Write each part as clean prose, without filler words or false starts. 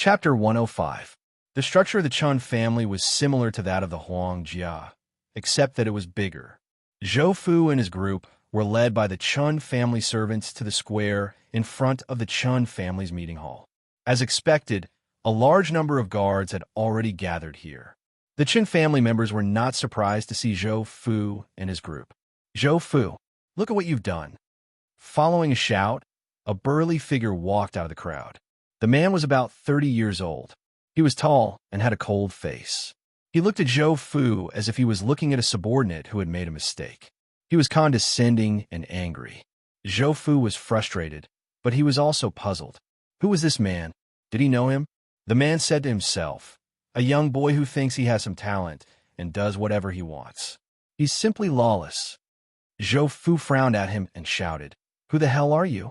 Chapter 105. The structure of the Chun family was similar to that of the Huang Jia, except that it was bigger. Zhou Fu and his group were led by the Chun family servants to the square in front of the Chun family's meeting hall. As expected, a large number of guards had already gathered here. The Chun family members were not surprised to see Zhou Fu and his group. "Zhou Fu, look at what you've done." Following a shout, a burly figure walked out of the crowd. The man was about 30 years old. He was tall and had a cold face. He looked at Zhou Fu as if he was looking at a subordinate who had made a mistake. He was condescending and angry. Zhou Fu was frustrated, but he was also puzzled. Who was this man? Did he know him? The man said to himself, "A young boy who thinks he has some talent and does whatever he wants. He's simply lawless." Zhou Fu frowned at him and shouted, "Who the hell are you?"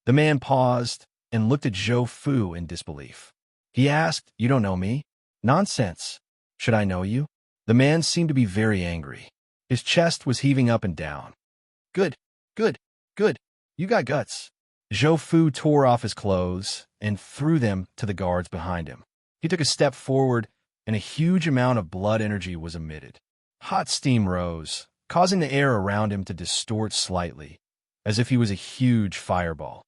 The man paused and looked at Zhou Fu in disbelief. He asked, "You don't know me?" "Nonsense. Should I know you?" The man seemed to be very angry. His chest was heaving up and down. Good, good, good. You got guts." Zhou Fu tore off his clothes and threw them to the guards behind him. He took a step forward, and a huge amount of blood energy was emitted. Hot steam rose, causing the air around him to distort slightly, as if he was a huge fireball.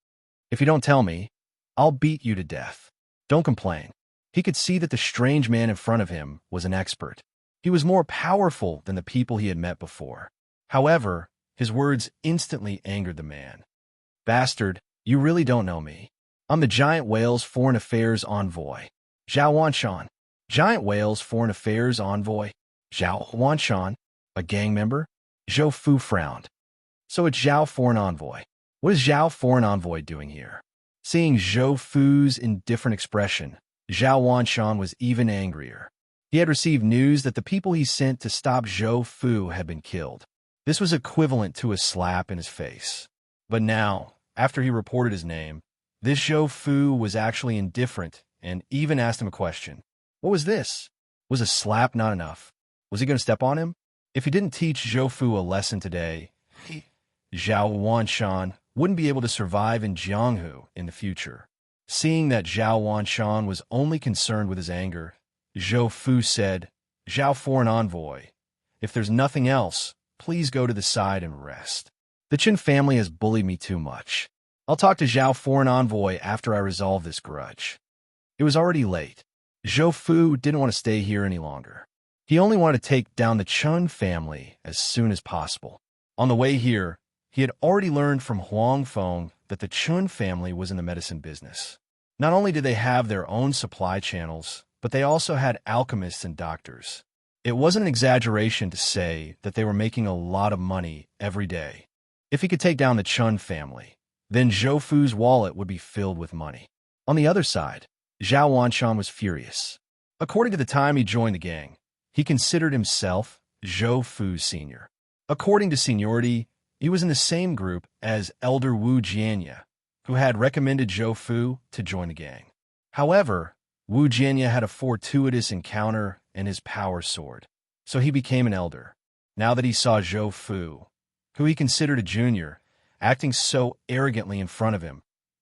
"If you don't tell me, I'll beat you to death. Don't complain." He could see that the strange man in front of him was an expert. He was more powerful than the people he had met before. However, his words instantly angered the man. "Bastard, you really don't know me. I'm the Giant Whale's Foreign Affairs Envoy, Zhao Wanshan." Giant Whale's Foreign Affairs Envoy? Zhao Wanshan? A gang member? Zhou Fu frowned. "So it's Zhao Foreign Envoy. What is Zhao Foreign Envoy doing here?" Seeing Zhou Fu's indifferent expression, Zhao Wanshan was even angrier. He had received news that the people he sent to stop Zhou Fu had been killed. This was equivalent to a slap in his face. But now, after he reported his name, this Zhou Fu was actually indifferent and even asked him a question. What was this? Was a slap not enough? Was he going to step on him? If he didn't teach Zhou Fu a lesson today, Zhao Wanshan wouldn't be able to survive in Jianghu in the future. Seeing that Zhao Wanshan was only concerned with his anger, Zhou Fu said, "Zhao Foreign Envoy, if there's nothing else, please go to the side and rest. The Qin family has bullied me too much. I'll talk to Zhao Foreign Envoy after I resolve this grudge." It was already late. Zhou Fu didn't want to stay here any longer. He only wanted to take down the Chun family as soon as possible. On the way here, he had already learned from Huang Feng that the Chun family was in the medicine business. Not only did they have their own supply channels, but they also had alchemists and doctors. It wasn't an exaggeration to say that they were making a lot of money every day. If he could take down the Chun family, then Zhou Fu's wallet would be filled with money. On the other side, Zhao Wanshan was furious. According to the time he joined the gang, he considered himself Zhou Fu's senior. According to seniority, he was in the same group as Elder Wu Jianya, who had recommended Zhou Fu to join the gang. However, Wu Jianya had a fortuitous encounter and his power soared, so he became an elder. Now that he saw Zhou Fu, who he considered a junior, acting so arrogantly in front of him,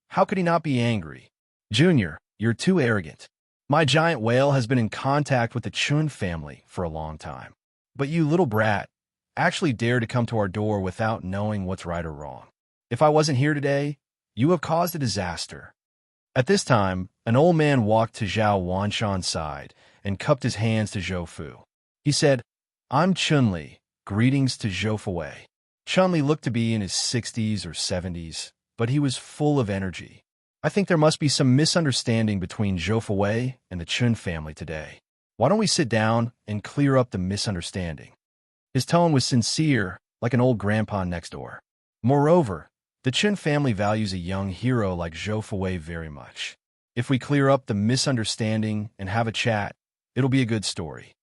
how could he not be angry? "Junior, you're too arrogant. My giant whale has been in contact with the Chun family for a long time. But you little brat actually dared to come to our door without knowing what's right or wrong. If I wasn't here today, you have caused a disaster." At this time, an old man walked to Zhao Wanshan's side and cupped his hands to Zhou Fu. He said, "I'm Chun-Li. Greetings to Zhou Fuwei." Chun-Li looked to be in his 60s or 70s, but he was full of energy. "I think there must be some misunderstanding between Zhou Fuwei and the Chun family today. Why don't we sit down and clear up the misunderstanding?" His tone was sincere, like an old grandpa next door. Moreover, the Chun family values a young hero like Zhou Fuwei very much. If we clear up the misunderstanding and have a chat, it'll be a good story.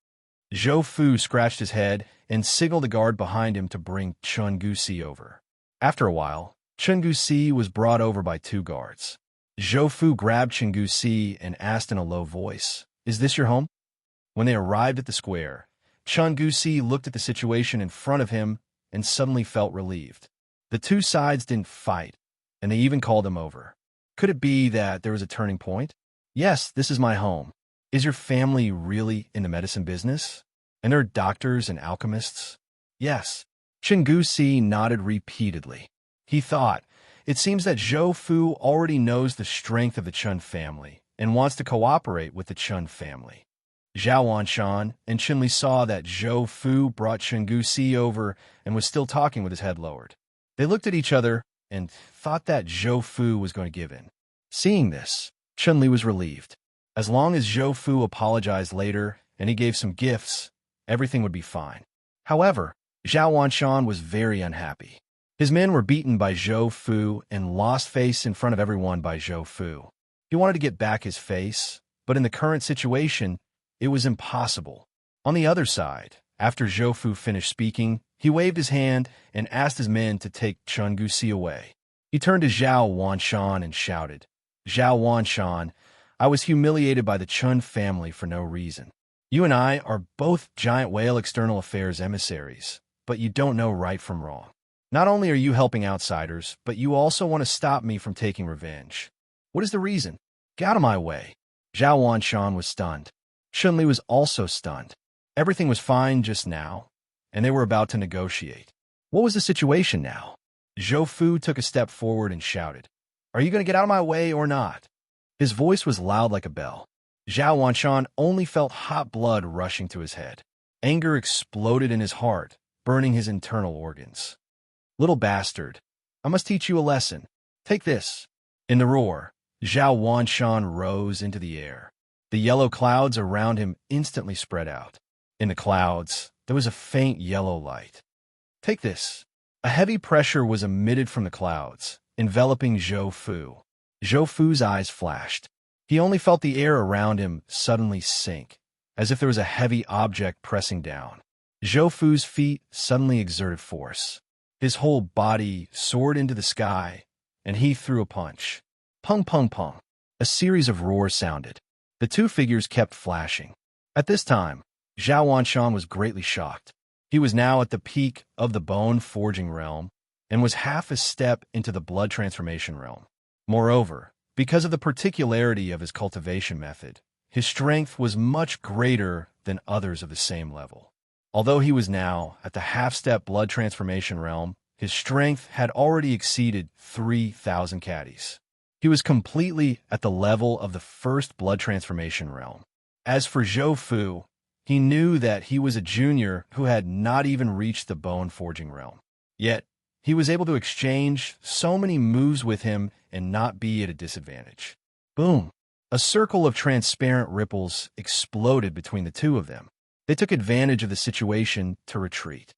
Zhou Fu scratched his head and signaled the guard behind him to bring Chun Gusi over. After a while, Chun Gusi was brought over by two guards. Zhou Fu grabbed Chun Gusi and asked in a low voice, "Is this your home?" When they arrived at the square, Chun Gusi looked at the situation in front of him and suddenly felt relieved. The two sides didn't fight, and they even called him over. Could it be that there was a turning point? Yes, this is my home. Is your family really in the medicine business? And they're doctors and alchemists? Yes. Chingusi nodded repeatedly. He thought, it seems that Zhou Fu already knows the strength of the Chun family and wants to cooperate with the Chun family. Zhao Wanshan and Qinli saw that Zhou Fu brought Chingusi over and was still talking with his head lowered. They looked at each other and thought that Zhou Fu was going to give in. Seeing this, Chun-Li was relieved. As long as Zhou Fu apologized later and he gave some gifts, everything would be fine. However, Zhao Wanshan was very unhappy. His men were beaten by Zhou Fu and lost face in front of everyone by Zhou Fu. He wanted to get back his face, but in the current situation, it was impossible. On the other side, after Zhou Fu finished speaking, he waved his hand and asked his men to take Chingusi away. He turned to Zhao Wanshan and shouted, Zhao Wanshan, I was humiliated by the Chun family for no reason. You and I are both Giant Whale External Affairs emissaries, but you don't know right from wrong. Not only are you helping outsiders, but you also want to stop me from taking revenge. What is the reason? Get out of my way. Zhao Wanshan was stunned. Chun-Li was also stunned. Everything was fine just now, and they were about to negotiate. What was the situation now? Zhou Fu took a step forward and shouted, Are you going to get out of my way or not? His voice was loud like a bell. Zhao Wanshan only felt hot blood rushing to his head. Anger exploded in his heart, burning his internal organs. Little bastard, I must teach you a lesson. Take this. In the roar, Zhao Wanshan rose into the air. The yellow clouds around him instantly spread out. In the clouds, there was a faint yellow light. Take this. A heavy pressure was emitted from the clouds, enveloping Zhou Fu. Zhou Fu's eyes flashed. He only felt the air around him suddenly sink, as if there was a heavy object pressing down. Zhou Fu's feet suddenly exerted force. His whole body soared into the sky, and he threw a punch. Pung, pung, pung. A series of roars sounded. The two figures kept flashing. At this time, Zhao Wanshan was greatly shocked. He was now at the peak of the bone-forging realm and was half a step into the blood transformation realm. Moreover, because of the particularity of his cultivation method, his strength was much greater than others of the same level. Although he was now at the half-step blood transformation realm, his strength had already exceeded 3,000 caddies. He was completely at the level of the first blood transformation realm. As for Zhou Fu, he knew that he was a junior who had not even reached the bone-forging realm. Yet, he was able to exchange so many moves with him and not be at a disadvantage. Boom! A circle of transparent ripples exploded between the two of them. They took advantage of the situation to retreat.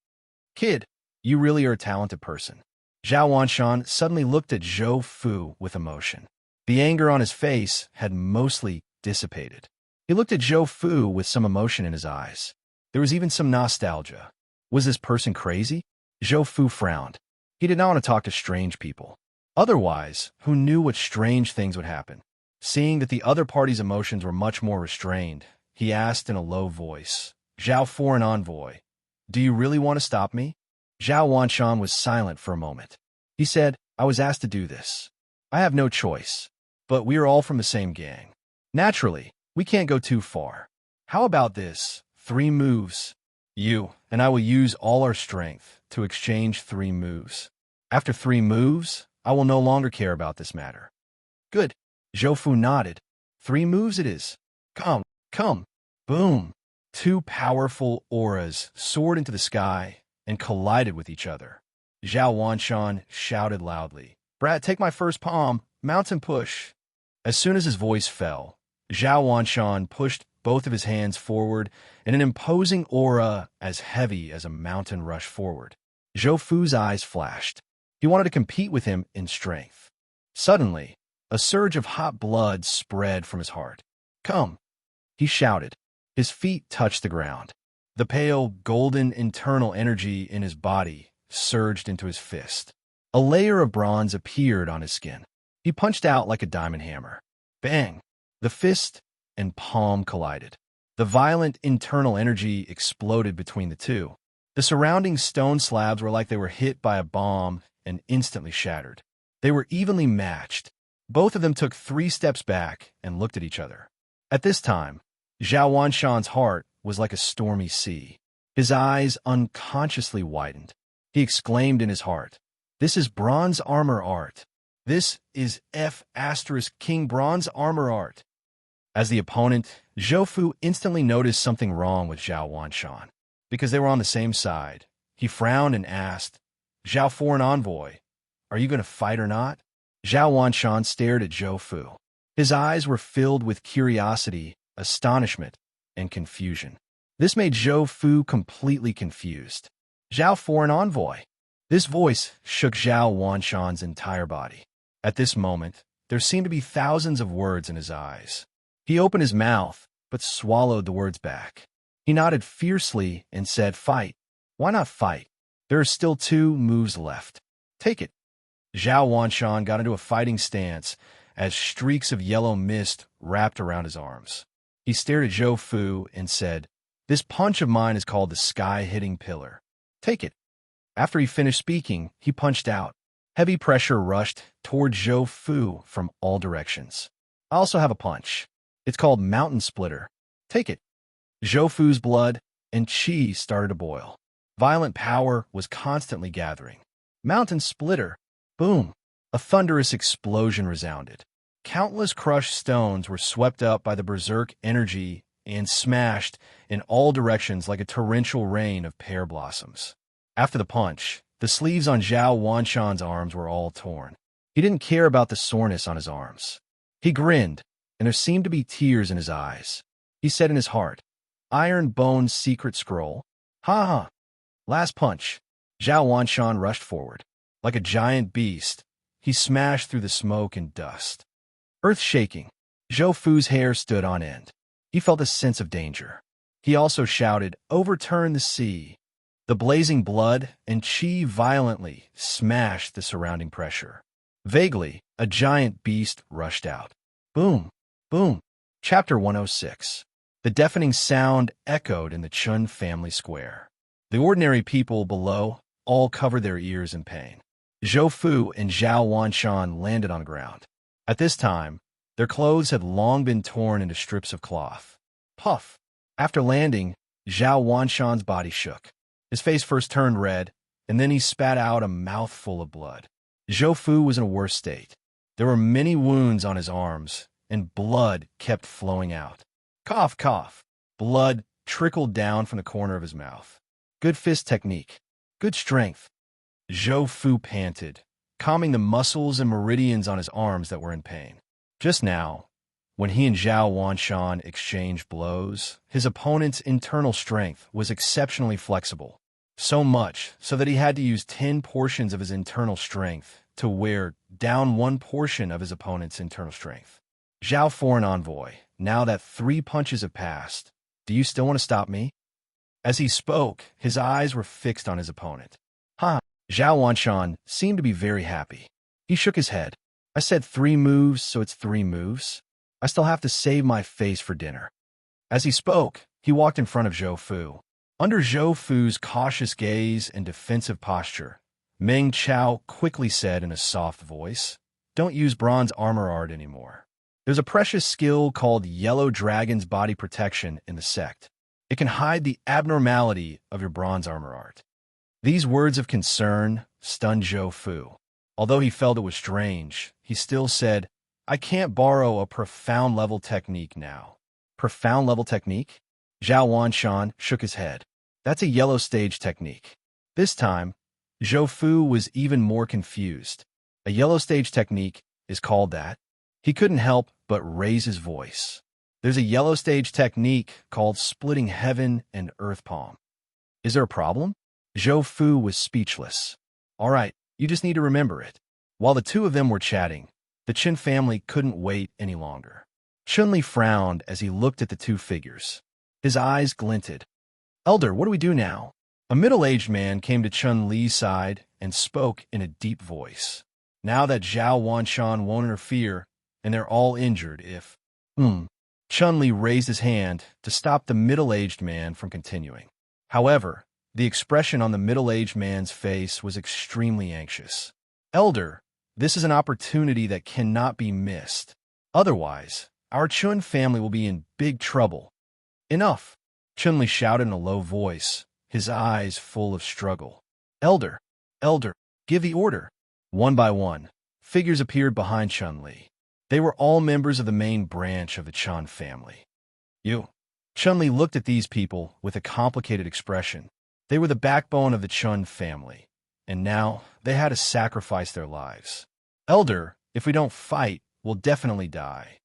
Kid, you really are a talented person. Zhao Wanshan suddenly looked at Zhou Fu with emotion. The anger on his face had mostly dissipated. He looked at Zhou Fu with some emotion in his eyes. There was even some nostalgia. Was this person crazy? Zhou Fu frowned. He did not want to talk to strange people. Otherwise, who knew what strange things would happen? Seeing that the other party's emotions were much more restrained, he asked in a low voice, Zhao Foreign Envoy, do you really want to stop me? Zhao Wanshan was silent for a moment. He said, I was asked to do this. I have no choice, but we are all from the same gang. Naturally, we can't go too far. How about this? 3 moves. You and I will use all our strength to exchange 3 moves. After 3 moves, I will no longer care about this matter. Good. Zhou Fu nodded. 3 moves it is. Come, come. Boom. 2 powerful auras soared into the sky and collided with each other. Zhao Wanshan shouted loudly, Brat, take my first palm, mountain push. As soon as his voice fell, Zhao Wanshan pushed both of his hands forward, and an imposing aura as heavy as a mountain rushed forward. Zhou Fu's eyes flashed. He wanted to compete with him in strength. Suddenly, a surge of hot blood spread from his heart. Come, he shouted. His feet touched the ground. The pale, golden internal energy in his body surged into his fist. A layer of bronze appeared on his skin. He punched out like a diamond hammer. Bang! The fist and palm collided. The violent internal energy exploded between the two. The surrounding stone slabs were like they were hit by a bomb and instantly shattered. They were evenly matched. Both of them took 3 steps back and looked at each other. At this time, Zhao Wanshan's heart was like a stormy sea. His eyes unconsciously widened. He exclaimed in his heart, "This is bronze armor art. This is King bronze armor art." As the opponent, Zhou Fu instantly noticed something wrong with Zhao Wanshan. Because they were on the same side, he frowned and asked, "Zhao Foreign Envoy, are you going to fight or not?" Zhao Wanshan stared at Zhou Fu. His eyes were filled with curiosity, astonishment, and confusion. This made Zhou Fu completely confused. "Zhao Foreign Envoy." This voice shook Zhao Wanshan's entire body. At this moment, there seemed to be thousands of words in his eyes. He opened his mouth, but swallowed the words back. He nodded fiercely and said, "Fight. Why not fight? There are still 2 moves left. Take it." Zhao Wanshan got into a fighting stance as streaks of yellow mist wrapped around his arms. He stared at Zhou Fu and said, "This punch of mine is called the sky-hitting pillar. Take it." After he finished speaking, he punched out. Heavy pressure rushed toward Zhou Fu from all directions. "I also have a punch. It's called Mountain Splitter. Take it." Zhou Fu's blood and qi started to boil. Violent power was constantly gathering. Mountain Splitter. Boom! A thunderous explosion resounded. Countless crushed stones were swept up by the berserk energy and smashed in all directions like a torrential rain of pear blossoms. After the punch, the sleeves on Zhao Wanshan's arms were all torn. He didn't care about the soreness on his arms. He grinned, and there seemed to be tears in his eyes. He said in his heart, "Iron Bone's secret scroll? Ha ha!" Last punch. Zhao Wanshan rushed forward. Like a giant beast, he smashed through the smoke and dust. Earth-shaking, Zhou Fu's hair stood on end. He felt a sense of danger. He also shouted, "Overturn the sea." The blazing blood and qi violently smashed the surrounding pressure. Vaguely, a giant beast rushed out. Boom! Boom! Chapter 106. The deafening sound echoed in the Chun family square. The ordinary people below all covered their ears in pain. Zhou Fu and Zhao Wanshan landed on the ground. At this time, their clothes had long been torn into strips of cloth. Puff! After landing, Zhao Wanshan's body shook. His face first turned red, and then he spat out a mouthful of blood. Zhou Fu was in a worse state. There were many wounds on his arms, and blood kept flowing out. Cough, cough. Blood trickled down from the corner of his mouth. Good fist technique. Good strength. Zhou Fu panted, calming the muscles and meridians on his arms that were in pain. Just now, when he and Zhao Wanshan exchanged blows, his opponent's internal strength was exceptionally flexible. So much so that he had to use 10 portions of his internal strength to wear down 1 portion of his opponent's internal strength. Zhao Foreign Envoy, now that 3 punches have passed, do you still want to stop me? As he spoke, his eyes were fixed on his opponent. Ha! Zhao Wanshan seemed to be very happy. He shook his head. I said 3 moves, so it's 3 moves. I still have to save my face for dinner. As he spoke, he walked in front of Zhou Fu. Under Zhou Fu's cautious gaze and defensive posture, Meng Chao quickly said in a soft voice, "Don't use bronze armor art anymore. There's a precious skill called Yellow Dragon's Body Protection in the sect. It can hide the abnormality of your bronze armor art." These words of concern stunned Zhou Fu. Although he felt it was strange, he still said, "I can't borrow a profound level technique now." Profound level technique? Zhao Wanshan shook his head. That's a yellow stage technique. This time, Zhou Fu was even more confused. A yellow stage technique is called that. He couldn't help but raise his voice. There's a yellow stage technique called splitting heaven and earth palm. Is there a problem? Zhou Fu was speechless. All right, you just need to remember it. While the 2 of them were chatting, the Qin family couldn't wait any longer. Chunli frowned as he looked at the 2 figures. His eyes glinted. "Elder, what do we do now?" A middle-aged man came to Chun Li's side and spoke in a deep voice. "Now that Zhao Wanshan won't interfere, and they're all injured if—" Chun Li raised his hand to stop the middle-aged man from continuing. However, the expression on the middle-aged man's face was extremely anxious. "Elder, This is an opportunity that cannot be missed. Otherwise, our Chun family will be in big trouble. Enough, Chun-Li shouted in a low voice, his eyes full of struggle. Elder, Elder, give the order. One by one, figures appeared behind Chun-Li. They were all members of the main branch of the Chun family. You. Chun-Li looked at these people with a complicated expression. They were the backbone of the Chun family, and now they had to sacrifice their lives. Elder, if we don't fight, we'll definitely die.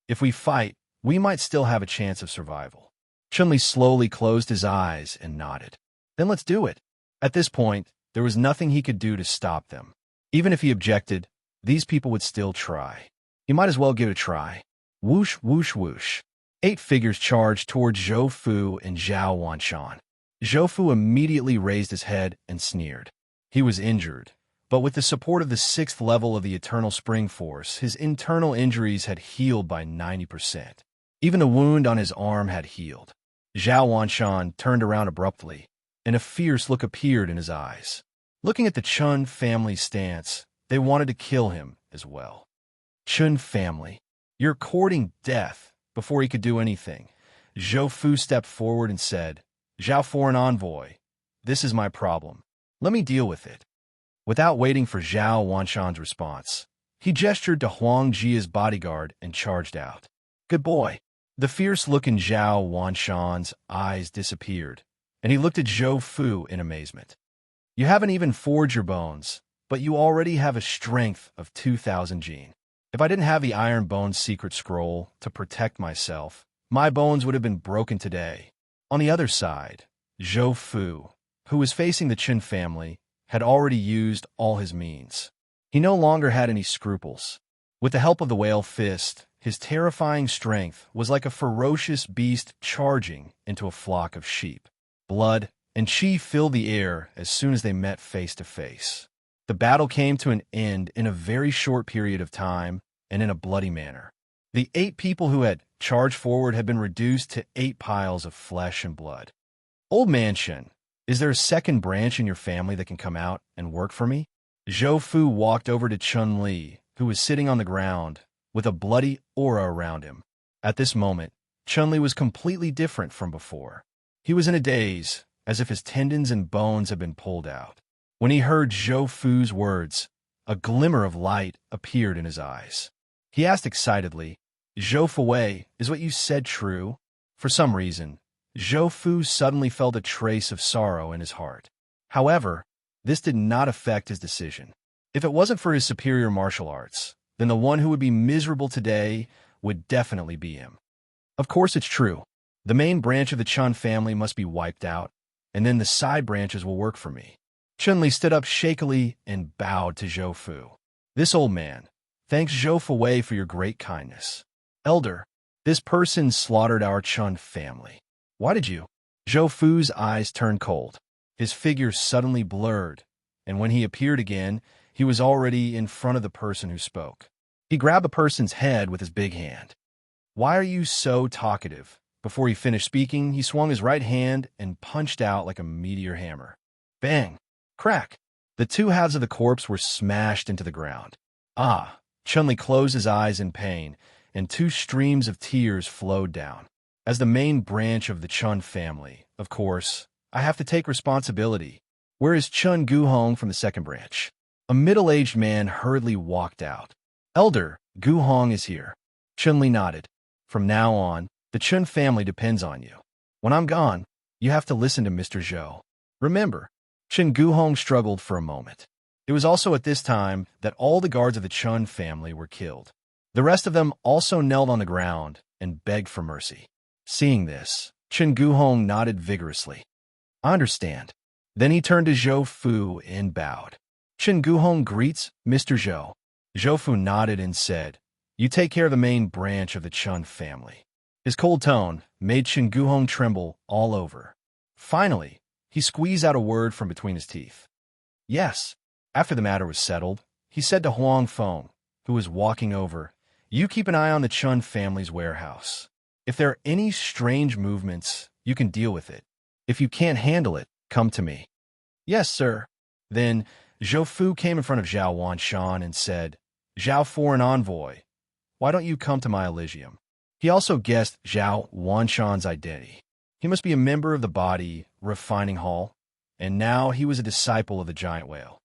If we fight, we might still have a chance of survival. Chun-Li slowly closed his eyes and nodded. Then let's do it. At this point, there was nothing he could do to stop them. Even if he objected, these people would still try. He might as well give it a try. Whoosh, whoosh, whoosh. 8 figures charged toward Zhou Fu and Zhao Wanshan. Zhou Fu immediately raised his head and sneered. He was injured, but with the support of the 6th level of the Eternal Spring Force, his internal injuries had healed by 90%. Even the wound on his arm had healed. Zhao Wanshan turned around abruptly, and a fierce look appeared in his eyes. Looking at the Chun family's stance, they wanted to kill him as well. Chun family, you're courting death. Before he could do anything, Zhou Fu stepped forward and said, Zhao Foreign Envoy, this is my problem. Let me deal with it. Without waiting for Zhao Wanshan's response, he gestured to Huang Jia's bodyguard and charged out. Good boy. The fierce look in Zhao Wanshan's eyes disappeared, and he looked at Zhou Fu in amazement. You haven't even forged your bones, but you already have a strength of 2,000 gene. If I didn't have the Iron Bones secret scroll to protect myself, my bones would have been broken today. On the other side, Zhou Fu, who was facing the Qin family, had already used all his means. He no longer had any scruples. With the help of the whale fist, his terrifying strength was like a ferocious beast charging into a flock of sheep. Blood and chi filled the air as soon as they met face to face. The battle came to an end in a very short period of time and in a bloody manner. The 8 people who had charged forward had been reduced to 8 piles of flesh and blood. Old man Shen, is there a second branch in your family that can come out and work for me? Zhou Fu walked over to Chun-Li, who was sitting on the ground, with a bloody aura around him. At this moment, Chun-Li was completely different from before. He was in a daze, as if his tendons and bones had been pulled out. When he heard Zhou Fu's words, a glimmer of light appeared in his eyes. He asked excitedly, Zhou Fuwei, is what you said true? For some reason, Zhou Fu suddenly felt a trace of sorrow in his heart. However, this did not affect his decision. If it wasn't for his superior martial arts, then the one who would be miserable today would definitely be him. Of course it's true. The main branch of the Chun family must be wiped out, and then the side branches will work for me. Chun-Li stood up shakily and bowed to Zhou Fu. This old man, thanks Zhou Fuwei for your great kindness. Elder, this person slaughtered our Chun family. Why did you? Zhou Fu's eyes turned cold. His figure suddenly blurred, and when he appeared again, he was already in front of the person who spoke. He grabbed the person's head with his big hand. Why are you so talkative? Before he finished speaking, he swung his right hand and punched out like a meteor hammer. Bang! Crack! The 2 halves of the corpse were smashed into the ground. Ah! Chun-Li closed his eyes in pain, and 2 streams of tears flowed down. As the main branch of the Chun family, of course, I have to take responsibility. Where is Chun Guhong from the second branch? A middle-aged man hurriedly walked out. Elder, Guhong is here. Chun-Li nodded. From now on, the Chun family depends on you. When I'm gone, you have to listen to Mr. Zhou. Remember, Chun Guhong struggled for a moment. It was also at this time that all the guards of the Chun family were killed. The rest of them also knelt on the ground and begged for mercy. Seeing this, Chun Guhong nodded vigorously. I understand. Then he turned to Zhou Fu and bowed. Chun Guhong greets Mr. Zhou. Zhou Fu nodded and said, You take care of the main branch of the Chun family. His cold tone made Chun Guhong tremble all over. Finally, he squeezed out a word from between his teeth. Yes. After the matter was settled, he said to Huang Feng, who was walking over, You keep an eye on the Chun family's warehouse. If there are any strange movements, you can deal with it. If you can't handle it, come to me. Yes, sir. Then, Zhou Fu came in front of Zhao Wanshan and said, "Zhao Foreign Envoy, why don't you come to my Elysium?" He also guessed Zhao Wanshan's identity. He must be a member of the body refining hall, and now he was a disciple of the giant whale.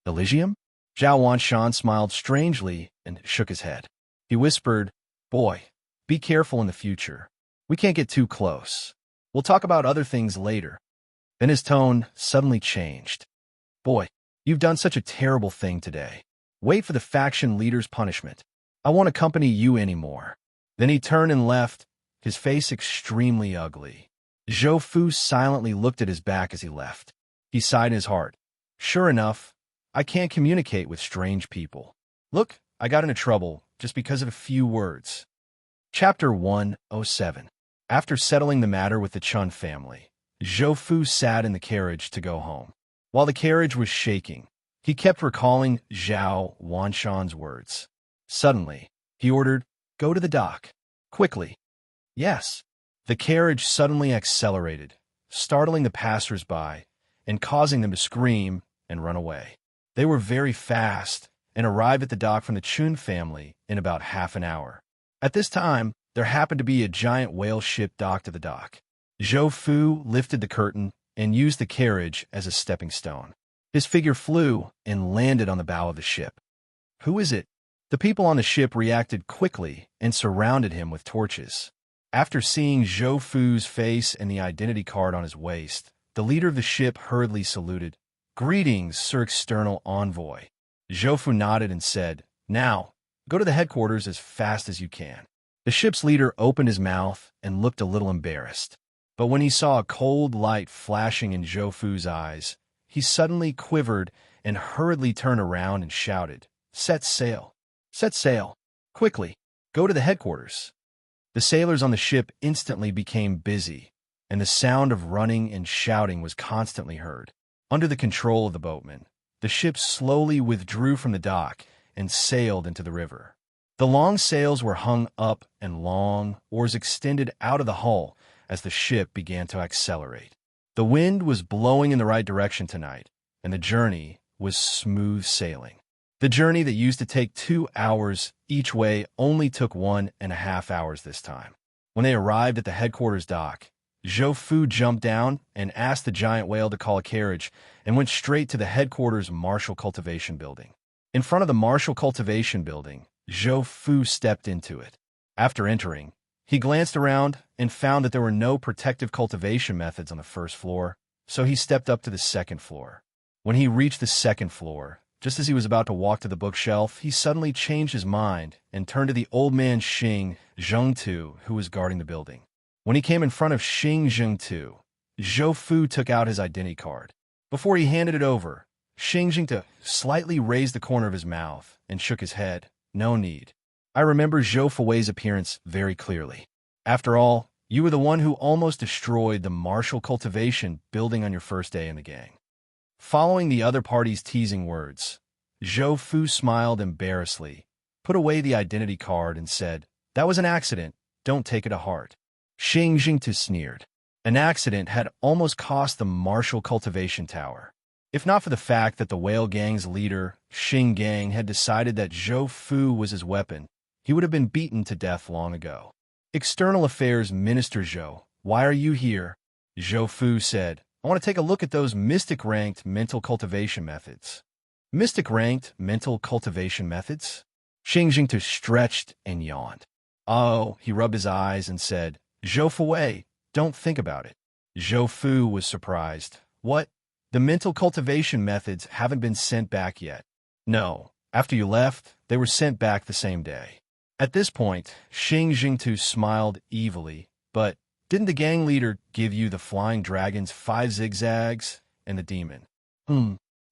Elysium? Zhao Wanshan smiled strangely and shook his head. He whispered, "Boy, be careful in the future. We can't get too close. We'll talk about other things later." Then his tone suddenly changed. "Boy, you've done such a terrible thing today. Wait for the faction leader's punishment. I won't accompany you anymore." Then he turned and left, his face extremely ugly. Zhou Fu silently looked at his back as he left. He sighed in his heart. "Sure enough, I can't communicate with strange people. Look, I got into trouble just because of a few words." Chapter 107. After settling the matter with the Chun family, Zhou Fu sat in the carriage to go home. While the carriage was shaking, he kept recalling Zhao Wanshan's words. Suddenly, he ordered, "Go to the dock. Quickly." Yes. The carriage suddenly accelerated, startling the passers-by and causing them to scream and run away. They were very fast and arrived at the dock from the Chun family in about half an hour. At this time, there happened to be a giant whale ship docked at the dock. Zhou Fu lifted the curtain and used the carriage as a stepping stone. His figure flew and landed on the bow of the ship. "Who is it?" The people on the ship reacted quickly and surrounded him with torches. After seeing Zhou Fu's face and the identity card on his waist, the leader of the ship hurriedly saluted. "Greetings, Sir External Envoy." Zhou Fu nodded and said, "Now, go to the headquarters as fast as you can." The ship's leader opened his mouth and looked a little embarrassed. But when he saw a cold light flashing in Zhou Fu's eyes, he suddenly quivered and hurriedly turned around and shouted, "Set sail! Set sail! Quickly! Go to the headquarters!" The sailors on the ship instantly became busy, and the sound of running and shouting was constantly heard. Under the control of the boatmen, the ship slowly withdrew from the dock and sailed into the river. The long sails were hung up and long oars extended out of the hull as the ship began to accelerate. The wind was blowing in the right direction tonight, and the journey was smooth sailing. The journey that used to take 2 hours each way only took 1.5 hours this time. When they arrived at the headquarters dock, Zhou Fu jumped down and asked the giant whale to call a carriage and went straight to the headquarters Martial Cultivation Building. In front of the Martial Cultivation Building, Zhou Fu stepped into it. After entering, he glanced around and found that there were no protective cultivation methods on the first floor, so he stepped up to the second floor. When he reached the second floor, just as he was about to walk to the bookshelf, he suddenly changed his mind and turned to the old man Xing Zhengtu, who was guarding the building. When he came in front of Xing Zhengtu, Zhou Fu took out his identity card. Before he handed it over, Xing Zhengtu slightly raised the corner of his mouth and shook his head. "No need. I remember Zhou Fuwei's appearance very clearly. After all, you were the one who almost destroyed the Martial Cultivation Building on your first day in the gang." Following the other party's teasing words, Zhou Fu smiled embarrassedly, put away the identity card, and said, "That was an accident. Don't take it to heart." Xing Jingtu sneered. An accident had almost cost the Martial Cultivation Tower. If not for the fact that the whale gang's leader, Xing Gang, had decided that Zhou Fu was his weapon, he would have been beaten to death long ago. "External Affairs Minister Zhou, why are you here?" Zhou Fu said, "I want to take a look at those mystic-ranked mental cultivation methods." "Mystic-ranked mental cultivation methods?" Xing Jingtu stretched and yawned. "Oh," he rubbed his eyes and said, "Zhou Fuwei, don't think about it." Zhou Fu was surprised. "What? The mental cultivation methods haven't been sent back yet?" "No. After you left, they were sent back the same day." At this point, Xing Jingtu smiled evilly, "But didn't the gang leader give you the Flying Dragon's 5 zigzags and the demon?"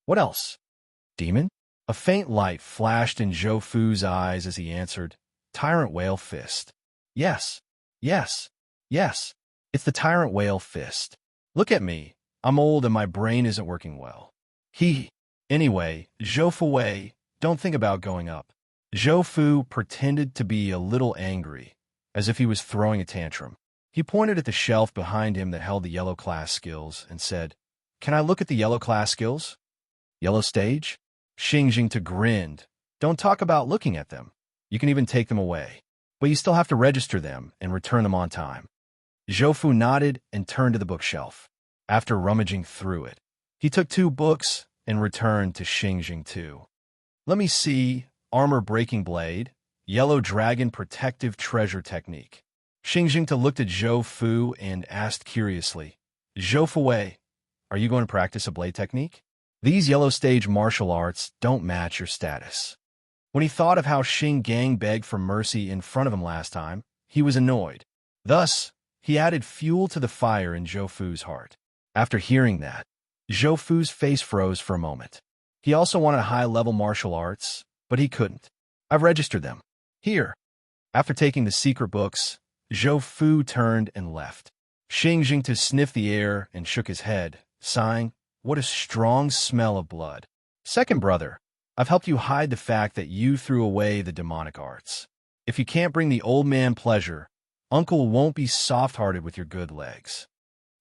What else?" "Demon?" A faint light flashed in Zhou Fu's eyes as he answered, "Tyrant Whale Fist." Yes, yes, yes. It's the Tyrant Whale Fist. Look at me. I'm old and my brain isn't working well." Anyway, Zhou Fuwei, don't think about going up." Zhou Fu pretended to be a little angry, as if he was throwing a tantrum. He pointed at the shelf behind him that held the yellow class skills and said, "Can I look at the yellow class skills?" Yellow stage? Xingjing grinned. Don't talk about looking at them. You can even take them away. But you still have to register them and return them on time. Zhou nodded and turned to the bookshelf. After rummaging through it, he took 2 books and returned to Xingjing 2. Let me see. Armor Breaking Blade, Yellow Dragon Protective Treasure Technique. Xingjing looked at Zhou Fu and asked curiously, Zhou Fuwei, are you going to practice a blade technique? These yellow stage martial arts don't match your status. When he thought of how Xing Gang begged for mercy in front of him last time, he was annoyed. Thus, he added fuel to the fire in Zhou Fu's heart. After hearing that, Zhou Fu's face froze for a moment. He also wanted high-level martial arts, but he couldn't. I've registered them. Here. After taking the secret books, Zhou Fu turned and left. Xingjing sniffed the air and shook his head, sighing, what a strong smell of blood. Second brother, I've helped you hide the fact that you threw away the demonic arts. If you can't bring the old man pleasure, Uncle won't be soft-hearted with your good legs.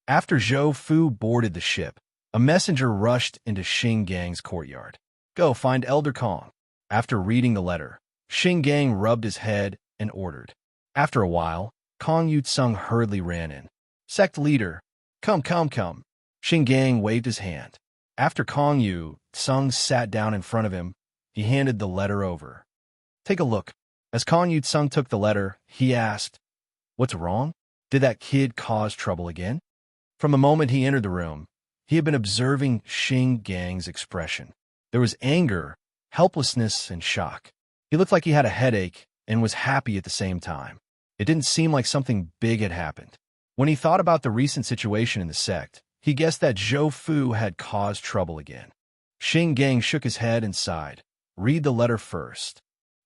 After Zhou Fu boarded the ship, a messenger rushed into Xing Gang's courtyard. Go find Elder Kong. After reading the letter, Xing Gang rubbed his head and ordered. After a while, Kong Yutsung hurriedly ran in. Sect leader, come. Xing Gang waved his hand. After Kong Yutsung sat down in front of him, he handed the letter over. Take a look. As Kong Yutsung took the letter, he asked, what's wrong? Did that kid cause trouble again? From the moment he entered the room, he had been observing Xing Gang's expression. There was anger, helplessness, and shock. He looked like he had a headache and was happy at the same time. It didn't seem like something big had happened. When he thought about the recent situation in the sect, he guessed that Zhou Fu had caused trouble again. Xing Gang shook his head and sighed. Read the letter first.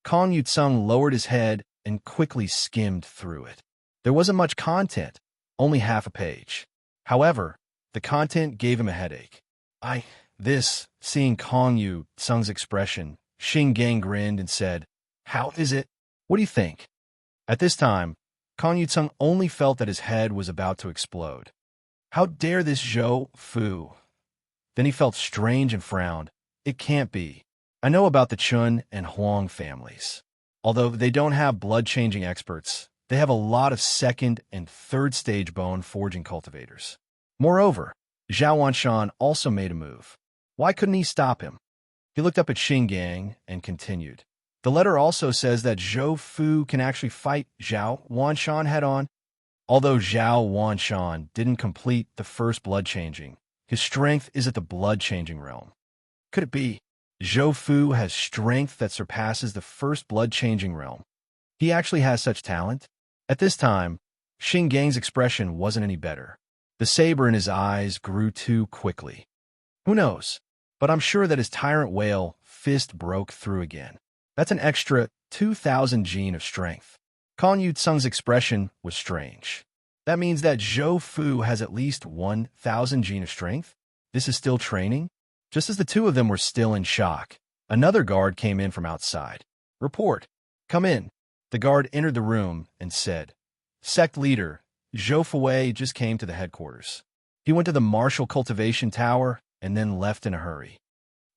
Kong Yutsung lowered his head and quickly skimmed through it. There wasn't much content, only half a page. However, the content gave him a headache. Seeing Kong Yutsung's expression, Xing Gang grinned and said, how is it? What do you think? At this time, Kong Yutsung only felt that his head was about to explode. How dare this Zhou Fu? Then he felt strange and frowned. It can't be. I know about the Chun and Huang families. Although they don't have blood-changing experts, they have a lot of second and third stage bone forging cultivators. Moreover, Zhao Wanshan also made a move. Why couldn't he stop him? He looked up at Xing Gang and continued. The letter also says that Zhou Fu can actually fight Zhao Wanshan head-on. Although Zhao Wanshan didn't complete the first blood-changing, his strength is at the blood-changing realm. Could it be? Zhou Fu has strength that surpasses the first blood-changing realm. He actually has such talent? At this time, Xing Gang's expression wasn't any better. The saber in his eyes grew too quickly. Who knows? But I'm sure that his tyrant whale fist broke through again. That's an extra 2,000 gene of strength. Kong Yutsung's expression was strange. That means that Zhou Fu has at least 1,000 gene of strength? This is still training? Just as the two of them were still in shock, another guard came in from outside. Report. Come in. The guard entered the room and said, Sect leader, Zhou Fuwei just came to the headquarters. He went to the Martial Cultivation Tower and then left in a hurry.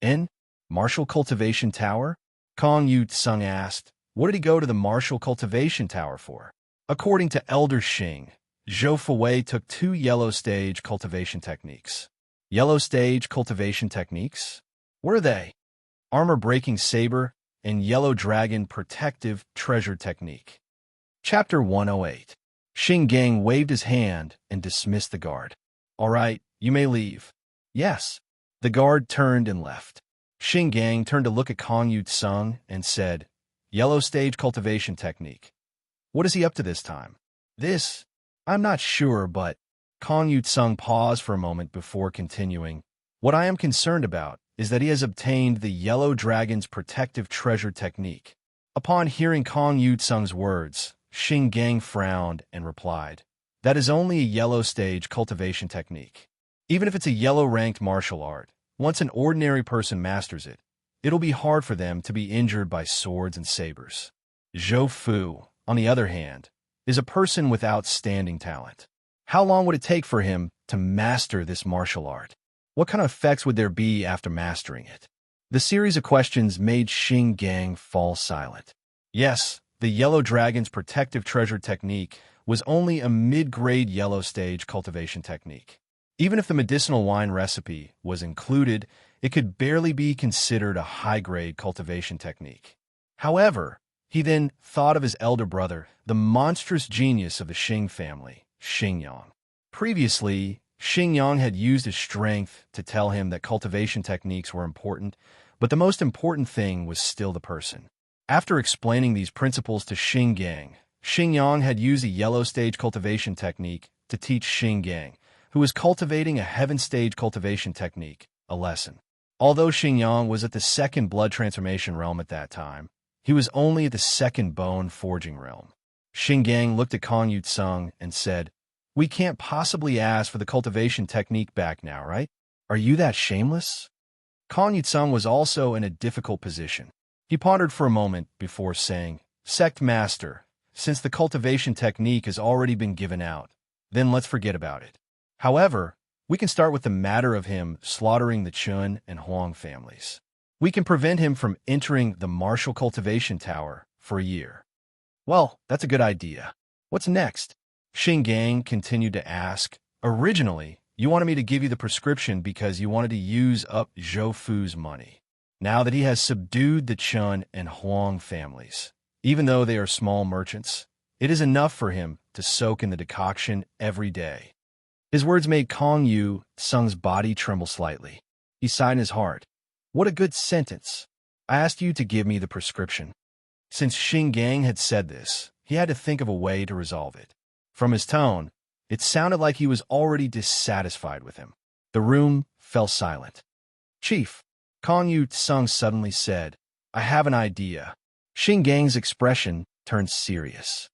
In? Martial Cultivation Tower? Kong Yutsung asked, what did he go to the Martial Cultivation Tower for? According to Elder Xing, Zhou Fuwei took 2 yellow stage cultivation techniques. Yellow stage cultivation techniques? What are they? Armor Breaking Saber and Yellow Dragon Protective Treasure Technique. Chapter 108. Xing Gang waved his hand and dismissed the guard. All right, you may leave. Yes. The guard turned and left. Xing Gang turned to look at Kong Yutsung and said, Yellow Stage Cultivation Technique. What is he up to this time? This? I'm not sure, but... Kong Yutsung paused for a moment before continuing. What I am concerned about is that he has obtained the Yellow Dragon's Protective Treasure Technique. Upon hearing Kong Yutsung's words, Xing Gang frowned and replied, that is only a yellow stage cultivation technique. Even if it's a yellow-ranked martial art, once an ordinary person masters it, it'll be hard for them to be injured by swords and sabers. Zhou Fu, on the other hand, is a person with outstanding talent. How long would it take for him to master this martial art? What kind of effects would there be after mastering it? The series of questions made Xing Gang fall silent. Yes, the Yellow Dragon's protective treasure technique was only a mid-grade yellow stage cultivation technique. Even if the medicinal wine recipe was included, it could barely be considered a high-grade cultivation technique. However, he then thought of his elder brother, the monstrous genius of the Xing family, Xingyang. Previously, Xingyang had used his strength to tell him that cultivation techniques were important, but the most important thing was still the person. After explaining these principles to Xingyang, Xingyang had used a yellow stage cultivation technique to teach Xingyang, who was cultivating a heaven stage cultivation technique, a lesson. Although Xingyang was at the second blood transformation realm at that time, he was only at the second bone forging realm. Xingyang looked at Kong Yutsung and said, "We can't possibly ask for the cultivation technique back now, right? Are you that shameless?" Kong Yutsung was also in a difficult position. He pondered for a moment before saying, "Sect Master, since the cultivation technique has already been given out, then let's forget about it. However, we can start with the matter of him slaughtering the Chun and Huang families. We can prevent him from entering the martial cultivation tower for a year." "Well, that's a good idea. What's next?" Xingyang continued to ask. "Originally, you wanted me to give you the prescription because you wanted to use up Zhou Fu's money. Now that he has subdued the Chun and Huang families, even though they are small merchants, it is enough for him to soak in the decoction every day." His words made Kong Yu Sung's body tremble slightly. He sighed in his heart. "What a good sentence. I asked you to give me the prescription." Since Xingyang had said this, he had to think of a way to resolve it. From his tone, it sounded like he was already dissatisfied with him. The room fell silent. "Chief," Kong Yu Sung suddenly said, "I have an idea." Xingyang's expression turned serious.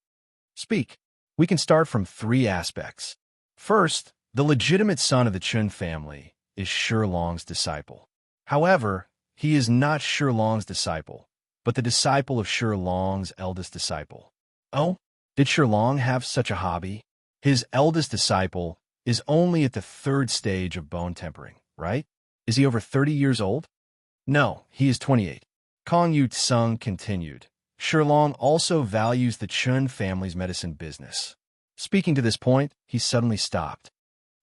"Speak." "We can start from three aspects. First, the legitimate son of the Chun family is Shilong's disciple. However, he is not Shilong's disciple, but the disciple of Shilong's eldest disciple." "Oh, did Shilong have such a hobby?" "His eldest disciple is only at the third stage of bone tempering, right? Is he over 30 years old?" "No, he is 28. Kong Yu Sung continued. "Shilong also values the Chun family's medicine business." Speaking to this point, he suddenly stopped.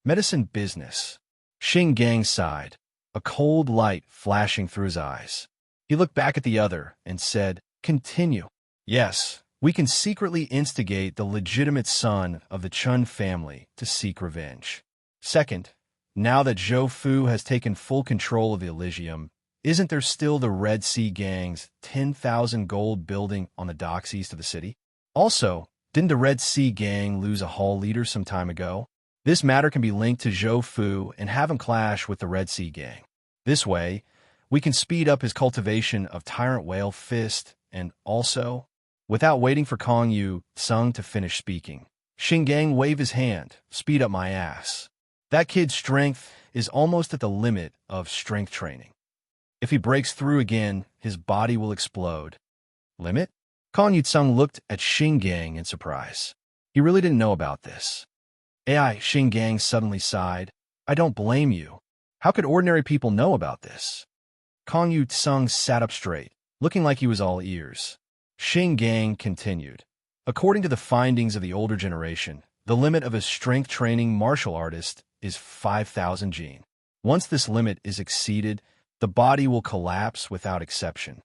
"Medicine business." Xingyang sighed, a cold light flashing through his eyes. He looked back at the other and said, "Continue." "Yes, we can secretly instigate the legitimate son of the Chun family to seek revenge. Second, now that Zhou Fu has taken full control of the Elysium, isn't there still the Red Sea Gang's 10,000 gold building on the docks east of the city? Also, didn't the Red Sea Gang lose a hall leader some time ago? This matter can be linked to Zhou Fu and have him clash with the Red Sea Gang. This way, we can speed up his cultivation of Tyrant Whale Fist and also..." Without waiting for Kong Yu Sung to finish speaking, Xingyang waved his hand. "Speed up my ass. That kid's strength is almost at the limit of strength training. If he breaks through again, his body will explode." "Limit?" Kong Yu Sung looked at Xingyang in surprise. He really didn't know about this. "AI," Xingyang suddenly sighed. "I don't blame you. How could ordinary people know about this?" Kong Yu Sung sat up straight, looking like he was all ears. Xingyang continued. "According to the findings of the older generation, the limit of a strength training martial artist is 5,000 jin. Once this limit is exceeded, the body will collapse without exception."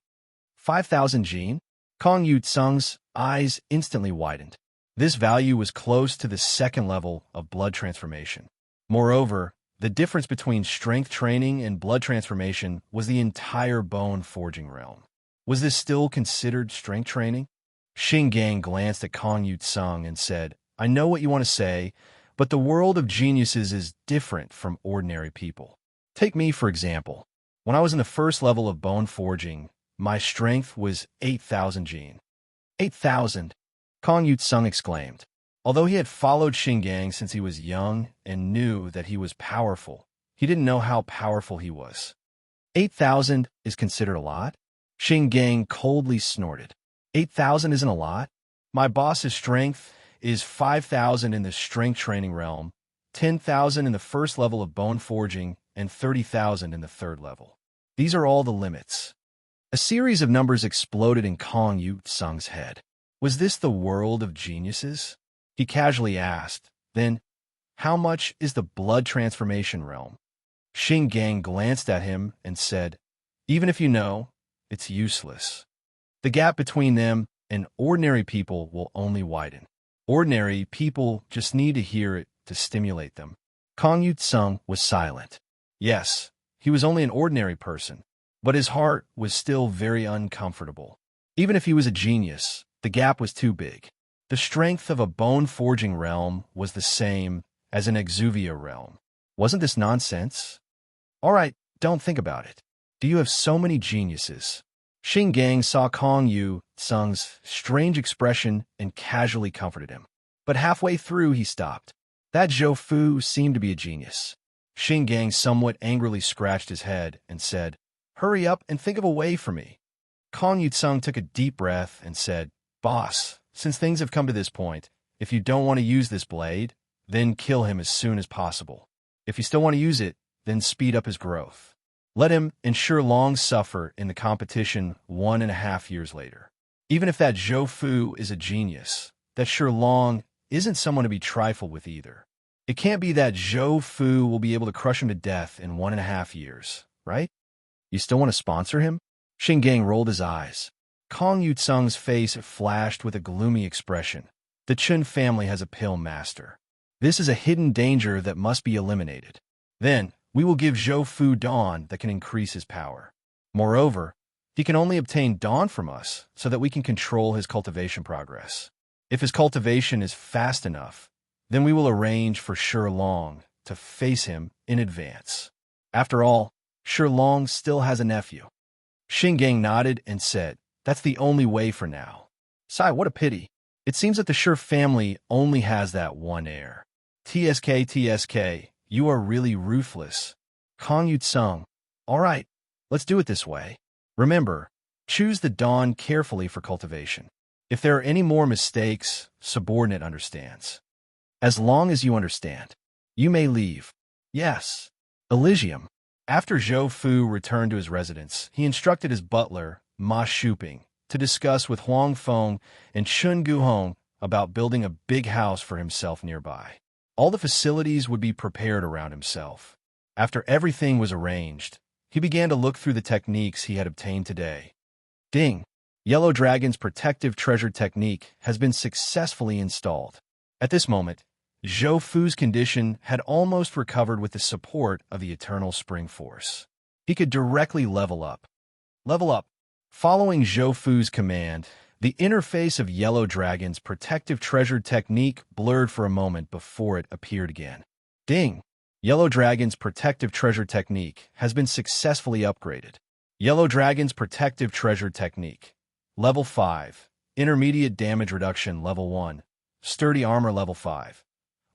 5,000 jin? Kong Yu Sung's eyes instantly widened. This value was close to the second level of blood transformation. Moreover, the difference between strength training and blood transformation was the entire bone forging realm. Was this still considered strength training? Xingyang glanced at Kong Yu Sung and said, "I know what you want to say, but the world of geniuses is different from ordinary people. Take me, for example. When I was in the first level of bone forging, my strength was 8,000 jin." 8,000? Kong Yu Sung exclaimed. Although he had followed Xingyang since he was young and knew that he was powerful, he didn't know how powerful he was. 8,000 is considered a lot? Xingyang coldly snorted. 8,000 isn't a lot? My boss's strength is 5,000 in the strength training realm, 10,000 in the first level of bone forging, and 30,000 in the third level. These are all the limits. A series of numbers exploded in Kong Yu Sung's head. Was this the world of geniuses? He casually asked. Then, how much is the blood transformation realm? Xing Gang glanced at him and said, even if you know, it's useless. The gap between them and ordinary people will only widen. Ordinary people just need to hear it to stimulate them. Kong Yu Sung was silent. Yes, he was only an ordinary person, but his heart was still very uncomfortable. Even if he was a genius, the gap was too big. The strength of a bone-forging realm was the same as an exuvia realm. Wasn't this nonsense? All right, don't think about it. Do you have so many geniuses? Xing Gang saw Kong Yu Sung's strange expression and casually comforted him. But halfway through, he stopped. That Zhou Fu seemed to be a genius. Xing Gang somewhat angrily scratched his head and said, hurry up and think of a way for me. Kong Yu Sung took a deep breath and said, boss, since things have come to this point, if you don't want to use this blade, then kill him as soon as possible. If you still want to use it, then speed up his growth. Let him ensure Long suffer in the competition 1.5 years later. Even if that Zhou Fu is a genius, that Sure Long isn't someone to be trifled with either. It can't be that Zhou Fu will be able to crush him to death in 1.5 years, right? You still want to sponsor him? Xing Gang rolled his eyes. Kong Yu Sung's face flashed with a gloomy expression. The Chun family has a pill master. This is a hidden danger that must be eliminated. Then, we will give Zhou Fu Dawn that can increase his power. Moreover, he can only obtain Dawn from us so that we can control his cultivation progress. If his cultivation is fast enough, then we will arrange for Sure Long to face him in advance. After all, Sure Long still has a nephew. Xing Gang nodded and said, that's the only way for now. Sai, what a pity. It seems that the Sure family only has that one heir. TSK, you are really ruthless. Kong Yu Sung. All right, let's do it this way. Remember, choose the Dawn carefully for cultivation. If there are any more mistakes, subordinate understands. As long as you understand, you may leave. Yes. Elysium. After Zhou Fu returned to his residence, he instructed his butler, Ma Shuping, to discuss with Huang Feng and Chun Guhong about building a big house for himself nearby. All the facilities would be prepared around himself. After everything was arranged, he began to look through the techniques he had obtained today. Ding! Yellow Dragon's protective treasure technique has been successfully installed. At this moment, Zhou Fu's condition had almost recovered with the support of the Eternal Spring Force. He could directly level up. Level up. Following Zhou Fu's command, the interface of Yellow Dragon's protective treasure technique blurred for a moment before it appeared again. Ding! Yellow Dragon's protective treasure technique has been successfully upgraded. Yellow Dragon's protective treasure technique. Level 5. Intermediate damage reduction level 1. Sturdy armor level 5.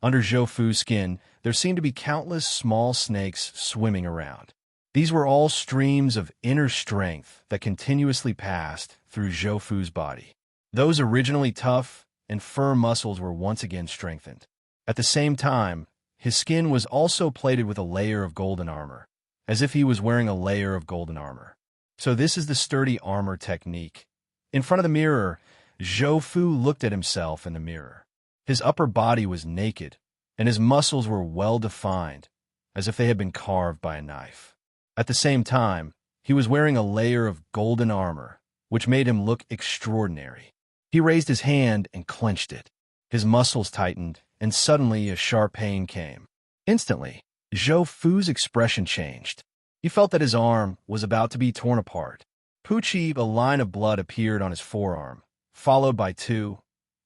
Under Zhou Fu's skin, there seemed to be countless small snakes swimming around. These were all streams of inner strength that continuously passed through Zhou Fu's body. Those originally tough and firm muscles were once again strengthened. At the same time, his skin was also plated with a layer of golden armor, as if he was wearing a layer of golden armor. So this is the sturdy armor technique. In front of the mirror, Zhou Fu looked at himself in the mirror. His upper body was naked, and his muscles were well-defined, as if they had been carved by a knife. At the same time, he was wearing a layer of golden armor, which made him look extraordinary. He raised his hand and clenched it. His muscles tightened, and suddenly a sharp pain came. Instantly, Zhou Fu's expression changed. He felt that his arm was about to be torn apart. Pucci, a line of blood appeared on his forearm, followed by 2,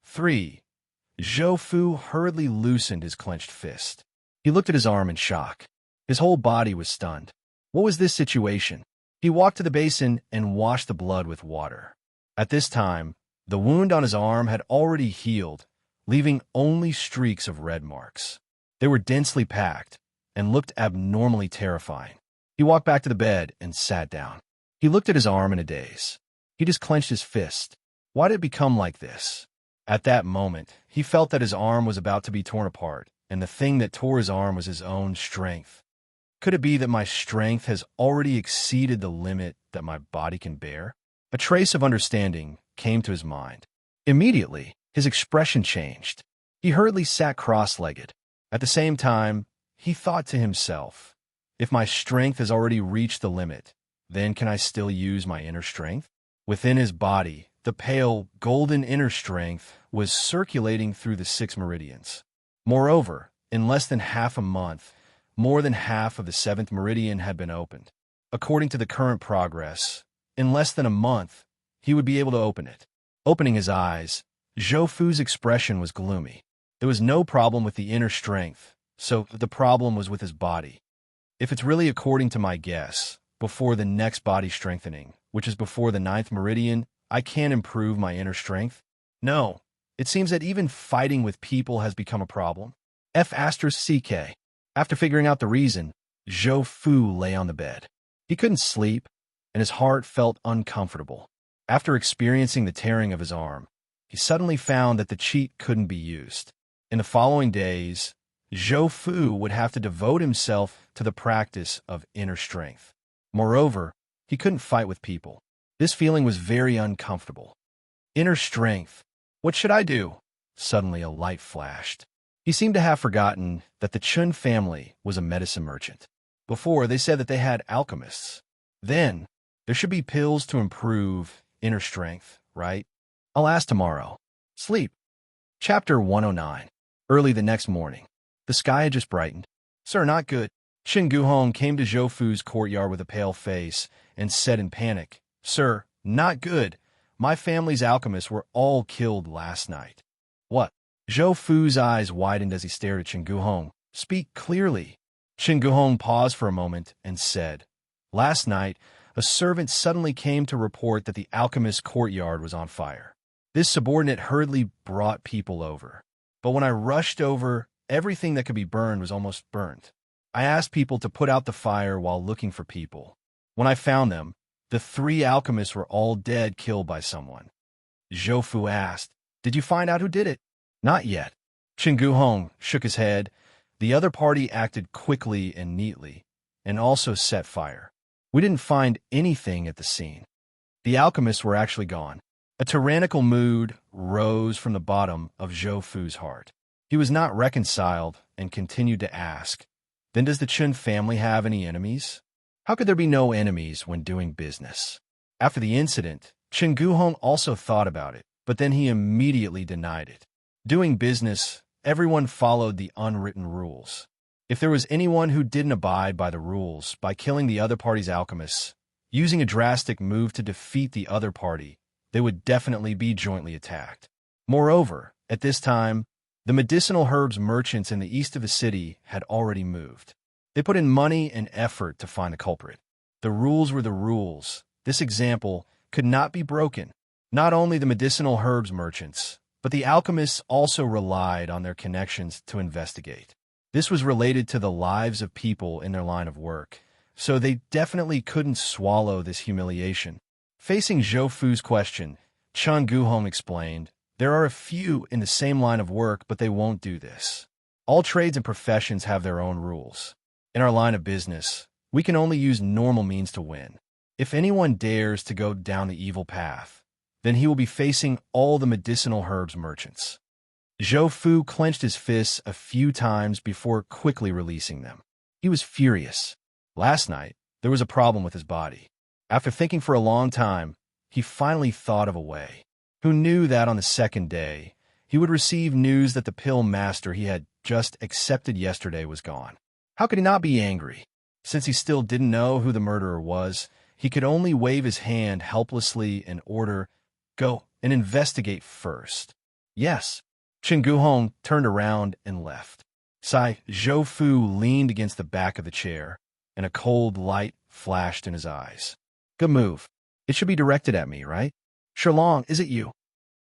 3. Zhou Fu hurriedly loosened his clenched fist. He looked at his arm in shock. His whole body was stunned. What was this situation? He walked to the basin and washed the blood with water. At this time, the wound on his arm had already healed, leaving only streaks of red marks. They were densely packed and looked abnormally terrifying. He walked back to the bed and sat down. He looked at his arm in a daze. He just clenched his fist. Why did it become like this? At that moment, he felt that his arm was about to be torn apart, and the thing that tore his arm was his own strength. Could it be that my strength has already exceeded the limit that my body can bear? A trace of understanding came to his mind. Immediately, his expression changed. He hurriedly sat cross-legged. At the same time, he thought to himself, if my strength has already reached the limit, then can I still use my inner strength? Within his body, the pale, golden inner strength was circulating through the 6 meridians. Moreover, in less than half a month, more than half of the 7th meridian had been opened. According to the current progress, in less than a month, he would be able to open it. Opening his eyes, Zhou Fu's expression was gloomy. There was no problem with the inner strength, so the problem was with his body. If it's really according to my guess, before the next body strengthening, which is before the 9th meridian, I can't improve my inner strength? No, it seems that even fighting with people has become a problem. F***CK. After figuring out the reason, Zhou Fu lay on the bed. He couldn't sleep, and his heart felt uncomfortable. After experiencing the tearing of his arm, he suddenly found that the cheat couldn't be used. In the following days, Zhou Fu would have to devote himself to the practice of inner strength. Moreover, he couldn't fight with people. This feeling was very uncomfortable. Inner strength. What should I do? Suddenly a light flashed. He seemed to have forgotten that the Chun family was a medicine merchant. Before, they said that they had alchemists. Then, there should be pills to improve inner strength, right? I'll ask tomorrow. Sleep. Chapter 109. Early the next morning. The sky had just brightened. Sir, not good. Qin Guhong came to Zhou Fu's courtyard with a pale face and said in panic, Sir, not good. My family's alchemists were all killed last night. What? Zhou Fu's eyes widened as he stared at Qin Guhong. Speak clearly. Qin Guhong paused for a moment and said, Last night, a servant suddenly came to report that the alchemist's courtyard was on fire. This subordinate hurriedly brought people over. But when I rushed over, everything that could be burned was almost burnt. I asked people to put out the fire while looking for people. When I found them, the 3 alchemists were all dead, killed by someone. Zhou Fu asked, Did you find out who did it? Not yet. Qin Guhong shook his head. The other party acted quickly and neatly, and also set fire. We didn't find anything at the scene. The alchemists were actually gone. A tyrannical mood rose from the bottom of Zhou Fu's heart. He was not reconciled and continued to ask, Then does the Chun family have any enemies? How could there be no enemies when doing business? After the incident, Qin Guhong also thought about it, but then he immediately denied it. Doing business, everyone followed the unwritten rules. If there was anyone who didn't abide by the rules by killing the other party's alchemists, using a drastic move to defeat the other party, they would definitely be jointly attacked. Moreover, at this time, the medicinal herbs merchants in the east of the city had already moved. They put in money and effort to find the culprit. The rules were the rules. This example could not be broken. Not only the medicinal herbs merchants, but the alchemists also relied on their connections to investigate. This was related to the lives of people in their line of work, so they definitely couldn't swallow this humiliation. Facing Zhou Fu's question, Qin Guhong explained, There are a few in the same line of work, but they won't do this. All trades and professions have their own rules. In our line of business, we can only use normal means to win. If anyone dares to go down the evil path, then he will be facing all the medicinal herbs merchants. Zhou Fu clenched his fists a few times before quickly releasing them. He was furious. Last night, there was a problem with his body. After thinking for a long time, he finally thought of a way. Who knew that on the second day, he would receive news that the pill master he had just accepted yesterday was gone? How could he not be angry? Since he still didn't know who the murderer was, he could only wave his hand helplessly and order, Go and investigate first. Yes. Qin Guhong turned around and left. Zhou Fu leaned against the back of the chair, and a cold light flashed in his eyes. Good move. It should be directed at me, right? Sherlong, is it you?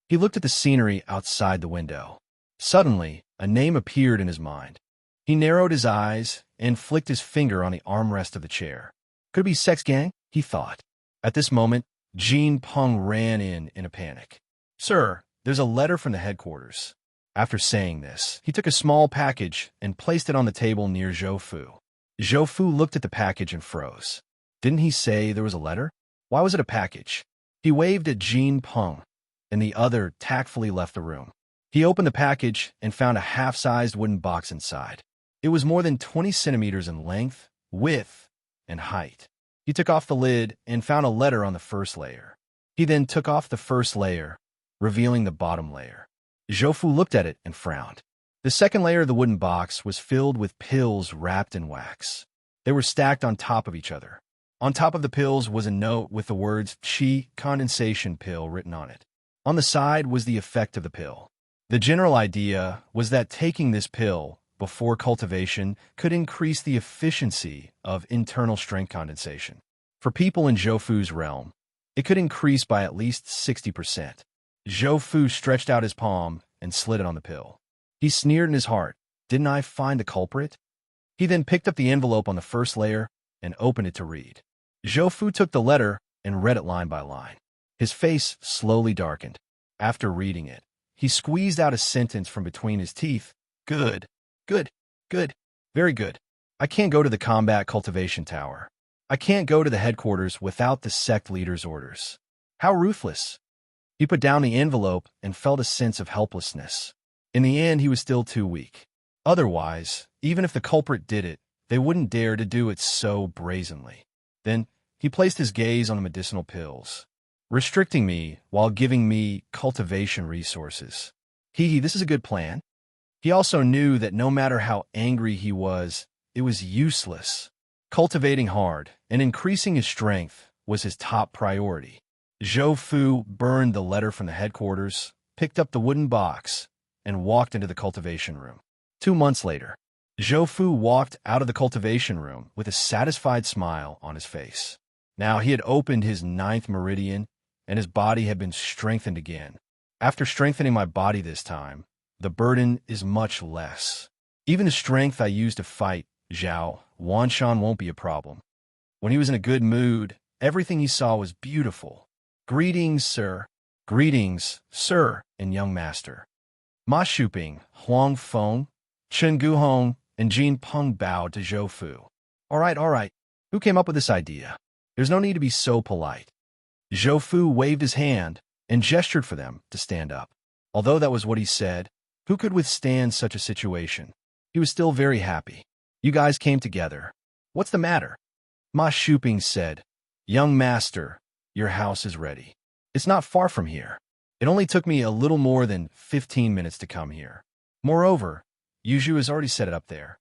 He looked at the scenery outside the window. Suddenly, a name appeared in his mind. He narrowed his eyes and flicked his finger on the armrest of the chair. Could it be Sex Gang? He thought. At this moment, Jean Peng ran in a panic. Sir, there's a letter from the headquarters. After saying this, he took a small package and placed it on the table near Zhou Fu. Zhou Fu looked at the package and froze. Didn't he say there was a letter? Why was it a package? He waved at Jean Peng, and the other tactfully left the room. He opened the package and found a half-sized wooden box inside. It was more than 20 centimeters in length, width, and height. He took off the lid and found a letter on the first layer. He then took off the first layer, revealing the bottom layer. Zhou Fu looked at it and frowned. The second layer of the wooden box was filled with pills wrapped in wax. They were stacked on top of each other. On top of the pills was a note with the words Qi condensation pill written on it. On the side was the effect of the pill. The general idea was that taking this pill before cultivation could increase the efficiency of internal strength condensation. For people in Zhou Fu's realm, it could increase by at least 60%. Zhou Fu stretched out his palm and slid it on the pill. He sneered in his heart, "Didn't I find the culprit?" He then picked up the envelope on the first layer and opened it to read. Zhou Fu took the letter and read it line by line. His face slowly darkened. After reading it, he squeezed out a sentence from between his teeth. Good, good, good, very good. I can't go to the combat cultivation tower. I can't go to the headquarters without the sect leader's orders. How ruthless. He put down the envelope and felt a sense of helplessness. In the end, he was still too weak. Otherwise, even if the culprit did it, they wouldn't dare to do it so brazenly. Then, he placed his gaze on the medicinal pills, restricting me while giving me cultivation resources. This is a good plan. He also knew that no matter how angry he was, it was useless. Cultivating hard and increasing his strength was his top priority. Zhou Fu burned the letter from the headquarters, picked up the wooden box, and walked into the cultivation room. 2 months later, Zhou Fu walked out of the cultivation room with a satisfied smile on his face. Now he had opened his 9th meridian, and his body had been strengthened again. After strengthening my body this time, the burden is much less. Even the strength I used to fight Zhao Wanshan won't be a problem. When he was in a good mood, everything he saw was beautiful. Greetings, sir. Greetings, sir and young master. Ma Shuping, Huang Feng, Chen Guhong, and Jean Peng bowed to Zhou Fu. All right. Who came up with this idea? There's no need to be so polite. Zhou Fu waved his hand and gestured for them to stand up. Although that was what he said, who could withstand such a situation? He was still very happy. You guys came together. What's the matter? Ma Shuping said, Young master, your house is ready. It's not far from here. It only took me a little more than 15 minutes to come here. Moreover, Yuzhu has already set it up there.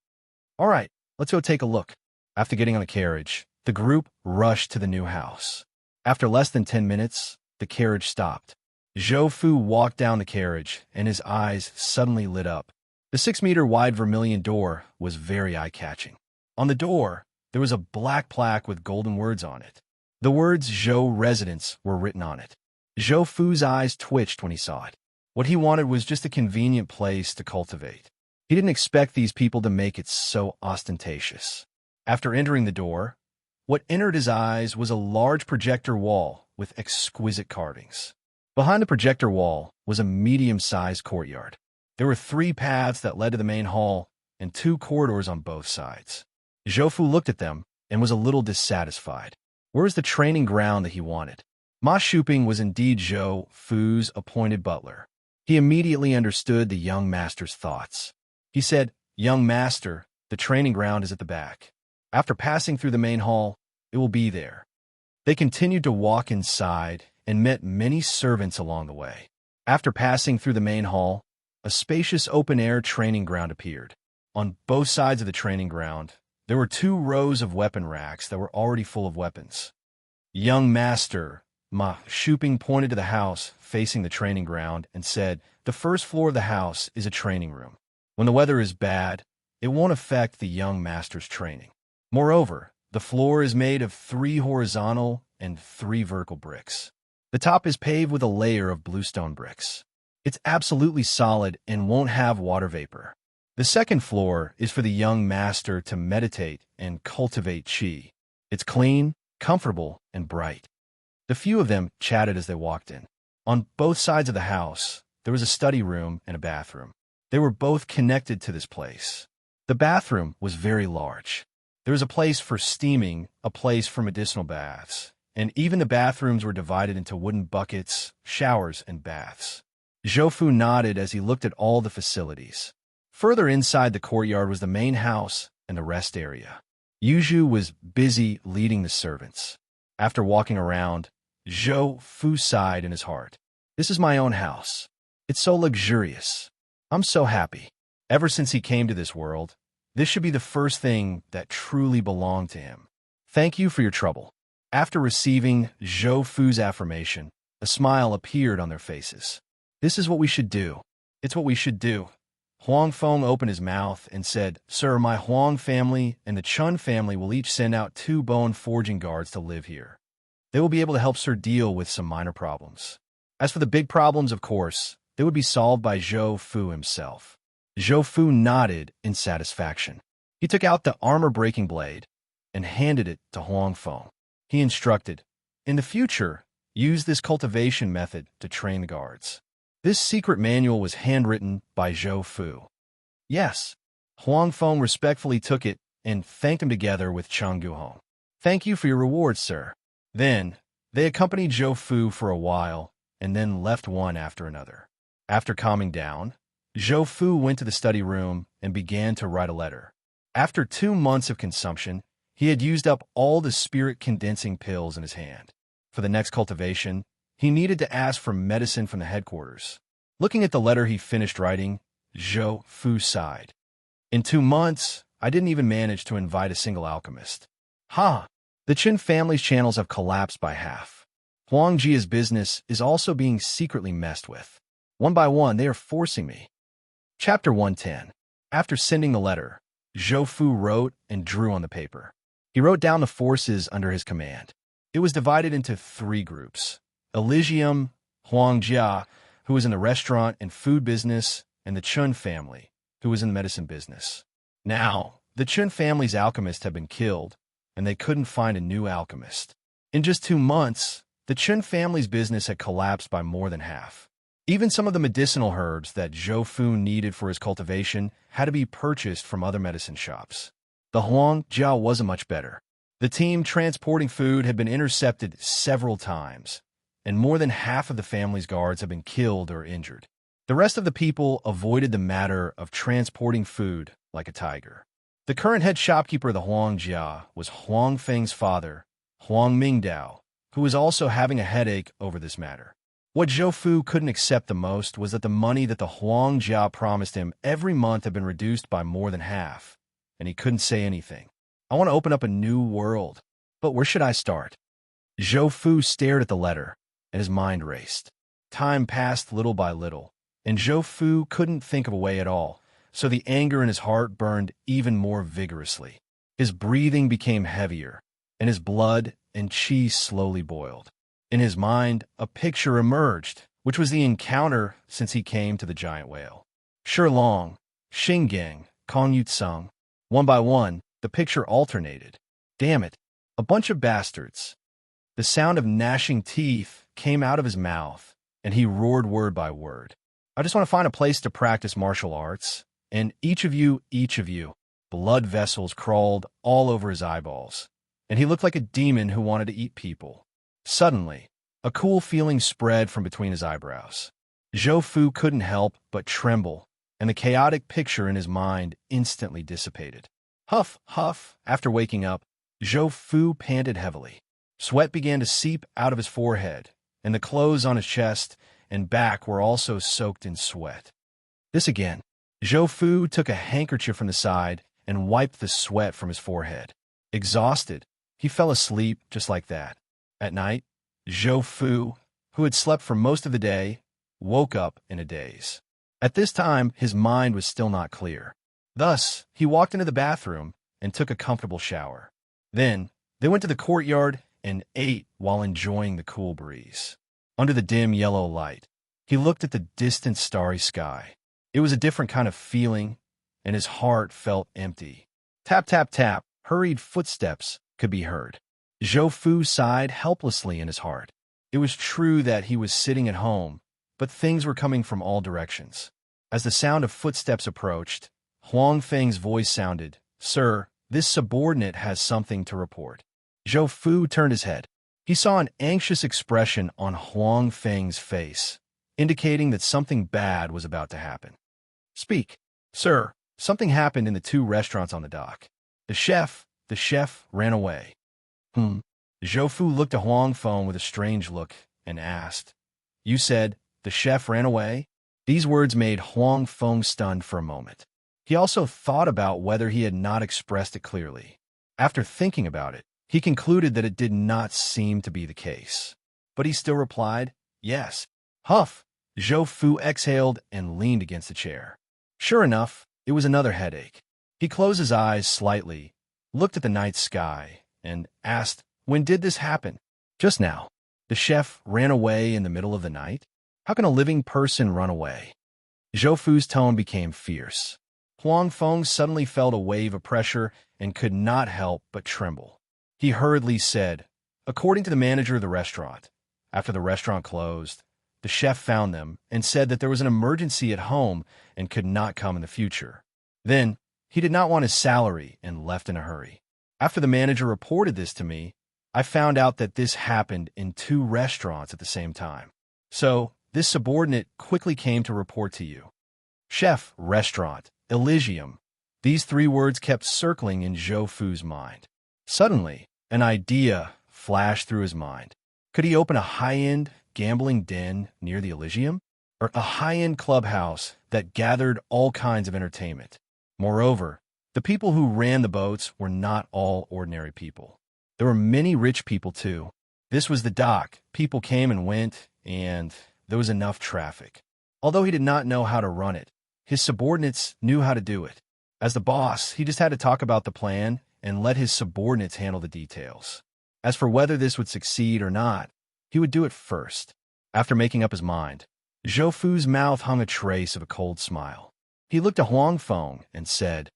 All right, let's go take a look. After getting on the carriage, the group rushed to the new house. After less than 10 minutes, the carriage stopped. Zhou Fu walked down the carriage, and his eyes suddenly lit up. The 6-meter-wide vermilion door was very eye-catching. On the door, there was a black plaque with golden words on it. The words Zhou Residence were written on it. Zhou Fu's eyes twitched when he saw it. What he wanted was just a convenient place to cultivate. He didn't expect these people to make it so ostentatious. After entering the door, what entered his eyes was a large projector wall with exquisite carvings. Behind the projector wall was a medium-sized courtyard. There were 3 paths that led to the main hall and 2 corridors on both sides. Zhou Fu looked at them and was a little dissatisfied. Where was the training ground that he wanted? Ma Shuping was indeed Zhou Fu's appointed butler. He immediately understood the young master's thoughts. He said, Young master, the training ground is at the back. After passing through the main hall, it will be there. They continued to walk inside and met many servants along the way. After passing through the main hall, a spacious open-air training ground appeared. On both sides of the training ground, there were 2 rows of weapon racks that were already full of weapons. Young master, Ma Shuping pointed to the house facing the training ground and said, The first floor of the house is a training room. When the weather is bad, it won't affect the young master's training. Moreover, the floor is made of 3 horizontal and 3 vertical bricks. The top is paved with a layer of bluestone bricks. It's absolutely solid and won't have water vapor. The second floor is for the young master to meditate and cultivate qi. It's clean, comfortable, and bright. The few of them chatted as they walked in. On both sides of the house, there was a study room and a bathroom. They were both connected to this place. The bathroom was very large. There was a place for steaming, a place for medicinal baths, and even the bathrooms were divided into wooden buckets, showers, and baths. Zhou Fu nodded as he looked at all the facilities. Further inside the courtyard was the main house and the rest area. Yuzhu was busy leading the servants. After walking around, Zhou Fu sighed in his heart. This is my own house. It's so luxurious. I'm so happy. Ever since he came to this world, this should be the first thing that truly belonged to him. Thank you for your trouble. After receiving Zhou Fu's affirmation, a smile appeared on their faces. This is what we should do. It's what we should do. Huang Feng opened his mouth and said, Sir, my Huang family and the Chun family will each send out 2 bone forging guards to live here. They will be able to help Sir deal with some minor problems. As for the big problems, of course, they would be solved by Zhou Fu himself. Zhou Fu nodded in satisfaction. He took out the armor-breaking blade and handed it to Huang Feng. He instructed, in the future, use this cultivation method to train the guards. This secret manual was handwritten by Zhou Fu. Yes. Huang Feng respectfully took it and thanked him together with Chang Guhong. Thank you for your reward, sir. Then, they accompanied Zhou Fu for a while and then left one after another. After calming down, Zhou Fu went to the study room and began to write a letter. After 2 months of consumption, he had used up all the spirit-condensing pills in his hand. For the next cultivation, he needed to ask for medicine from the headquarters. Looking at the letter he finished writing, Zhou Fu sighed. In 2 months, I didn't even manage to invite a single alchemist. The Qin family's channels have collapsed by half. Huang Jia's business is also being secretly messed with. One by one, they are forcing me. Chapter 110. After sending the letter, Zhou Fu wrote and drew on the paper. He wrote down the forces under his command. It was divided into 3 groups. Elysium, Huang Jia, who was in the restaurant and food business, and the Chun family, who was in the medicine business. Now, the Chun family's alchemists had been killed, and they couldn't find a new alchemist. In just 2 months, the Chun family's business had collapsed by more than half. Even some of the medicinal herbs that Zhou Fu needed for his cultivation had to be purchased from other medicine shops. The Huang Jia wasn't much better. The team transporting food had been intercepted several times, and more than half of the family's guards had been killed or injured. The rest of the people avoided the matter of transporting food like a tiger. The current head shopkeeper of the Huang Jia was Huang Feng's father, Huang Mingdao, who was also having a headache over this matter. What Zhou Fu couldn't accept the most was that the money that the Huang Jia promised him every month had been reduced by more than half, and he couldn't say anything. I want to open up a new world, but where should I start? Zhou Fu stared at the letter, and his mind raced. Time passed little by little, and Zhou Fu couldn't think of a way at all, so the anger in his heart burned even more vigorously. His breathing became heavier, and his blood and qi slowly boiled. In his mind, a picture emerged, which was the encounter since he came to the giant whale. Shilong, Xinggang, Kong Yutsung. One by one, the picture alternated. Damn it, a bunch of bastards. The sound of gnashing teeth came out of his mouth, and he roared word by word. I just want to find a place to practice martial arts, and each of you. Blood vessels crawled all over his eyeballs, and he looked like a demon who wanted to eat people. Suddenly, a cool feeling spread from between his eyebrows. Zhou Fu couldn't help but tremble, and the chaotic picture in his mind instantly dissipated. Huff, huff. After waking up, Zhou Fu panted heavily. Sweat began to seep out of his forehead, and the clothes on his chest and back were also soaked in sweat. This again. Zhou Fu took a handkerchief from the side and wiped the sweat from his forehead. Exhausted, he fell asleep just like that. At night, Zhou Fu, who had slept for most of the day, woke up in a daze. At this time, his mind was still not clear. Thus, he walked into the bathroom and took a comfortable shower. Then, they went to the courtyard and ate while enjoying the cool breeze. Under the dim yellow light, he looked at the distant starry sky. It was a different kind of feeling, and his heart felt empty. Tap, tap, tap, hurried footsteps could be heard. Zhou Fu sighed helplessly in his heart. It was true that he was sitting at home, but things were coming from all directions. As the sound of footsteps approached, Huang Feng's voice sounded, Sir, This subordinate has something to report. Zhou Fu turned his head. He saw an anxious expression on Huang Feng's face, indicating that something bad was about to happen. Speak. Sir, something happened in the 2 restaurants on the dock. The chef ran away. Zhou Fu looked at Huang Feng with a strange look and asked, You said the chef ran away? These words made Huang Feng stunned for a moment. He also thought about whether he had not expressed it clearly. After thinking about it, he concluded that it did not seem to be the case. But he still replied, Yes. Huff! Zhou Fu exhaled and leaned against the chair. Sure enough, it was another headache. He closed his eyes slightly, looked at the night sky, and asked, When did this happen? Just now. The chef ran away in the middle of the night? How can a living person run away? Zhou Fu's tone became fierce. Huang Feng suddenly felt a wave of pressure and could not help but tremble. He hurriedly said, According to the manager of the restaurant, after the restaurant closed, the chef found them and said that there was an emergency at home and could not come in the future. Then, he did not want his salary and left in a hurry. After the manager reported this to me, I found out that this happened in 2 restaurants at the same time. So, this subordinate quickly came to report to you. Chef, restaurant, Elysium. These 3 words kept circling in Zhou Fu's mind. Suddenly, an idea flashed through his mind. Could he open a high-end gambling den near the Elysium? Or a high-end clubhouse that gathered all kinds of entertainment? Moreover, the people who ran the boats were not all ordinary people. There were many rich people, too. This was the dock. People came and went, and there was enough traffic. Although he did not know how to run it, his subordinates knew how to do it. As the boss, he just had to talk about the plan and let his subordinates handle the details. As for whether this would succeed or not, he would do it first. After making up his mind, Zhou Fu's mouth hung a trace of a cold smile. He looked at Huang Feng and said,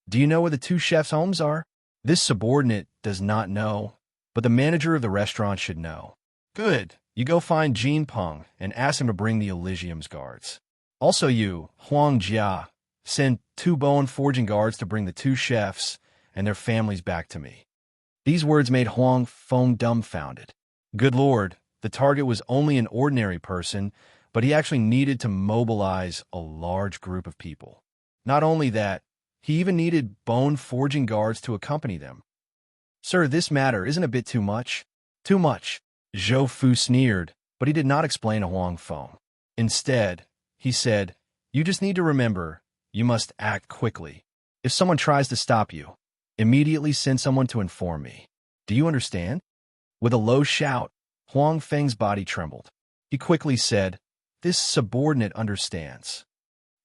Do you know where the 2 chefs' homes are? This subordinate does not know, but the manager of the restaurant should know. Good. You go find Jin Peng and ask him to bring the Elysium's guards. Also you, Huang Jia, send 2 bone forging guards to bring the 2 chefs and their families back to me. These words made Huang Feng dumbfounded. Good Lord, the target was only an ordinary person, but he actually needed to mobilize a large group of people. Not only that, he even needed bone forging guards to accompany them. Sir, this matter isn't a bit too much? Too much. Zhou Fu sneered, but he did not explain to Huang Feng. Instead, he said, You just need to remember, you must act quickly. If someone tries to stop you, immediately send someone to inform me. Do you understand? With a low shout, Huang Feng's body trembled. He quickly said, This subordinate understands.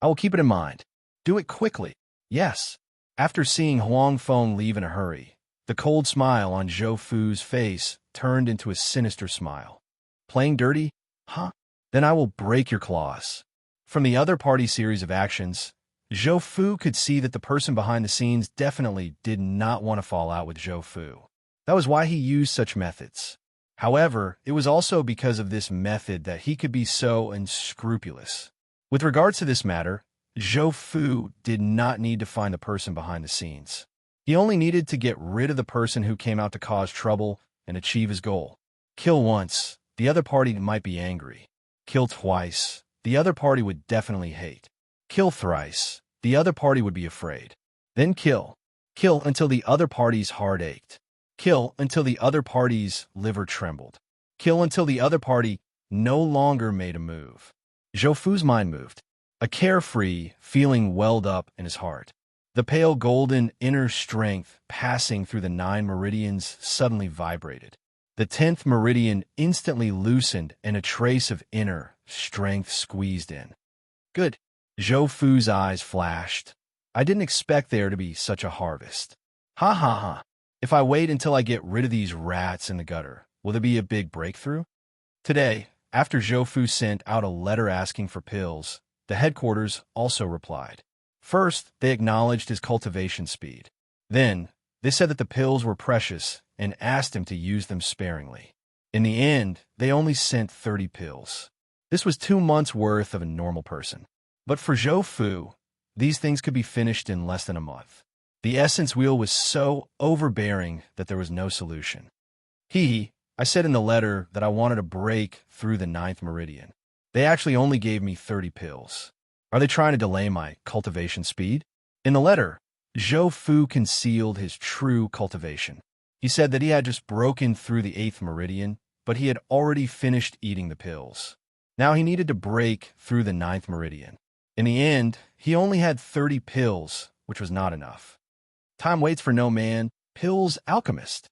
I will keep it in mind. Do it quickly. Yes. After seeing Huang Feng leave in a hurry, the cold smile on Zhou Fu's face turned into a sinister smile. Playing dirty? Huh? Then I will break your claws. From the other party series of actions, Zhou Fu could see that the person behind the scenes definitely did not want to fall out with Zhou Fu. That was why he used such methods. However, it was also because of this method that he could be so unscrupulous. With regards to this matter, Zhou Fu did not need to find the person behind the scenes. He only needed to get rid of the person who came out to cause trouble and achieve his goal. Kill once, the other party might be angry. Kill twice, the other party would definitely hate. Kill thrice, the other party would be afraid. Then kill. Kill until the other party's heart ached. Kill until the other party's liver trembled. Kill until the other party no longer made a move. Zhou Fu's mind moved. A carefree feeling welled up in his heart. The pale golden inner strength passing through the 9 meridians suddenly vibrated. The 10th meridian instantly loosened and a trace of inner strength squeezed in. Good. Zhou Fu's eyes flashed. I didn't expect there to be such a harvest. Ha ha ha. If I wait until I get rid of these rats in the gutter, will there be a big breakthrough? Today, after Zhou Fu sent out a letter asking for pills, the headquarters also replied. First, they acknowledged his cultivation speed. Then, they said that the pills were precious and asked him to use them sparingly. In the end, they only sent 30 pills. This was 2 months' worth of a normal person. But for Zhou Fu, these things could be finished in less than a month. The essence wheel was so overbearing that there was no solution. I said in the letter that I wanted to break through the ninth meridian. They actually only gave me 30 pills. Are they trying to delay my cultivation speed? In the letter, Zhou Fu concealed his true cultivation. He said that he had just broken through the 8th meridian, but he had already finished eating the pills. Now he needed to break through the 9th meridian. In the end, he only had 30 pills, which was not enough. Time waits for no man. Pills Alchemist.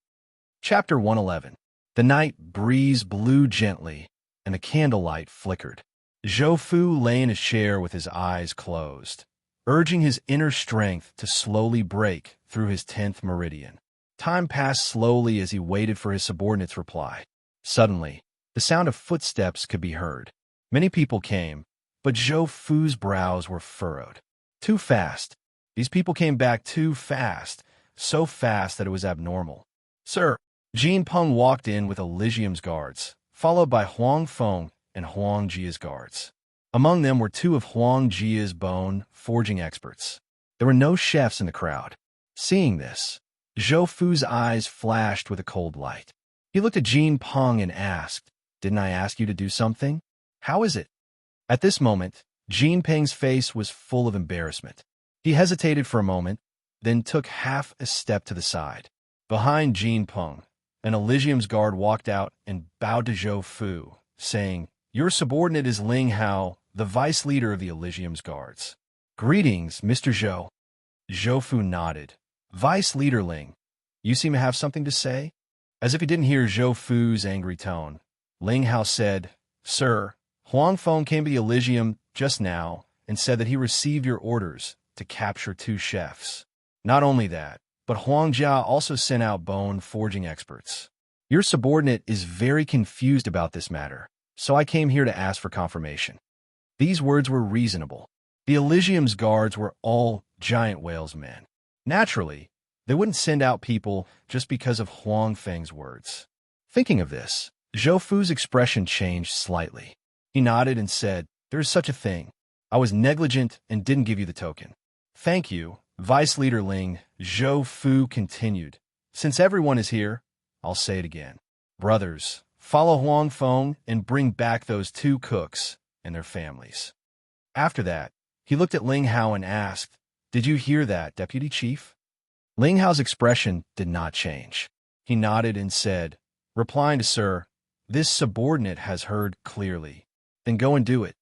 Chapter 111. The night breeze blew gently, and the candlelight flickered. Zhou Fu lay in his chair with his eyes closed, urging his inner strength to slowly break through his 10th meridian. Time passed slowly as he waited for his subordinate's reply. Suddenly, the sound of footsteps could be heard. Many people came, but Zhou Fu's brows were furrowed. Too fast. These people came back too fast, so fast that it was abnormal. Sir, Jin Peng walked in with Elysium's guards, followed by Huang Feng and Huang Jia's guards. Among them were 2 of Huang Jia's bone forging experts. There were no chefs in the crowd. Seeing this, Zhou Fu's eyes flashed with a cold light. He looked at Jin Peng and asked, "Didn't I ask you to do something? How is it?" At this moment, Jin Peng's face was full of embarrassment. He hesitated for a moment, then took half a step to the side. Behind Jin Peng, an Elysium's guard walked out and bowed to Zhou Fu, saying, "Your subordinate is Ling Hao, the vice leader of the Elysium's guards." "Greetings, Mr. Zhou." Zhou Fu nodded. "Vice leader Ling, you seem to have something to say?" As if he didn't hear Zhou Fu's angry tone, Ling Hao said, "Sir, Huang Feng came to the Elysium just now and said that he received your orders to capture 2 chefs. Not only that, but Huang Jia also sent out bone forging experts. Your subordinate is very confused about this matter, so I came here to ask for confirmation." These words were reasonable. The Elysium's guards were all giant whale's men. Naturally, they wouldn't send out people just because of Huang Feng's words. Thinking of this, Zhou Fu's expression changed slightly. He nodded and said, "There is such a thing. I was negligent and didn't give you the token." "Thank you, Vice Leader Ling," Zhou Fu continued. "Since everyone is here, I'll say it again. Brothers, follow Huang Feng and bring back those 2 cooks and their families." After that, he looked at Ling Hao and asked, "Did you hear that, Deputy Chief?" Ling Hao's expression did not change. He nodded and said, replying to Sir, "This subordinate has heard clearly. Then go and do it."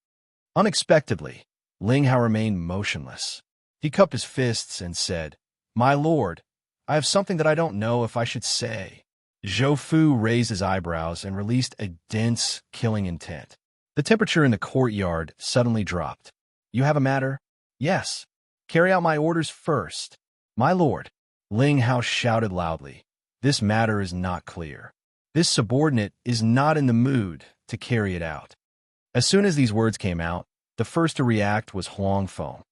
Unexpectedly, Ling Hao remained motionless. He cupped his fists and said, "My lord, I have something that I don't know if I should say." Zhou Fu raised his eyebrows and released a dense, killing intent. The temperature in the courtyard suddenly dropped. "You have a matter?" "Yes. Carry out my orders first." "My lord," Ling Hao shouted loudly, "this matter is not clear. This subordinate is not in the mood to carry it out." As soon as these words came out, the first to react was Huang Feng.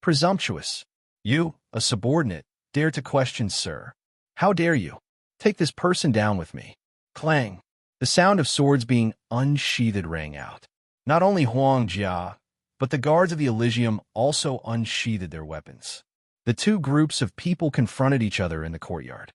"Presumptuous! You, a subordinate, dare to question Sir. How dare you? Take this person down with me." Clang! The sound of swords being unsheathed rang out. Not only Huang Jia, but the guards of the Elysium also unsheathed their weapons. The 2 groups of people confronted each other in the courtyard.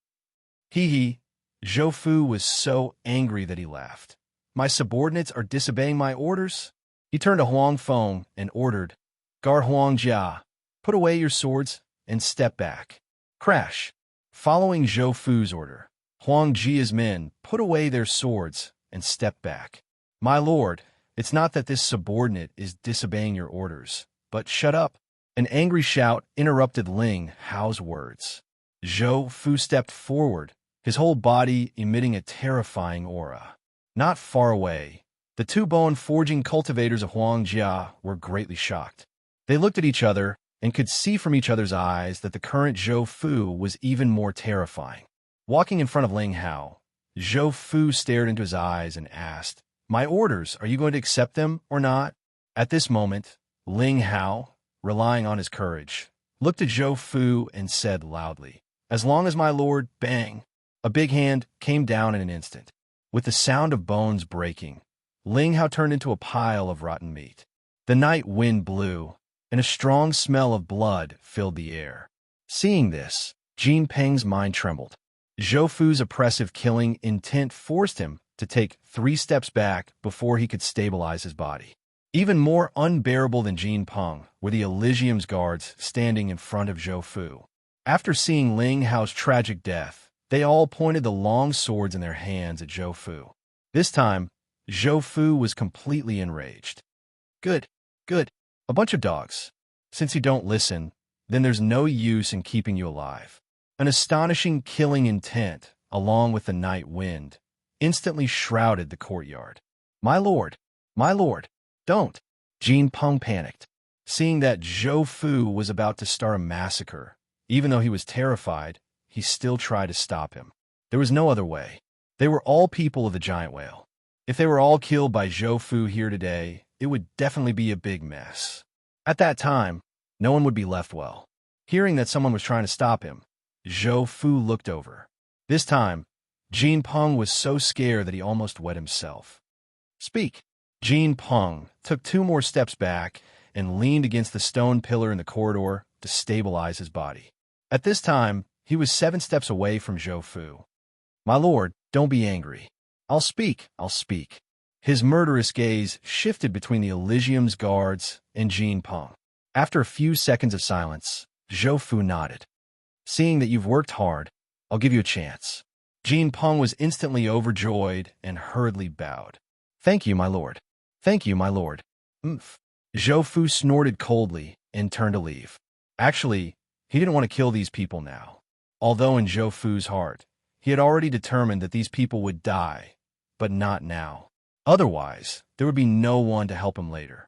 Zhou Fu was so angry that he laughed. "My subordinates are disobeying my orders?" He turned to Huang Feng and ordered, "Guard Huang Jia, put away your swords and step back." Crash! Following Zhou Fu's order, Huang Jia's men put away their swords and stepped back. "My lord, it's not that this subordinate is disobeying your orders, but shut up." An angry shout interrupted Ling Hao's words. Zhou Fu stepped forward, his whole body emitting a terrifying aura. Not far away, the 2 bone forging cultivators of Huang Jia were greatly shocked. They looked at each other and could see from each other's eyes that the current Zhou Fu was even more terrifying. Walking in front of Ling Hao, Zhou Fu stared into his eyes and asked, "My orders, are you going to accept them or not?" At this moment, Ling Hao, relying on his courage, looked at Zhou Fu and said loudly, "As long as my lord," bang! A big hand came down in an instant. With the sound of bones breaking, Ling Hao turned into a pile of rotten meat. The night wind blew, and a strong smell of blood filled the air. Seeing this, Jin Peng's mind trembled. Zhou Fu's oppressive killing intent forced him to take 3 steps back before he could stabilize his body. Even more unbearable than Jin Peng were the Elysium's guards standing in front of Zhou Fu. After seeing Ling Hao's tragic death, they all pointed the long swords in their hands at Zhou Fu. This time, Zhou Fu was completely enraged. Good, good, a bunch of dogs. Since you don't listen, then there's no use in keeping you alive. An astonishing killing intent, along with the night wind, instantly shrouded the courtyard. My lord, don't! Jin Peng panicked. Seeing that Zhou Fu was about to start a massacre, even though he was terrified, he still tried to stop him. There was no other way. They were all people of the giant whale. If they were all killed by Zhou Fu here today, it would definitely be a big mess. At that time, no one would be left well. Hearing that someone was trying to stop him, Zhou Fu looked over. This time, Jin Peng was so scared that he almost wet himself. Speak! Jin Peng took 2 more steps back and leaned against the stone pillar in the corridor to stabilize his body. At this time, he was 7 steps away from Zhou Fu. My lord, don't be angry. I'll speak. His murderous gaze shifted between the Elysium's guards and Jin Peng. After a few seconds of silence, Zhou Fu nodded. Seeing that you've worked hard, I'll give you a chance. Jin Peng was instantly overjoyed and hurriedly bowed. Thank you, my lord. Zhou Fu snorted coldly and turned to leave. Actually, he didn't want to kill these people now. Although in Zhou Fu's heart, he had already determined that these people would die, but not now. Otherwise, there would be no one to help him later.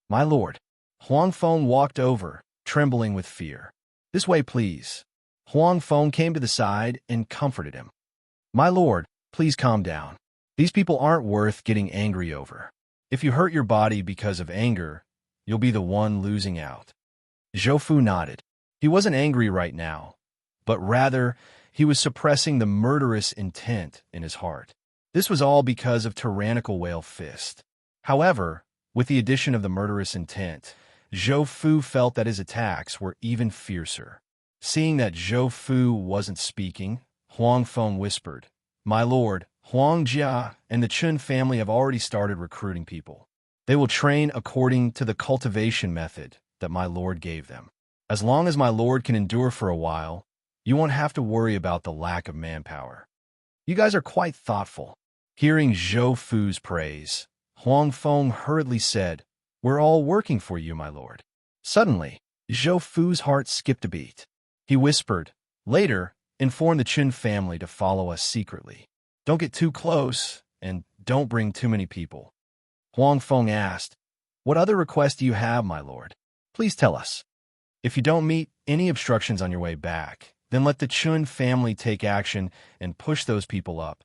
My lord. Huang Feng walked over, trembling with fear. This way, please. Huang Feng came to the side and comforted him. My lord, please calm down. These people aren't worth getting angry over. If you hurt your body because of anger, you'll be the one losing out. Zhou Fu nodded. He wasn't angry right now, but rather, he was suppressing the murderous intent in his heart. This was all because of tyrannical whale fist. However, with the addition of the murderous intent, Zhou Fu felt that his attacks were even fiercer. Seeing that Zhou Fu wasn't speaking, Huang Feng whispered, My lord, Huang Jia and the Chun family have already started recruiting people. They will train according to the cultivation method that my lord gave them. As long as my lord can endure for a while, you won't have to worry about the lack of manpower. You guys are quite thoughtful. Hearing Zhou Fu's praise, Huang Feng hurriedly said, We're all working for you, my lord. Suddenly, Zhou Fu's heart skipped a beat. He whispered, Later, inform the Chun family to follow us secretly. Don't get too close, and don't bring too many people. Huang Feng asked, What other request do you have, my lord? Please tell us. If you don't meet any obstructions on your way back, then let the Chun family take action and push those people up.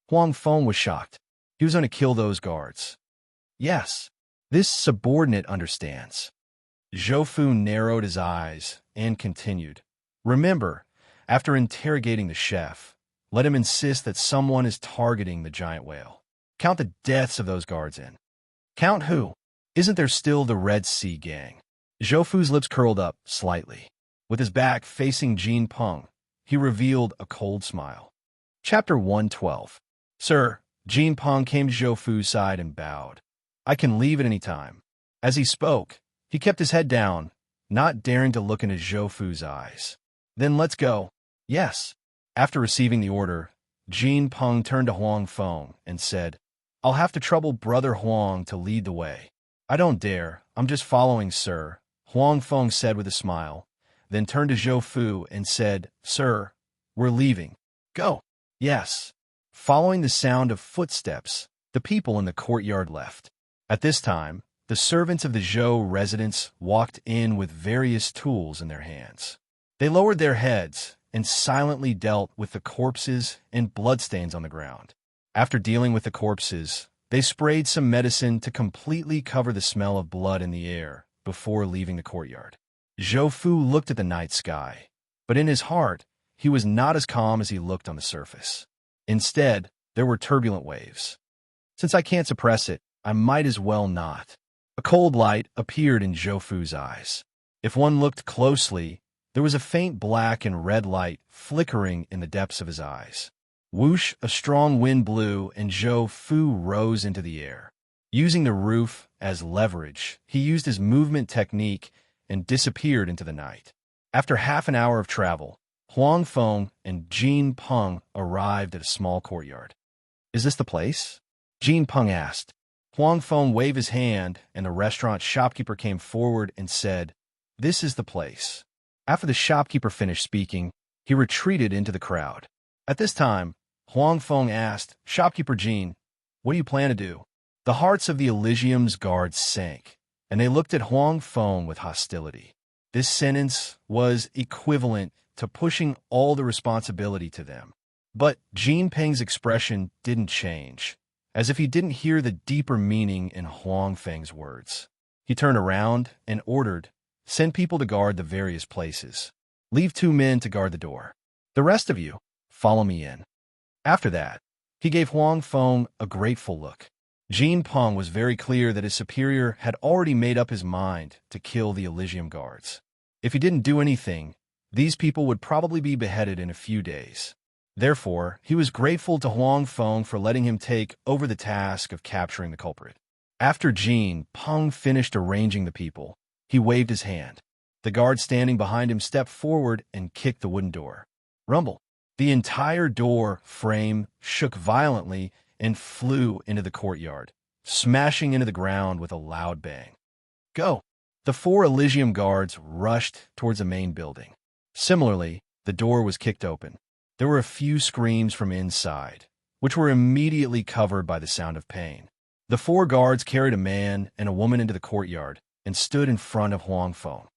Huang Feng was shocked. He was going to kill those guards. Yes, this subordinate understands. Zhou Fu narrowed his eyes and continued. Remember, after interrogating the chef, let him insist that someone is targeting the giant whale. Count the deaths of those guards in. Count who? Isn't there still the Red Sea gang? Zhou Fu's lips curled up slightly. With his back facing Jin Peng, he revealed a cold smile. Chapter 112. Sir, Jin Peng came to Zhou Fu's side and bowed. I can leave at any time. As he spoke, he kept his head down, not daring to look into Zhou Fu's eyes. Then let's go. Yes. After receiving the order, Jin Peng turned to Huang Feng and said, I'll have to trouble Brother Huang to lead the way. I don't dare. I'm just following, sir, Huang Feng said with a smile, then turned to Zhou Fu and said, Sir, we're leaving. Go. Yes. Following the sound of footsteps, the people in the courtyard left. At this time, the servants of the Zhou residence walked in with various tools in their hands. They lowered their heads and silently dealt with the corpses and bloodstains on the ground. After dealing with the corpses, they sprayed some medicine to completely cover the smell of blood in the air before leaving the courtyard. Zhou Fu looked at the night sky, but in his heart, he was not as calm as he looked on the surface. Instead, there were turbulent waves. Since I can't suppress it, I might as well not. A cold light appeared in Zhou Fu's eyes. If one looked closely, There was a faint black and red light flickering in the depths of his eyes. Whoosh, a strong wind blew, and Zhou Fu rose into the air. Using the roof as leverage, he used his movement technique and disappeared into the night. After half an hour of travel, Huang Feng and Jin Peng arrived at a small courtyard. "Is this the place?" Jin Peng asked. Huang Feng waved his hand, and the restaurant shopkeeper came forward and said, "This is the place." After the shopkeeper finished speaking, he retreated into the crowd. At this time, Huang Feng asked, "Shopkeeper Jin, what do you plan to do?" The hearts of the Elysium's guards sank, and they looked at Huang Feng with hostility. This sentence was equivalent to pushing all the responsibility to them. But Jin Peng's expression didn't change, as if he didn't hear the deeper meaning in Huang Feng's words. He turned around and ordered, "Send people to guard the various places. Leave 2 men to guard the door. The rest of you, follow me in." After that, he gave Huang Feng a grateful look. Jin Peng was very clear that his superior had already made up his mind to kill the Elysium guards. If he didn't do anything, these people would probably be beheaded in a few days. Therefore, he was grateful to Huang Feng for letting him take over the task of capturing the culprit. After Jin Peng finished arranging the people, he waved his hand. The guard standing behind him stepped forward and kicked the wooden door. Rumble. The entire door frame shook violently and flew into the courtyard, smashing into the ground with a loud bang. "Go!" The 4 Elysium guards rushed towards the main building. Similarly, the door was kicked open. There were a few screams from inside, which were immediately covered by the sound of pain. The 4 guards carried a man and a woman into the courtyard and stood in front of Huang Feng.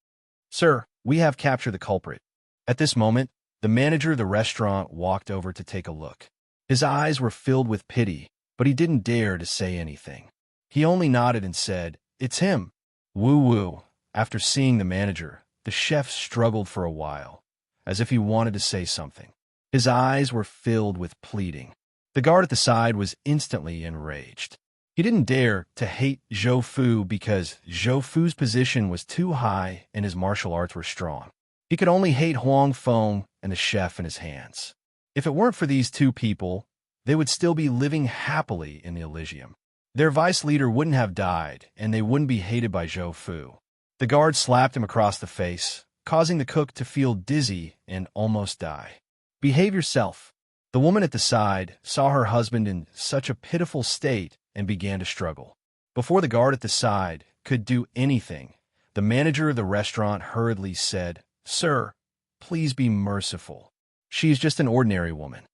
"Sir, we have captured the culprit." At this moment, the manager of the restaurant walked over to take a look. His eyes were filled with pity, but he didn't dare to say anything. He only nodded and said, "It's him." Woo-woo. After seeing the manager, the chef struggled for a while, as if he wanted to say something. His eyes were filled with pleading. The guard at the side was instantly enraged. He didn't dare to hate Zhou Fu because Zhou Fu's position was too high and his martial arts were strong. He could only hate Huang Feng and the chef in his hands. If it weren't for these 2 people, they would still be living happily in the Elysium. Their vice leader wouldn't have died, and they wouldn't be hated by Zhou Fu. The guard slapped him across the face, causing the cook to feel dizzy and almost die. "Behave yourself." The woman at the side saw her husband in such a pitiful state and began to struggle. Before the guard at the side could do anything, the manager of the restaurant hurriedly said, "Sir, please be merciful. She is just an ordinary woman."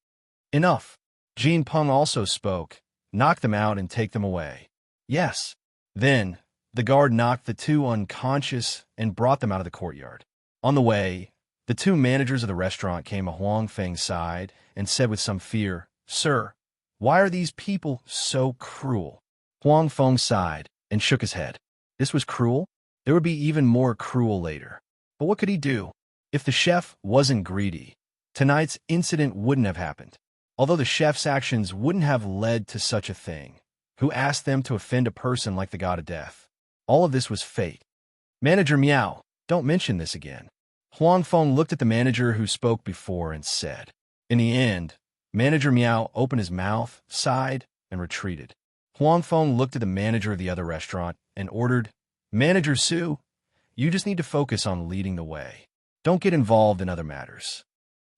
"Enough." Jin Peng also spoke. "Knock them out and take them away." "Yes." Then, the guard knocked the 2 unconscious and brought them out of the courtyard. On the way, the 2 managers of the restaurant came to Huang Feng's side and said with some fear, "Sir, why are these people so cruel?" Huang Feng sighed and shook his head. This was cruel? There would be even more cruel later. But what could he do? If the chef wasn't greedy, tonight's incident wouldn't have happened. Although the chef's actions wouldn't have led to such a thing, who asked them to offend a person like the god of death? All of this was fate. "Manager Miao, don't mention this again." Huang Feng looked at the manager who spoke before and said. In the end, Manager Miao opened his mouth, sighed, and retreated. Huang Feng looked at the manager of the other restaurant and ordered, "Manager Su, you just need to focus on leading the way. Don't get involved in other matters."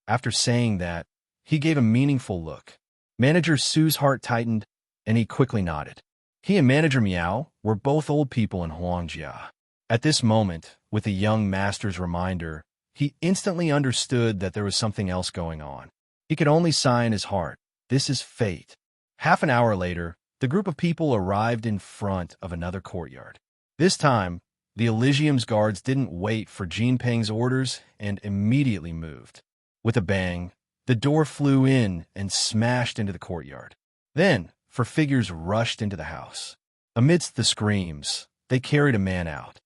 After saying that, he gave a meaningful look. Manager Su's heart tightened, and he quickly nodded. He and Manager Miao were both old people in Huangjia. At this moment, with the young master's reminder, he instantly understood that there was something else going on. He could only sigh in his heart. This is fate. Half an hour later, the group of people arrived in front of another courtyard. This time, the Elysium's guards didn't wait for Jinping's orders and immediately moved. With a bang, the door flew in and smashed into the courtyard. Then, 4 figures rushed into the house. Amidst the screams, they carried a man out.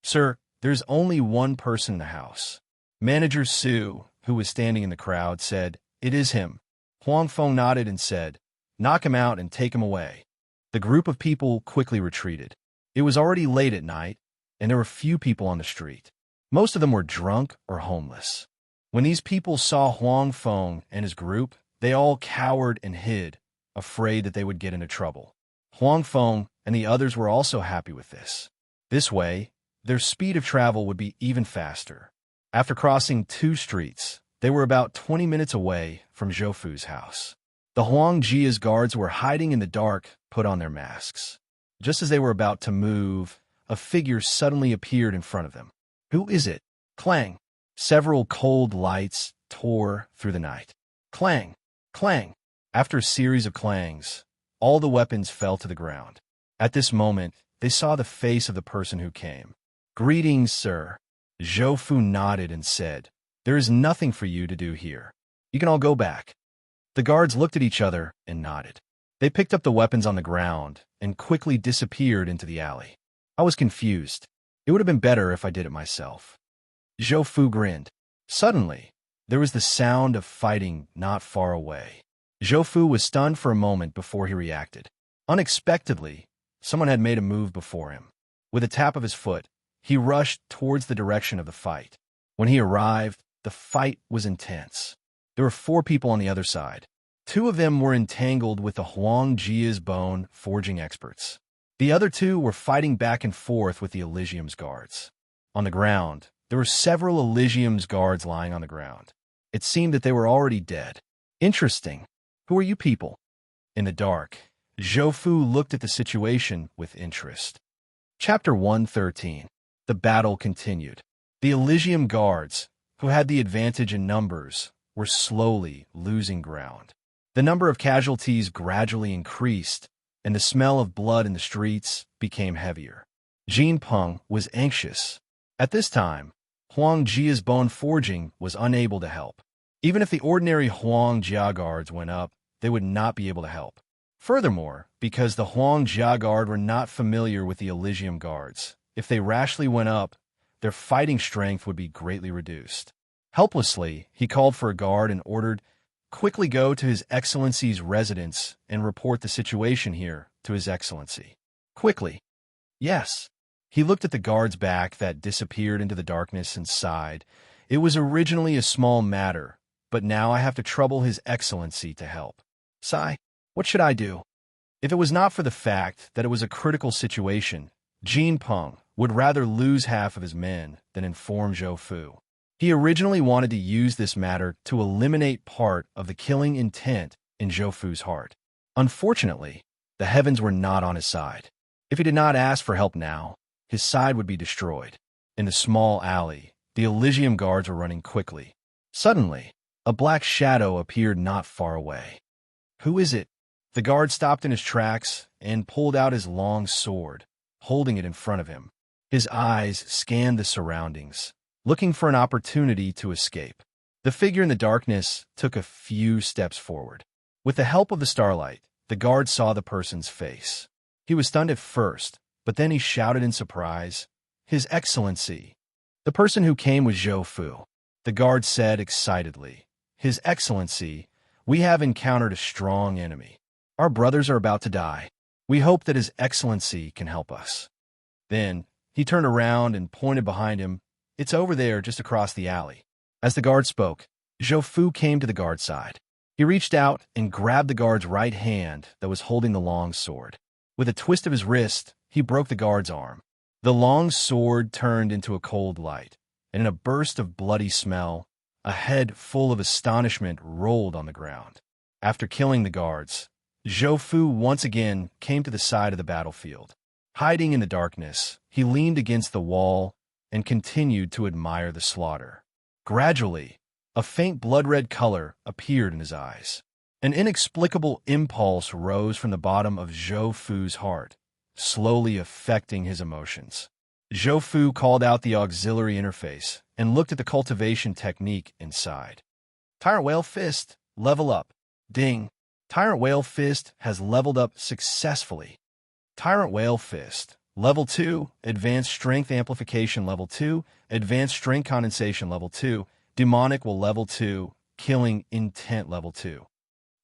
"Sir, there's only one person in the house." Manager Su, who was standing in the crowd, said, "It is him." Huang Feng nodded and said, "Knock him out and take him away." The group of people quickly retreated. It was already late at night, and there were few people on the street. Most of them were drunk or homeless. When these people saw Huang Feng and his group, they all cowered and hid, afraid that they would get into trouble. Huang Feng and the others were also happy with this. This way, their speed of travel would be even faster. After crossing 2 streets, they were about 20 minutes away from Zhou Fu's house. The Huang Jia's guards were hiding in the dark, put on their masks. Just as they were about to move, a figure suddenly appeared in front of them. Who is it? Clang! Several cold lights tore through the night. Clang! Clang! After a series of clangs, all the weapons fell to the ground. At this moment, they saw the face of the person who came. "Greetings, sir." Zhou Fu nodded and said, "There is nothing for you to do here. You can all go back." The guards looked at each other and nodded. They picked up the weapons on the ground and quickly disappeared into the alley. I was confused. It would have been better if I did it myself. Zhou Fu grinned. Suddenly, there was the sound of fighting not far away. Zhou Fu was stunned for a moment before he reacted. Unexpectedly, someone had made a move before him. With a tap of his foot, he rushed towards the direction of the fight. When he arrived, the fight was intense. There were 4 people on the other side. 2 of them were entangled with the Huang Jia's bone forging experts. The other 2 were fighting back and forth with the Elysium's guards. On the ground, there were several Elysium's guards lying on the ground. It seemed that they were already dead. Interesting. Who are you people? In the dark, Zhou Fu looked at the situation with interest. Chapter 113. The battle continued. The Elysium guards, who had the advantage in numbers, were slowly losing ground. The number of casualties gradually increased, and the smell of blood in the streets became heavier. Jin Peng was anxious. At this time, Huang Jia's bone forging was unable to help. Even if the ordinary Huang Jia guards went up, they would not be able to help. Furthermore, because the Huang Jia guard were not familiar with the Elysium guards, if they rashly went up, their fighting strength would be greatly reduced. Helplessly, he called for a guard and ordered, "Quickly go to His Excellency's residence and report the situation here to His Excellency. Quickly." Yes. He looked at the guard's back that disappeared into the darkness and sighed. It was originally a small matter, but now I have to trouble His Excellency to help. Sigh, what should I do? If it was not for the fact that it was a critical situation, Jin Peng would rather lose half of his men than inform Zhou Fu. He originally wanted to use this matter to eliminate part of the killing intent in Zhou Fu's heart. Unfortunately, the heavens were not on his side. If he did not ask for help now, his side would be destroyed. In the small alley, the Elysium guards were running quickly. Suddenly, a black shadow appeared not far away. Who is it? The guard stopped in his tracks and pulled out his long sword, holding it in front of him. His eyes scanned the surroundings, looking for an opportunity to escape. The figure in the darkness took a few steps forward. With the help of the starlight, the guard saw the person's face. He was stunned at first, but then he shouted in surprise, "His Excellency!" The person who came was Zhou Fu. The guard said excitedly, "His Excellency, we have encountered a strong enemy. Our brothers are about to die. We hope that His Excellency can help us." Then, he turned around and pointed behind him. "It's over there, just across the alley." As the guard spoke, Zhou Fu came to the guard's side. He reached out and grabbed the guard's right hand that was holding the long sword. With a twist of his wrist, he broke the guard's arm. The long sword turned into a cold light, and in a burst of bloody smell, a head full of astonishment rolled on the ground. After killing the guards, Zhou Fu once again came to the side of the battlefield. Hiding in the darkness, he leaned against the wall and continued to admire the slaughter. Gradually, a faint blood-red color appeared in his eyes. An inexplicable impulse rose from the bottom of Zhou Fu's heart, slowly affecting his emotions. Zhou Fu called out the auxiliary interface and looked at the cultivation technique inside. Tyrant Whale Fist, level up. Ding. Tyrant Whale Fist has leveled up successfully. Tyrant Whale Fist, Level 2, Advanced Strength Amplification Level 2, Advanced Strength Condensation Level 2, Demonic will Level 2, Killing Intent Level 2.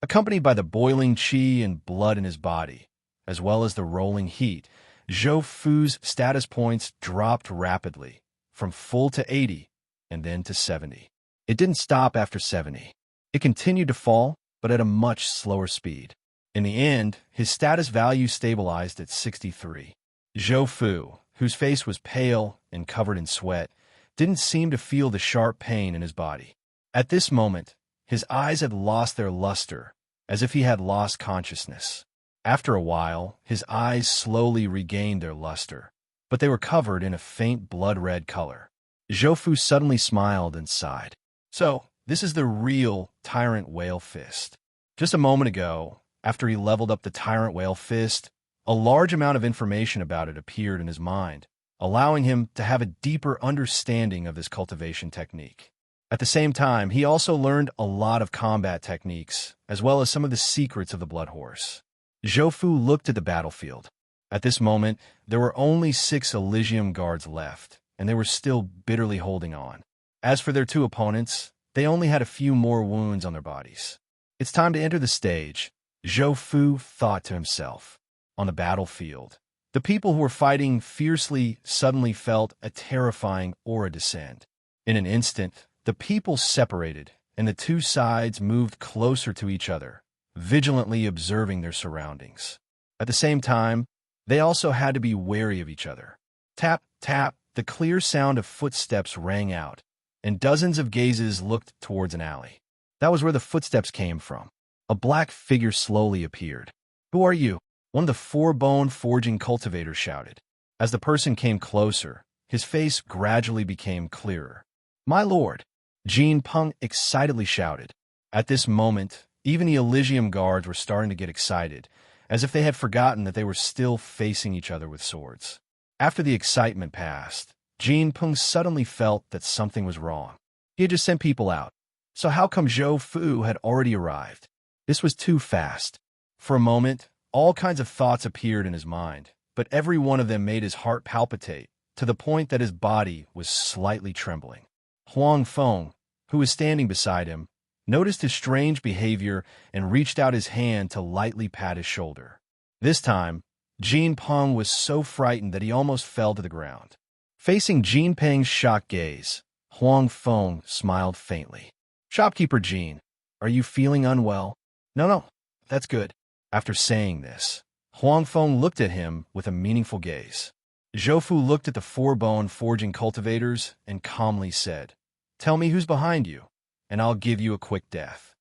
Accompanied by the boiling qi and blood in his body, as well as the rolling heat, Zhou Fu's status points dropped rapidly, from full to 80, and then to 70. It didn't stop after 70. It continued to fall, but at a much slower speed. In the end, his status value stabilized at 63. Zhou Fu, whose face was pale and covered in sweat, didn't seem to feel the sharp pain in his body. At this moment, his eyes had lost their luster, as if he had lost consciousness. After a while, his eyes slowly regained their luster, but they were covered in a faint blood-red color. Zhou Fu suddenly smiled and sighed. So, this is the real Tyrant Whale Fist. Just a moment ago, after he leveled up the Tyrant Whale Fist, a large amount of information about it appeared in his mind, allowing him to have a deeper understanding of this cultivation technique. At the same time, he also learned a lot of combat techniques, as well as some of the secrets of the Blood Horse. Zhou Fu looked at the battlefield. At this moment, there were only 6 Elysium guards left, and they were still bitterly holding on. As for their 2 opponents, they only had a few more wounds on their bodies. It's time to enter the stage, Zhou Fu thought to himself. On the battlefield, the people who were fighting fiercely suddenly felt a terrifying aura descend. In an instant, the people separated, and the 2 sides moved closer to each other, vigilantly observing their surroundings. At the same time, they also had to be wary of each other. Tap, tap, the clear sound of footsteps rang out, and dozens of gazes looked towards an alley. That was where the footsteps came from. A black figure slowly appeared. "Who are you?" one of the 4-bone forging cultivators shouted. As the person came closer, his face gradually became clearer. "My lord," Jin Peng excitedly shouted. At this moment, even the Elysium guards were starting to get excited, as if they had forgotten that they were still facing each other with swords. After the excitement passed, Jin Peng suddenly felt that something was wrong. He had just sent people out. So how come Zhou Fu had already arrived? This was too fast. For a moment, all kinds of thoughts appeared in his mind, but every one of them made his heart palpitate, to the point that his body was slightly trembling. Huang Feng, who was standing beside him, noticed his strange behavior and reached out his hand to lightly pat his shoulder. This time, Jin Peng was so frightened that he almost fell to the ground. Facing Jin Peng's shocked gaze, Huang Feng smiled faintly. "Shopkeeper Jin, are you feeling unwell?" No, that's good." After saying this, Huang Feng looked at him with a meaningful gaze. Zhou Fu looked at the 4-bone forging cultivators and calmly said, "Tell me who's behind you, and I'll give you a quick death."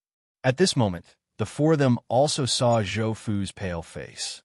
At this moment, the 4 of them also saw Zhou Fu's pale face.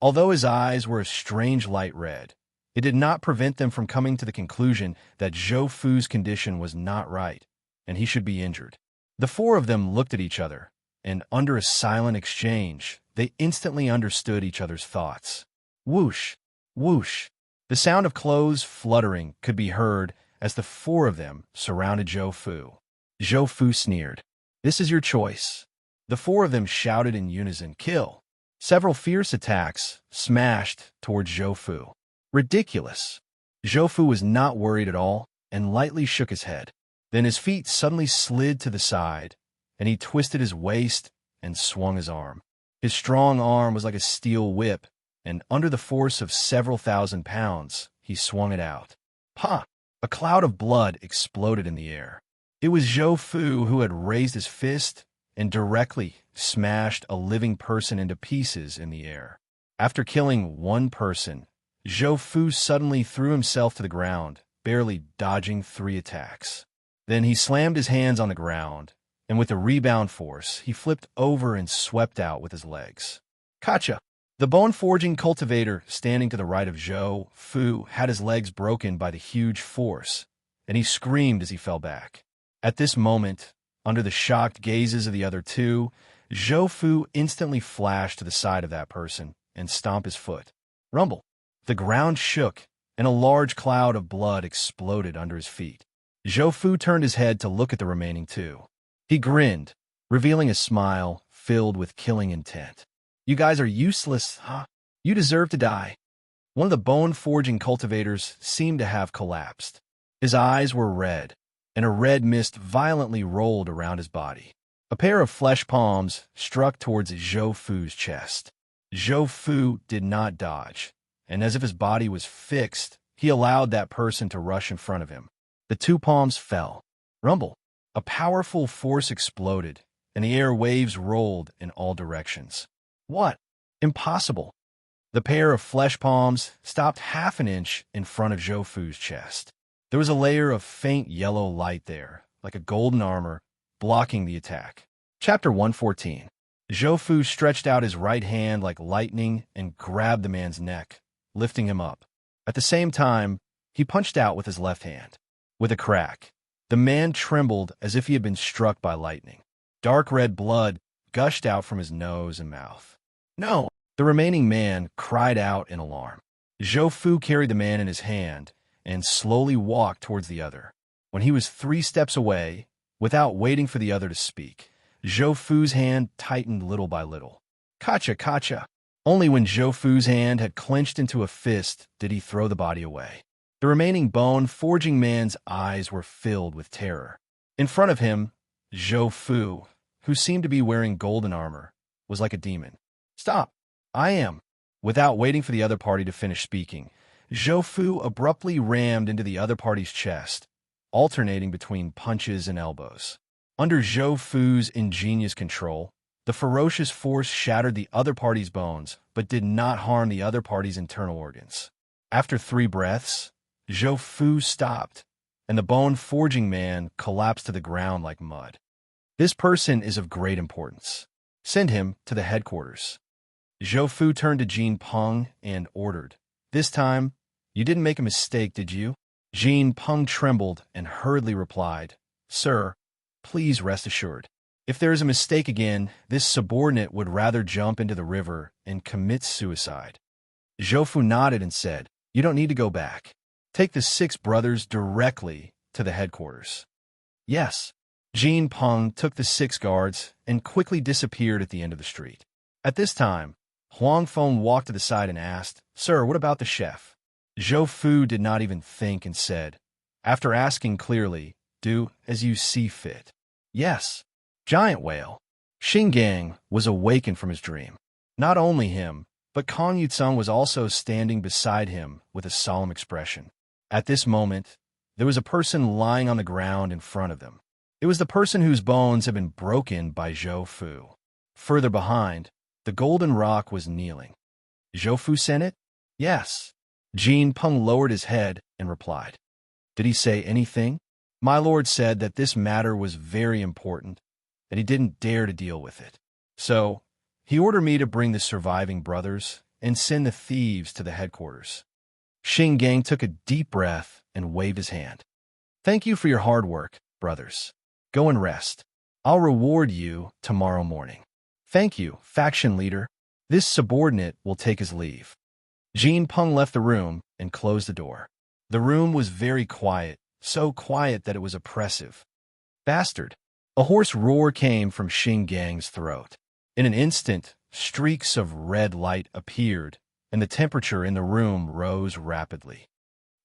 Although his eyes were a strange light red, it did not prevent them from coming to the conclusion that Zhou Fu's condition was not right, and he should be injured. The 4 of them looked at each other, and under a silent exchange, they instantly understood each other's thoughts. Whoosh, whoosh. The sound of clothes fluttering could be heard as the 4 of them surrounded Zhou Fu. Zhou Fu sneered. "This is your choice." The 4 of them shouted in unison, "Kill." Several fierce attacks smashed towards Zhou Fu. Ridiculous. Zhou Fu was not worried at all and lightly shook his head. Then his feet suddenly slid to the side, and he twisted his waist and swung his arm. His strong arm was like a steel whip, and under the force of several thousand pounds, he swung it out. Pa! A cloud of blood exploded in the air. It was Zhou Fu who had raised his fist and directly smashed a living person into pieces in the air. After killing 1 person, Zhou Fu suddenly threw himself to the ground, barely dodging 3 attacks. Then he slammed his hands on the ground, and with the rebound force, he flipped over and swept out with his legs. Kacha! The bone-forging cultivator standing to the right of Zhou Fu had his legs broken by the huge force, and he screamed as he fell back. At this moment, under the shocked gazes of the other 2, Zhou Fu instantly flashed to the side of that person and stomped his foot. Rumble! The ground shook, and a large cloud of blood exploded under his feet. Zhou Fu turned his head to look at the remaining 2. He grinned, revealing a smile filled with killing intent. "You guys are useless, huh? You deserve to die." One of the bone-forging cultivators seemed to have collapsed. His eyes were red, and a red mist violently rolled around his body. A pair of flesh palms struck towards Zhou Fu's chest. Zhou Fu did not dodge, and as if his body was fixed, he allowed that person to rush in front of him. The two palms fell. Rumble. A powerful force exploded, and the air waves rolled in all directions. What? Impossible. The pair of flesh palms stopped half an inch in front of Zhou Fu's chest. There was a layer of faint yellow light there, like a golden armor, blocking the attack. Chapter 114. Zhou Fu stretched out his right hand like lightning and grabbed the man's neck, lifting him up. At the same time, he punched out with his left hand. With a crack, the man trembled as if he had been struck by lightning. Dark red blood gushed out from his nose and mouth. No! The remaining man cried out in alarm. Zhou Fu carried the man in his hand and slowly walked towards the other. When he was 3 steps away, without waiting for the other to speak, Zhou Fu's hand tightened little by little. Kacha, kacha! Only when Zhou Fu's hand had clenched into a fist did he throw the body away. The remaining bone-forging man's eyes were filled with terror. In front of him, Zhou Fu, who seemed to be wearing golden armor, was like a demon. Stop! I am. Without waiting for the other party to finish speaking, Zhou Fu abruptly rammed into the other party's chest, alternating between punches and elbows. Under Zhou Fu's ingenious control, the ferocious force shattered the other party's bones, but did not harm the other party's internal organs. After 3 breaths, Zhou Fu stopped, and the bone-forging man collapsed to the ground like mud. This person is of great importance. Send him to the headquarters. Zhou Fu turned to Jin Peng and ordered, This time, you didn't make a mistake, did you? Jin Peng trembled and hurriedly replied, Sir, please rest assured. If there is a mistake again, this subordinate would rather jump into the river and commit suicide. Zhou Fu nodded and said, You don't need to go back. Take the 6 brothers directly to the headquarters. Yes. Jin Peng took the 6 guards and quickly disappeared at the end of the street. At this time, Huang Feng walked to the side and asked, Sir, what about the chef? Zhou Fu did not even think and said, after asking clearly, Do as you see fit. Yes. Giant whale. Xingang was awakened from his dream. Not only him, but Kong Yutsung was also standing beside him with a solemn expression. At this moment, there was a person lying on the ground in front of them. It was the person whose bones had been broken by Zhou Fu. Further behind, the golden rock was kneeling. Zhou Fu sent it? Yes. Jin Peng lowered his head and replied. Did he say anything? My lord said that this matter was very important, that he didn't dare to deal with it. So, he ordered me to bring the surviving brothers and send the thieves to the headquarters. Xingang took a deep breath and waved his hand. Thank you for your hard work, brothers. Go and rest. I'll reward you tomorrow morning. Thank you, faction leader. This subordinate will take his leave. Jin Peng left the room and closed the door. The room was very quiet, so quiet that it was oppressive. Bastard! A hoarse roar came from Xinggang's throat. In an instant, streaks of red light appeared, and the temperature in the room rose rapidly.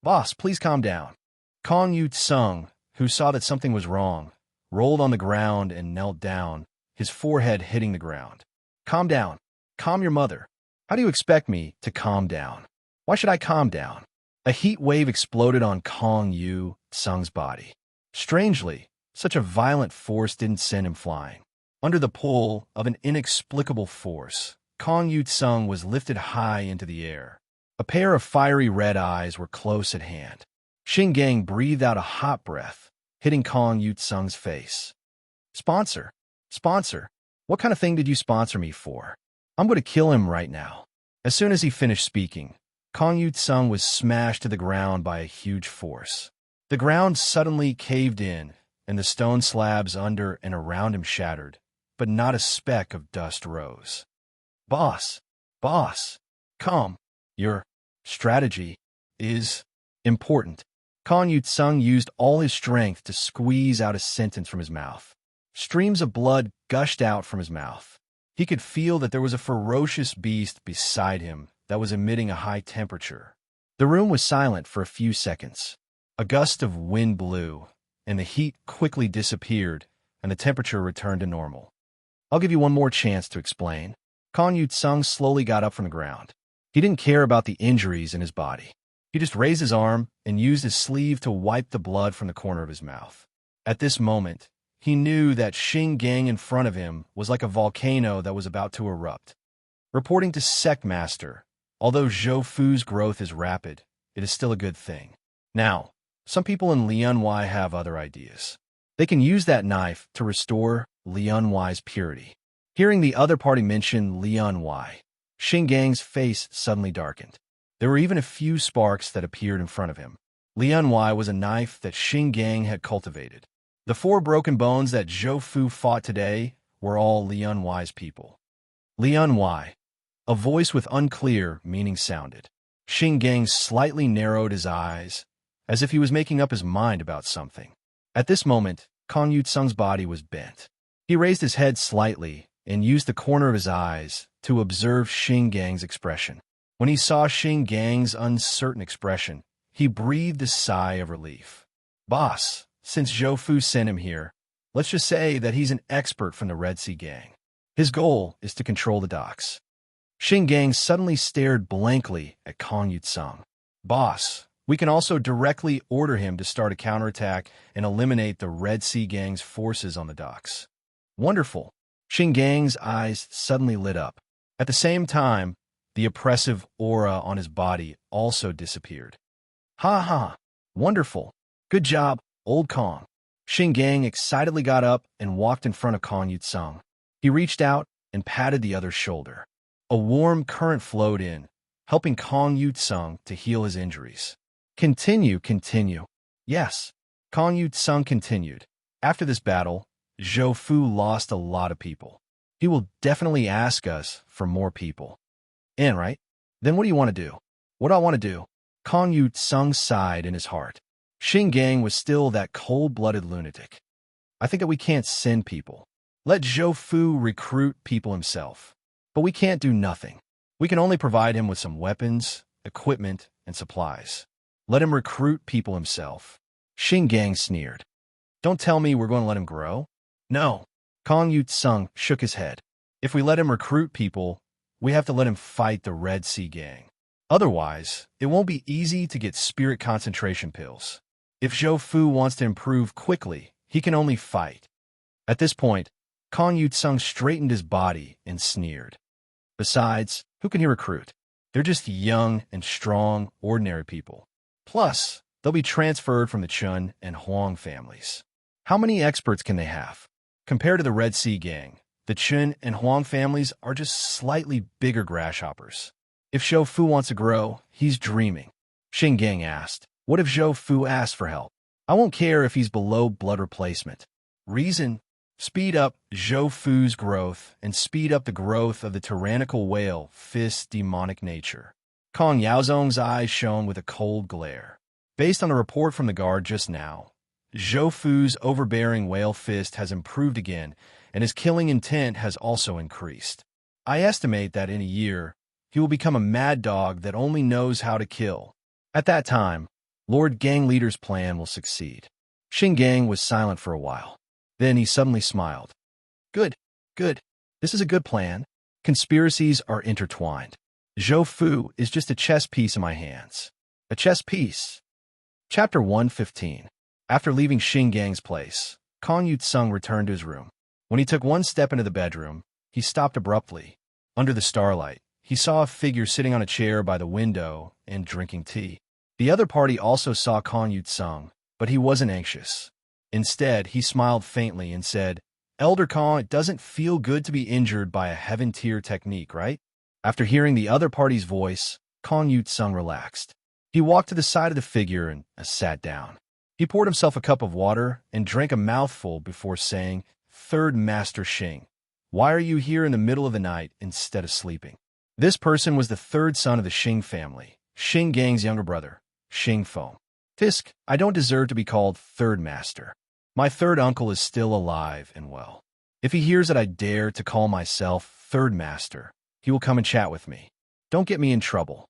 Boss, please calm down. Kong Yutsung, who saw that something was wrong, rolled on the ground and knelt down, his forehead hitting the ground. Calm down. Calm your mother. How do you expect me to calm down? Why should I calm down? A heat wave exploded on Kong Yutsung's body. Strangely, such a violent force didn't send him flying. Under the pull of an inexplicable force, Kong Yutsung was lifted high into the air. A pair of fiery red eyes were close at hand. Xingang breathed out a hot breath, hitting Kong Yutsung's face. Sponsor? Sponsor? What kind of thing did you sponsor me for? I'm going to kill him right now. As soon as he finished speaking, Kong Yutsung was smashed to the ground by a huge force. The ground suddenly caved in, and the stone slabs under and around him shattered, but not a speck of dust rose. Boss, boss, come. Your strategy is important. Kong Yutsung used all his strength to squeeze out a sentence from his mouth. Streams of blood gushed out from his mouth. He could feel that there was a ferocious beast beside him that was emitting a high temperature. The room was silent for a few seconds. A gust of wind blew, and the heat quickly disappeared, and the temperature returned to normal. I'll give you one more chance to explain. Kong Yutsung slowly got up from the ground. He didn't care about the injuries in his body. He just raised his arm and used his sleeve to wipe the blood from the corner of his mouth. At this moment, he knew that Xing Gang in front of him was like a volcano that was about to erupt. Reporting to Sect Master, although Zhou Fu's growth is rapid, it is still a good thing. Now, some people in Lianwei have other ideas. They can use that knife to restore Lianwei's purity. Hearing the other party mention Lianwei, Xing Gang's face suddenly darkened. There were even a few sparks that appeared in front of him. Lianwei was a knife that Xing Gang had cultivated. The 4 broken bones that Zhou Fu fought today were all Lianwei's people. Lianwei, a voice with unclear meaning sounded. Xing Gang slightly narrowed his eyes, as if he was making up his mind about something. At this moment, Kong Yutsung's body was bent. He raised his head slightly and used the corner of his eyes to observe Xing Gang's expression. When he saw Xing Gang's uncertain expression, he breathed a sigh of relief. Boss, since Zhou Fu sent him here, let's just say that he's an expert from the Red Sea Gang. His goal is to control the docks. Xing Gang suddenly stared blankly at Kong Yutsung. Boss, we can also directly order him to start a counterattack and eliminate the Red Sea Gang's forces on the docks. Wonderful. Xing Gang's eyes suddenly lit up. At the same time, the oppressive aura on his body also disappeared. Ha ha! Wonderful! Good job, old Kong. Xing Gang excitedly got up and walked in front of Kong Yutsung. He reached out and patted the other's shoulder. A warm current flowed in, helping Kong Yutsung to heal his injuries. Continue. Yes. Kong Yutsung continued. After this battle, Zhou Fu lost a lot of people. He will definitely ask us for more people. In, right? Then what do you want to do? What I want to do? Kong Yutsung sighed in his heart. Xing Gang was still that cold-blooded lunatic. I think that we can't send people. Let Zhou Fu recruit people himself. But we can't do nothing. We can only provide him with some weapons, equipment, and supplies. Let him recruit people himself. Xing Gang sneered. Don't tell me we're going to let him grow? No. Kong Yutsung shook his head. If we let him recruit people, we have to let him fight the Red Sea Gang. Otherwise, it won't be easy to get spirit concentration pills. If Zhou Fu wants to improve quickly, he can only fight. At this point, Kong Yutsung straightened his body and sneered. Besides, who can he recruit? They're just young and strong, ordinary people. Plus, they'll be transferred from the Chun and Huang families. How many experts can they have? Compared to the Red Sea Gang, the Chun and Huang families are just slightly bigger grasshoppers. If Zhou Fu wants to grow, he's dreaming. Xing Gang asked, what if Zhou Fu asks for help? I won't care if he's below blood replacement. Reason? Speed up Zhou Fu's growth and speed up the growth of the tyrannical whale fist's demonic nature. Kong Yaozong's eyes shone with a cold glare. Based on a report from the guard just now, Zhou Fu's overbearing whale fist has improved again, and his killing intent has also increased. I estimate that in a year, he will become a mad dog that only knows how to kill. At that time, Lord Gang Leader's plan will succeed. Xing Gang was silent for a while. Then he suddenly smiled. Good. This is a good plan. Conspiracies are intertwined. Zhou Fu is just a chess piece in my hands. A chess piece. Chapter 115. After leaving Xing Gang's place, Kong Yutsung returned to his room. When he took one step into the bedroom, he stopped abruptly. Under the starlight, he saw a figure sitting on a chair by the window and drinking tea. The other party also saw Kong Yutsung, but he wasn't anxious. Instead, he smiled faintly and said, Elder Kong, it doesn't feel good to be injured by a heaven-tier technique, right? After hearing the other party's voice, Kong Yutsung relaxed. He walked to the side of the figure and sat down. He poured himself a cup of water and drank a mouthful before saying, Third Master Xing, why are you here in the middle of the night instead of sleeping? This person was the third son of the Xing family, Xing Gang's younger brother, Xing Feng. Fisk, I don't deserve to be called Third Master. My third uncle is still alive and well. If he hears that I dare to call myself Third Master, he will come and chat with me. Don't get me in trouble.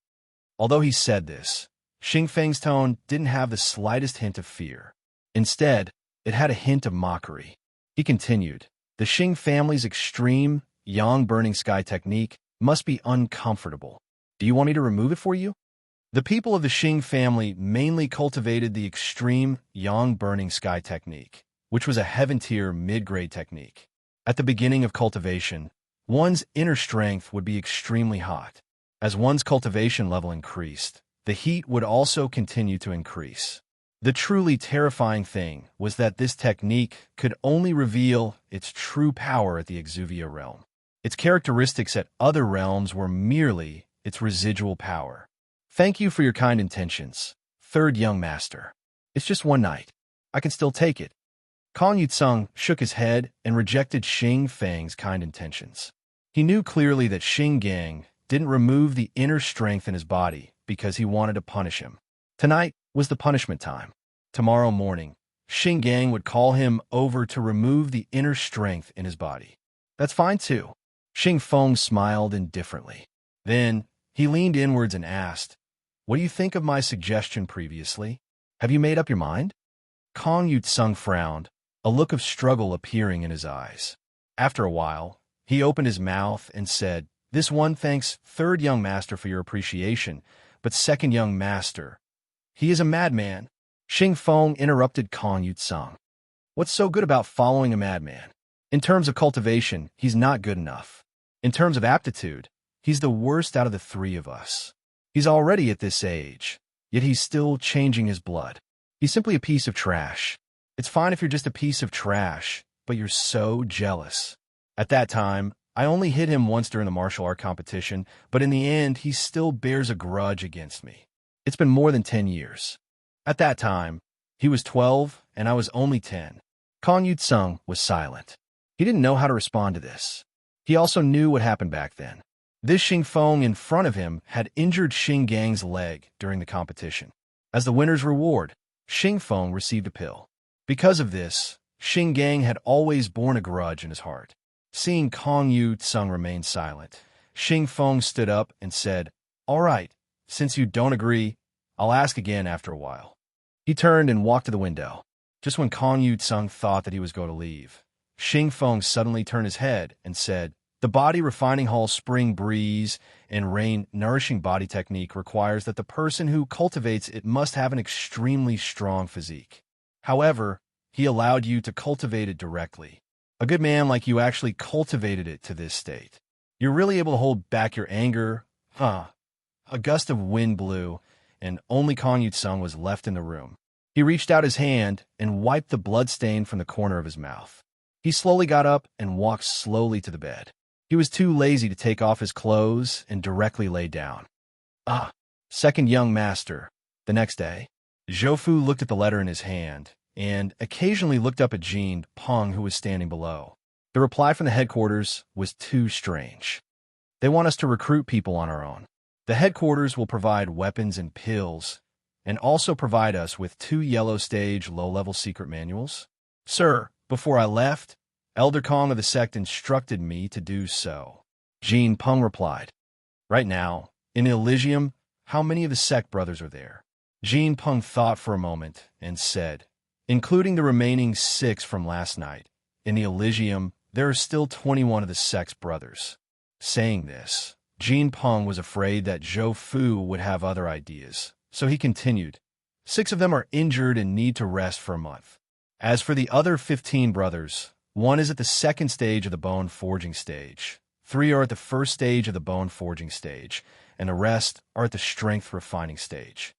Although he said this, Xing Feng's tone didn't have the slightest hint of fear. Instead, it had a hint of mockery. He continued, the Xing family's extreme, yang burning sky technique must be uncomfortable. Do you want me to remove it for you? The people of the Xing family mainly cultivated the extreme yang burning sky technique, which was a heaven-tier mid-grade technique. At the beginning of cultivation, one's inner strength would be extremely hot. As one's cultivation level increased, the heat would also continue to increase. The truly terrifying thing was that this technique could only reveal its true power at the Exuvia realm. Its characteristics at other realms were merely its residual power. Thank you for your kind intentions, third young master. It's just one night. I can still take it. Kong Yutsung shook his head and rejected Xing Feng's kind intentions. He knew clearly that Xing Gang didn't remove the inner strength in his body because he wanted to punish him. Tonight was the punishment time. Tomorrow morning, Xing Gang would call him over to remove the inner strength in his body. That's fine too. Xing Feng smiled indifferently. Then, he leaned inwards and asked, "What do you think of my suggestion previously? Have you made up your mind?" Kong Yutsung frowned, a look of struggle appearing in his eyes. After a while, he opened his mouth and said, "This one thanks third young master for your appreciation, but second young master, he is a madman." Xing Feng interrupted Kong Yutsung. "What's so good about following a madman? In terms of cultivation, he's not good enough. In terms of aptitude, he's the worst out of the three of us. He's already at this age, yet he's still changing his blood. He's simply a piece of trash. It's fine if you're just a piece of trash, but you're so jealous. At that time, I only hit him once during the martial art competition, but in the end, he still bears a grudge against me. It's been more than 10 years. At that time, he was 12 and I was only 10. Kong Yutsung was silent. He didn't know how to respond to this. He also knew what happened back then. This Xing Feng in front of him had injured Xing Gang's leg during the competition. As the winner's reward, Xing Feng received a pill. Because of this, Xing Gang had always borne a grudge in his heart. Seeing Kong Yutsung remain silent, Xing Feng stood up and said, "All right, since you don't agree, I'll ask again after a while." He turned and walked to the window. Just when Kong Yutsung thought that he was going to leave, Xing Feng suddenly turned his head and said, "The body refining hall spring breeze and rain nourishing body technique requires that the person who cultivates it must have an extremely strong physique. However, he allowed you to cultivate it directly. A good man like you actually cultivated it to this state. You're really able to hold back your anger, huh?" A gust of wind blew, and only Kong Yutsung was left in the room. He reached out his hand and wiped the blood stain from the corner of his mouth. He slowly got up and walked slowly to the bed. He was too lazy to take off his clothes and directly lay down. Second young master. The next day, Zhou Fu looked at the letter in his hand and occasionally looked up at Jean Peng, who was standing below. The reply from the headquarters was too strange. "They want us to recruit people on our own. The headquarters will provide weapons and pills, and also provide us with 2 yellow stage low-level secret manuals. Sir, before I left, Elder Kong of the sect instructed me to do so." Jean Peng replied, "Right now, in Elysium, how many of the sect brothers are there?" Jean Peng thought for a moment and said, "Including the remaining 6 from last night, in the Elysium, there are still 21 of the sect's brothers." Saying this, Jean Peng was afraid that Zhou Fu would have other ideas, so he continued, "6 of them are injured and need to rest for a month. As for the other 15 brothers, 1 is at the 2nd stage of the bone forging stage, 3 are at the 1st stage of the bone forging stage, and the rest are at the strength refining stage."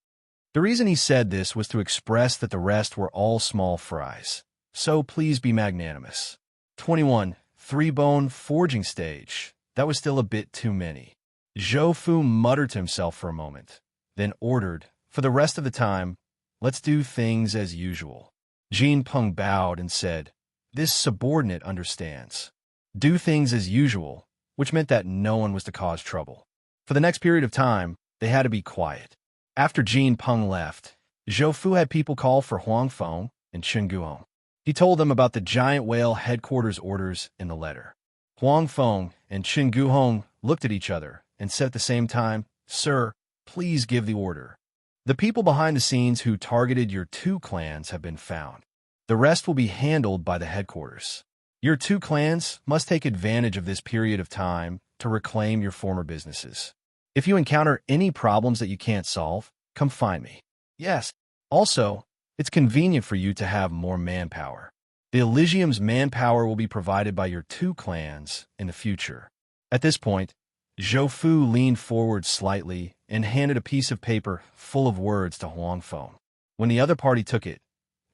The reason he said this was to express that the rest were all small fries, so please be magnanimous. 21, 3 bone forging stage. That was still a bit too many. Zhou Fu muttered to himself for a moment, then ordered, "For the rest of the time, let's do things as usual." Jean Peng bowed and said, "This subordinate understands. Do things as usual," which meant that no one was to cause trouble. For the next period of time, they had to be quiet. After Jean Peng left, Zhou Fu had people call for Huang Feng and Chen Guhong. He told them about the giant whale headquarters orders in the letter. Huang Feng and Chen Guhong looked at each other and said at the same time, "Sir, please give the order. The people behind the scenes who targeted your 2 clans have been found. The rest will be handled by the headquarters. Your 2 clans must take advantage of this period of time to reclaim your former businesses. If you encounter any problems that you can't solve, come find me. Yes. Also, it's convenient for you to have more manpower. The Elysium's manpower will be provided by your two clans in the future. At this point, Zhou Fu leaned forward slightly and handed a piece of paper full of words to Huang Feng. When the other party took it,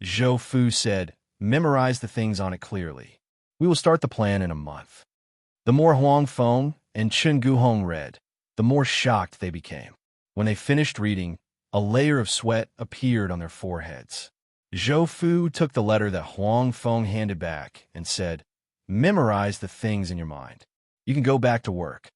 Zhou Fu said, "Memorize the things on it clearly. We will start the plan in a month." The more Huang Feng and Chen Guhong read, the more shocked they became. When they finished reading, a layer of sweat appeared on their foreheads. Zhou Fu took the letter that Huang Feng handed back and said, "Memorize the things in your mind. You can go back to work."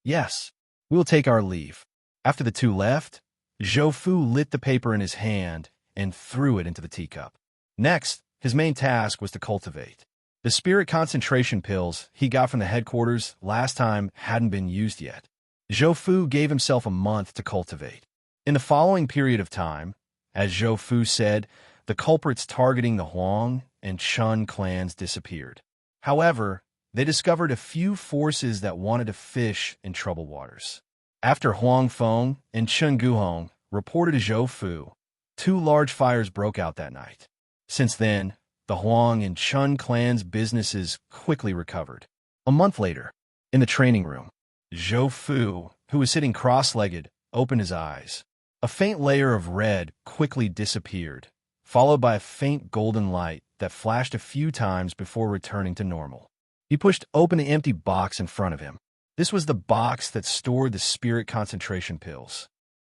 "Yes, we will take our leave." After the two left, Zhou Fu lit the paper in his hand and threw it into the teacup. Next, his main task was to cultivate. The spirit concentration pills he got from the headquarters last time hadn't been used yet. Zhou Fu gave himself a month to cultivate. In the following period of time, as Zhou Fu said, the culprits targeting the Huang and Chun clans disappeared. However, they discovered a few forces that wanted to fish in troubled waters. After Huang Feng and Chen Guhong reported to Zhou Fu, 2 large fires broke out that night. Since then, the Huang and Chun clans' businesses quickly recovered. A month later, in the training room, Zhou Fu, who was sitting cross-legged, opened his eyes. A faint layer of red quickly disappeared, followed by a faint golden light that flashed a few times before returning to normal. He pushed open the empty box in front of him. This was the box that stored the spirit concentration pills.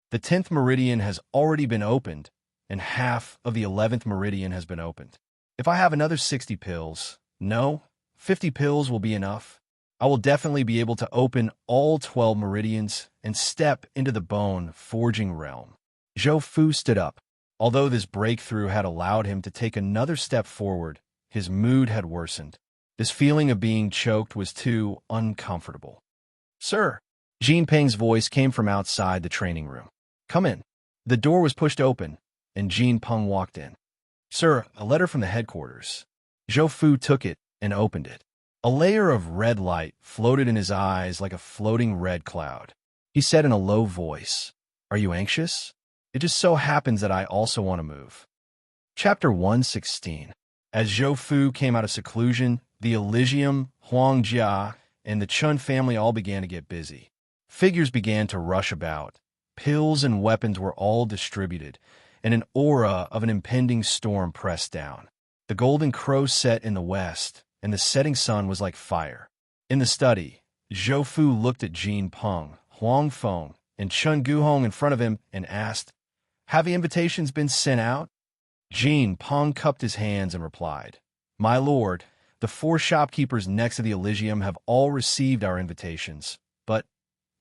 The 10th meridian has already been opened, and half of the 11th meridian has been opened. If I have another 60 pills, no, 50 pills will be enough. I will definitely be able to open all 12 meridians and step into the bone-forging realm. Zhou Fu stood up. Although this breakthrough had allowed him to take another step forward, his mood had worsened. This feeling of being choked was too uncomfortable. "Sir," Jean Peng's voice came from outside the training room. "Come in." The door was pushed open, and Jean Peng walked in. "Sir, a letter from the headquarters." Zhou Fu took it and opened it. A layer of red light floated in his eyes like a floating red cloud. He said in a low voice, "Are you anxious? It just so happens that I also want to move." Chapter 116. As Zhou Fu came out of seclusion, the Elysium, Huang Jia, and the Chun family all began to get busy. Figures began to rush about. Pills and weapons were all distributed, and an aura of an impending storm pressed down. The golden crow set in the west, and the setting sun was like fire. In the study, Zhou Fu looked at Jean Peng, Huang Feng, and Chen Guhong in front of him and asked, "Have the invitations been sent out?" Jean Peng cupped his hands and replied, "My lord, the 4 shopkeepers next to the Elysium have all received our invitations, but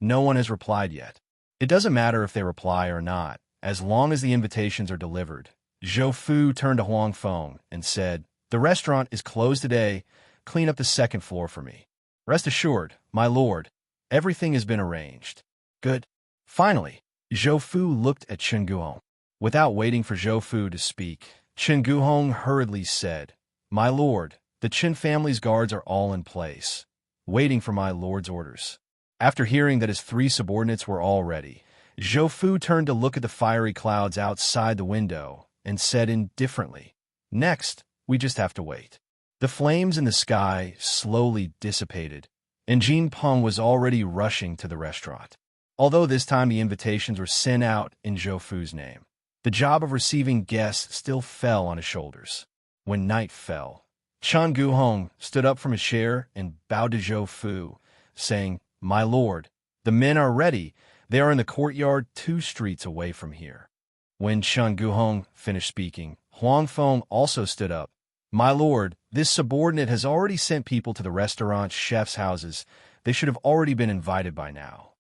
no one has replied yet." "It doesn't matter if they reply or not, as long as the invitations are delivered." Zhou Fu turned to Huang Feng and said, "The restaurant is closed today. Clean up the 2nd floor for me." "Rest assured, my lord, everything has been arranged." "Good." Finally, Zhou Fu looked at Chen Guhong. Without waiting for Zhou Fu to speak, Chen Guhong hurriedly said, "My lord, the Chen family's guards are all in place, waiting for my lord's orders." After hearing that his 3 subordinates were all ready, Zhou Fu turned to look at the fiery clouds outside the window and said indifferently, "Next, we just have to wait." The flames in the sky slowly dissipated, and Jean Peng was already rushing to the restaurant. Although this time the invitations were sent out in Zhou Fu's name, the job of receiving guests still fell on his shoulders. When night fell, Chen Guhong stood up from his chair and bowed to Zhou Fu, saying, "My lord, the men are ready. They are in the courtyard 2 streets away from here." When Chen Guhong finished speaking, Huang Feng also stood up. "My lord, this subordinate has already sent people to the restaurant chefs' houses. They should have already been invited by now."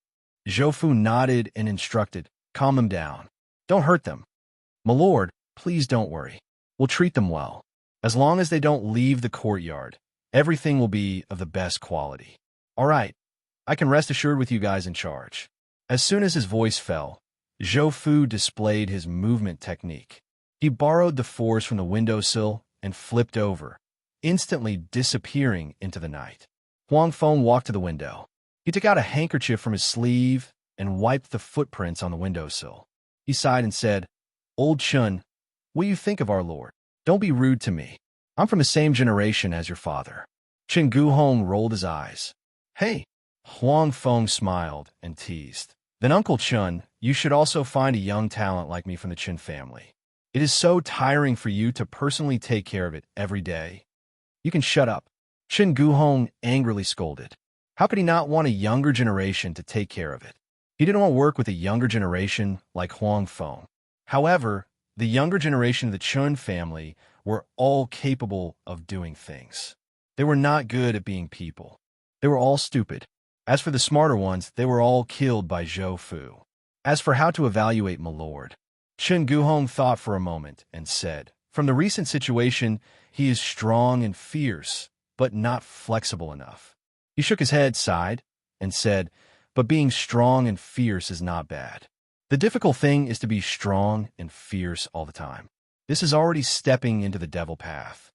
Zhou Fu nodded and instructed, "Calm them down. Don't hurt them." "My lord, please don't worry. We'll treat them well. As long as they don't leave the courtyard, everything will be of the best quality." "All right. I can rest assured with you guys in charge." As soon as his voice fell, Zhou Fu displayed his movement technique. He borrowed the force from the windowsill and flipped over, instantly disappearing into the night. Huang Feng walked to the window. He took out a handkerchief from his sleeve and wiped the footprints on the windowsill. He sighed and said, "Old Chun, what do you think of our Lord? Don't be rude to me. I'm from the same generation as your father." Chen Guhong rolled his eyes. "Hey." Huang Feng smiled and teased. "Then Uncle Chun, you should also find a young talent like me from the Chen family. It is so tiring for you to personally take care of it every day. You can shut up." Chen Guhong angrily scolded. How could he not want a younger generation to take care of it? He didn't want to work with a younger generation like Huang Feng. However, the younger generation of the Chun family were all capable of doing things. They were not good at being people. They were all stupid. As for the smarter ones, they were all killed by Zhou Fu. As for how to evaluate my lord, Chen Guhong thought for a moment and said, "From the recent situation, he is strong and fierce, but not flexible enough." He shook his head, sighed, and said, "But being strong and fierce is not bad. The difficult thing is to be strong and fierce all the time. This is already stepping into the devil path."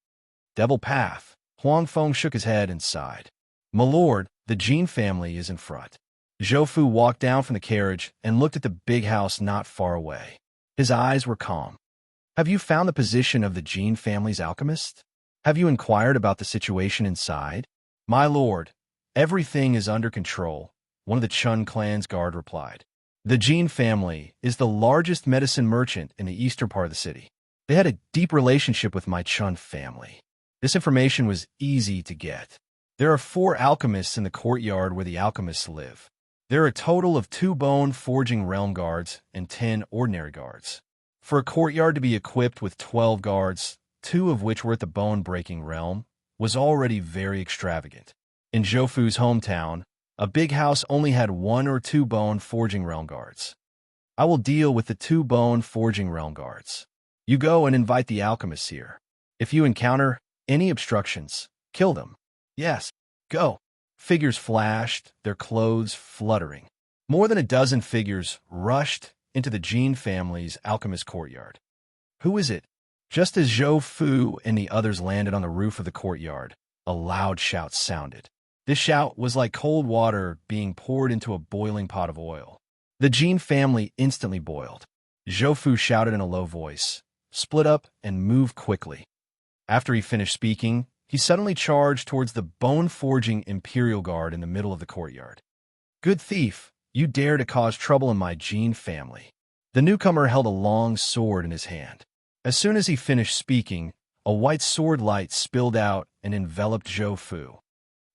"Devil path?" Huang Feng shook his head and sighed. "My lord, the Jin family is in front." Zhou Fu walked down from the carriage and looked at the big house not far away. His eyes were calm. "Have you found the position of the Jin family's alchemist? Have you inquired about the situation inside?" "My lord, everything is under control," one of the Chun clan's guard replied. "The Jin family is the largest medicine merchant in the eastern part of the city. They had a deep relationship with my Chun family. This information was easy to get. There are 4 alchemists in the courtyard where the alchemists live. There are a total of 2 bone forging realm guards and 10 ordinary guards. For a courtyard to be equipped with 12 guards, 2 of which were at the bone-breaking realm, was already very extravagant. In Zhou Fu's hometown, a big house only had 1 or 2 bone forging realm guards. I will deal with the 2 bone forging realm guards. You go and invite the alchemists here. If you encounter any obstructions, kill them." "Yes, go." Figures flashed, their clothes fluttering. More than a dozen figures rushed into the Jin family's alchemist courtyard. "Who is it?" Just as Zhou Fu and the others landed on the roof of the courtyard, a loud shout sounded. This shout was like cold water being poured into a boiling pot of oil. The Jin family instantly boiled. Zhou Fu shouted in a low voice, "Split up and move quickly." After he finished speaking, he suddenly charged towards the bone-forging Imperial Guard in the middle of the courtyard. "Good thief, you dare to cause trouble in my Jin family." The newcomer held a long sword in his hand. As soon as he finished speaking, a white sword light spilled out and enveloped Zhou Fu.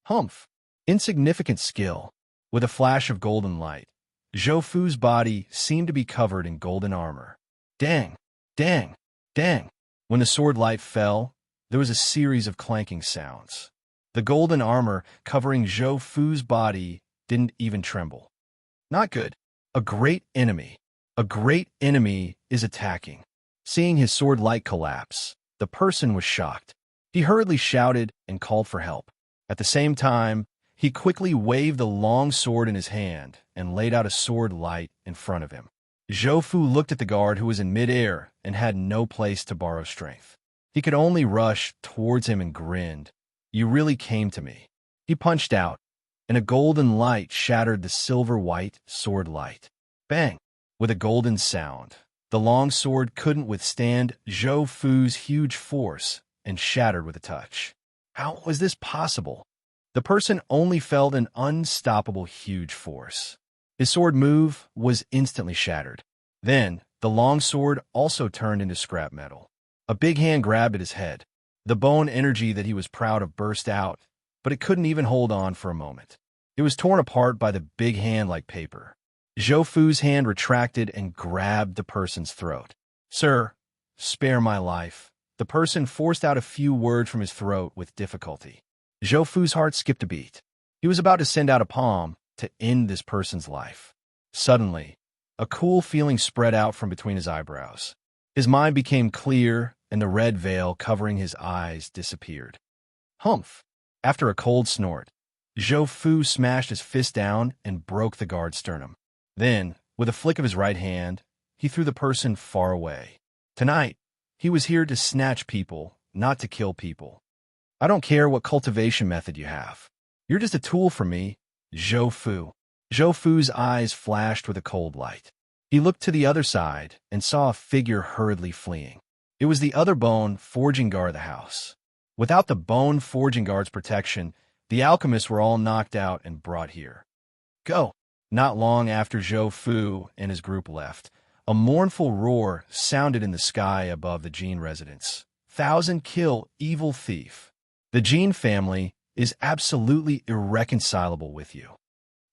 Humph! Insignificant skill. With a flash of golden light, Zhou Fu's body seemed to be covered in golden armor. Dang! Dang! Dang! When the sword light fell, there was a series of clanking sounds. The golden armor covering Zhou Fu's body didn't even tremble. Not good. A great enemy. A great enemy is attacking. Seeing his sword light collapse, the person was shocked. He hurriedly shouted and called for help. At the same time, he quickly waved the long sword in his hand and laid out a sword light in front of him. Zhou Fu looked at the guard who was in midair and had no place to borrow strength. He could only rush towards him and grinned. "You really came to me." He punched out, and a golden light shattered the silver-white sword light. Bang! With a golden sound, the long sword couldn't withstand Zhou Fu's huge force and shattered with a touch. How was this possible? The person only felt an unstoppable huge force. His sword move was instantly shattered. Then, the long sword also turned into scrap metal. A big hand grabbed at his head. The bone energy that he was proud of burst out, but it couldn't even hold on for a moment. It was torn apart by the big hand like paper. Zhou Fu's hand retracted and grabbed the person's throat. "Sir, spare my life." The person forced out a few words from his throat with difficulty. Zhou Fu's heart skipped a beat. He was about to send out a palm to end this person's life. Suddenly, a cool feeling spread out from between his eyebrows. His mind became clear, and the red veil covering his eyes disappeared. Humph! After a cold snort, Zhou Fu smashed his fist down and broke the guard's sternum. Then, with a flick of his right hand, he threw the person far away. Tonight, he was here to snatch people, not to kill people. I don't care what cultivation method you have. You're just a tool for me, Zhou Fu. Zhou Fu's eyes flashed with a cold light. He looked to the other side and saw a figure hurriedly fleeing. It was the other bone forging guard of the house. Without the bone forging guard's protection, the alchemists were all knocked out and brought here. Go! Not long after Zhou Fu and his group left, a mournful roar sounded in the sky above the Jin residence. Thousand kill, evil thief. The Jin family is absolutely irreconcilable with you.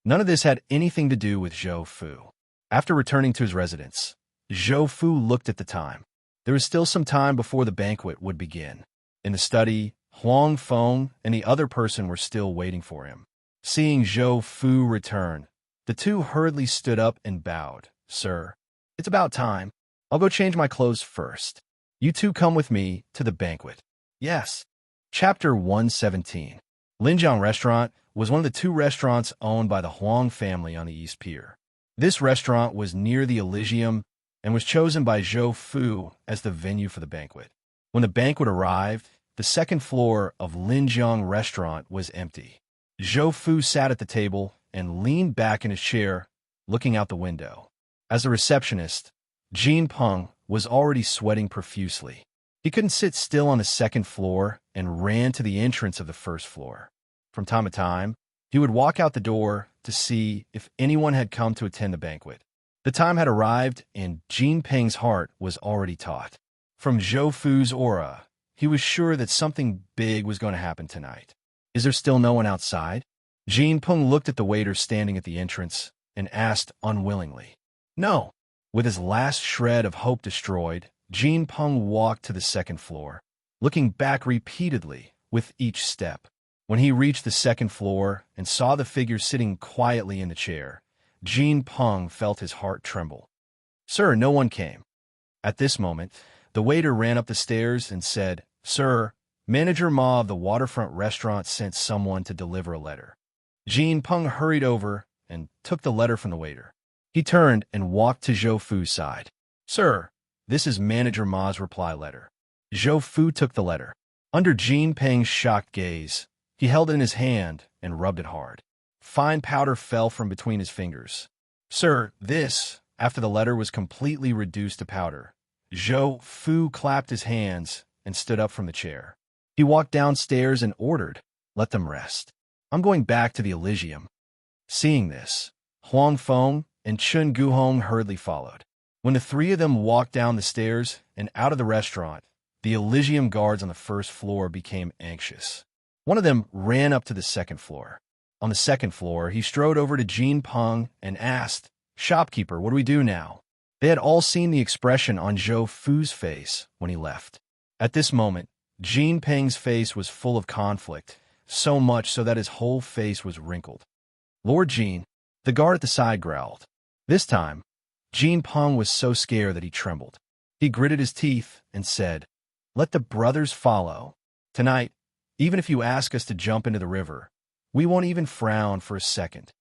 None of this had anything to do with Zhou Fu. After returning to his residence, Zhou Fu looked at the time. There was still some time before the banquet would begin. In the study, Huang Feng and the other person were still waiting for him. Seeing Zhou Fu return, the two hurriedly stood up and bowed. Sir, it's about time. I'll go change my clothes first. You two come with me to the banquet. Yes. Chapter 117. Linjiang Restaurant was one of the two restaurants owned by the Huang family on the East Pier. This restaurant was near the Elysium and was chosen by Zhou Fu as the venue for the banquet. When the banquet arrived, the second floor of Linjiang Restaurant was empty. Zhou Fu sat at the table and leaned back in his chair, looking out the window. As a receptionist, Jin Peng was already sweating profusely. He couldn't sit still on the second floor and ran to the entrance of the first floor. From time to time, he would walk out the door to see if anyone had come to attend the banquet. The time had arrived, and Jin Peng's heart was already taut. From Zhou Fu's aura, he was sure that something big was going to happen tonight. Is there still no one outside? Jin Peng looked at the waiter standing at the entrance and asked unwillingly. No. With his last shred of hope destroyed, Jin Peng walked to the second floor, looking back repeatedly with each step. When he reached the second floor and saw the figure sitting quietly in the chair, Jin Peng felt his heart tremble. Sir, no one came. At this moment, the waiter ran up the stairs and said, Sir, Manager Ma of the waterfront restaurant sent someone to deliver a letter. Jin Peng hurried over and took the letter from the waiter. He turned and walked to Zhou Fu's side. Sir, this is Manager Ma's reply letter. Zhou Fu took the letter. Under Jin Peng's shocked gaze, he held it in his hand and rubbed it hard. Fine powder fell from between his fingers. Sir, this, after the letter was completely reduced to powder. Zhou Fu clapped his hands and stood up from the chair. He walked downstairs and ordered, Let them rest. I'm going back to the Elysium. Seeing this, Huang Feng and Chun Guhong hurriedly followed. When the three of them walked down the stairs and out of the restaurant, the Elysium guards on the first floor became anxious. One of them ran up to the second floor. On the second floor, he strode over to Jin Peng and asked, Shopkeeper, what do we do now? They had all seen the expression on Zhou Fu's face when he left. At this moment, Jin Peng's face was full of conflict, so much so that his whole face was wrinkled. Lord Jin, the guard at the side growled. This time, Jin Peng was so scared that he trembled. He gritted his teeth and said, Let the brothers follow. Tonight, even if you ask us to jump into the river, we won't even frown for a second.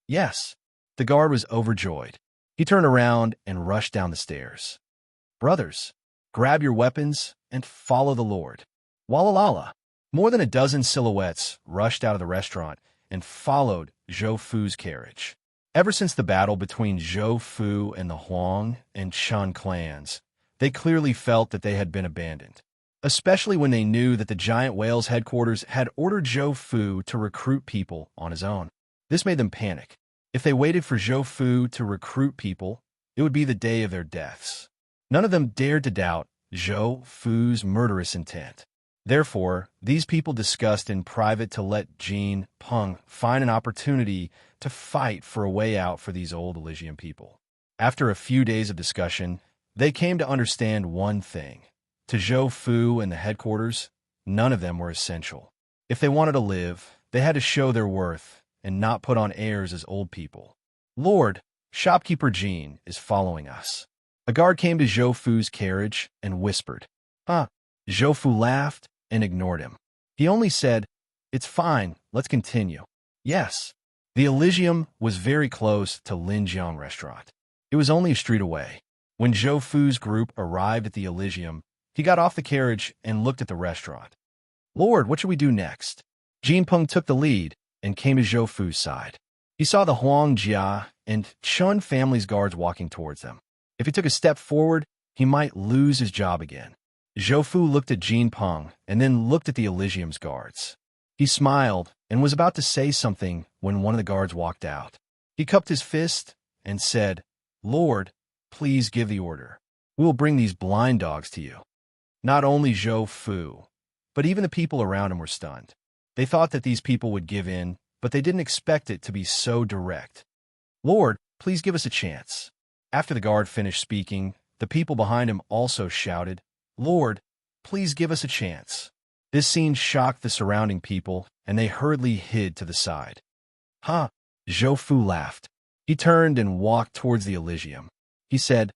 Yes, the guard was overjoyed. He turned around and rushed down the stairs. Brothers, grab your weapons and follow the Lord. Wallalala. More than a dozen silhouettes rushed out of the restaurant and followed Zhou Fu's carriage. Ever since the battle between Zhou Fu and the Huang and Chun clans, they clearly felt that they had been abandoned, especially when they knew that the giant whale's headquarters had ordered Zhou Fu to recruit people on his own. This made them panic. If they waited for Zhou Fu to recruit people, it would be the day of their deaths. None of them dared to doubt Zhou Fu's murderous intent. Therefore, these people discussed in private to let Jin Peng find an opportunity to fight for a way out for these old Elysium people. After a few days of discussion, they came to understand one thing. To Zhou Fu and the headquarters, none of them were essential. If they wanted to live, they had to show their worth and not put on airs as old people. Lord, Shopkeeper Jin is following us. A guard came to Zhou Fu's carriage and whispered, Huh? Zhou Fu laughed and ignored him. He only said, It's fine, let's continue. Yes, the Elysium was very close to Linjiang Restaurant. It was only a street away. When Zhou Fu's group arrived at the Elysium, he got off the carriage and looked at the restaurant. Lord, what should we do next? Jin Peng took the lead and came to Zhou Fu's side. He saw the Huang Jia and Chun family's guards walking towards them. If he took a step forward, he might lose his job again. Zhou Fu looked at Jin Peng and then looked at the Elysium's guards. He smiled and was about to say something when one of the guards walked out. He cupped his fist and said, "Lord, please give the order. We will bring these blind dogs to you." Not only Zhou Fu, but even the people around him were stunned. They thought that these people would give in, but they didn't expect it to be so direct. "Lord, please give us a chance." After the guard finished speaking, the people behind him also shouted, "Lord, please give us a chance." This scene shocked the surrounding people, and they hurriedly hid to the side. "Huh," Zhou Fu laughed. He turned and walked towards the Elysium. He said,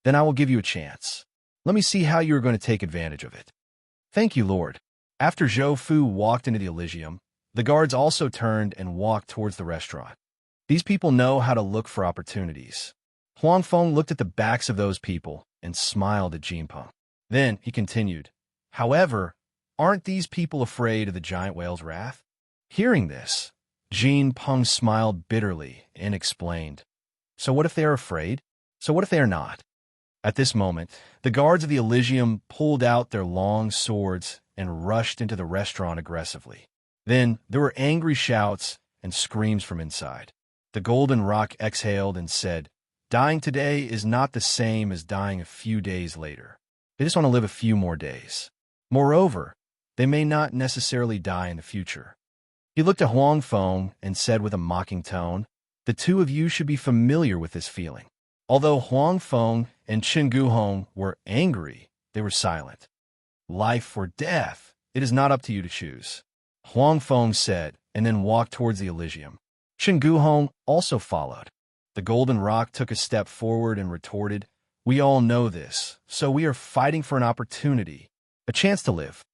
"Then I will give you a chance. Let me see how you are going to take advantage of it." "Thank you, Lord." After Zhou Fu walked into the Elysium, the guards also turned and walked towards the restaurant. These people know how to look for opportunities. Huang Feng looked at the backs of those people and smiled at Jin Peng. Then he continued, "However, aren't these people afraid of the giant whale's wrath?" Hearing this, Jin Peng smiled bitterly and explained, "So what if they are afraid? So what if they are not?" At this moment, the guards of the Elysium pulled out their long swords and rushed into the restaurant aggressively. Then there were angry shouts and screams from inside. The Golden Rock exhaled and said, "Dying today is not the same as dying a few days later. They just want to live a few more days. Moreover, they may not necessarily die in the future." He looked at Huang Feng and said with a mocking tone, "The two of you should be familiar with this feeling." Although Huang Feng and Qin Guhong were angry, they were silent. "Life or death, it is not up to you to choose," Huang Feng said, and then walked towards the Elysium. Qin Guhong also followed. The Golden Rock took a step forward and retorted, "We all know this, so we are fighting for an opportunity, a chance to live."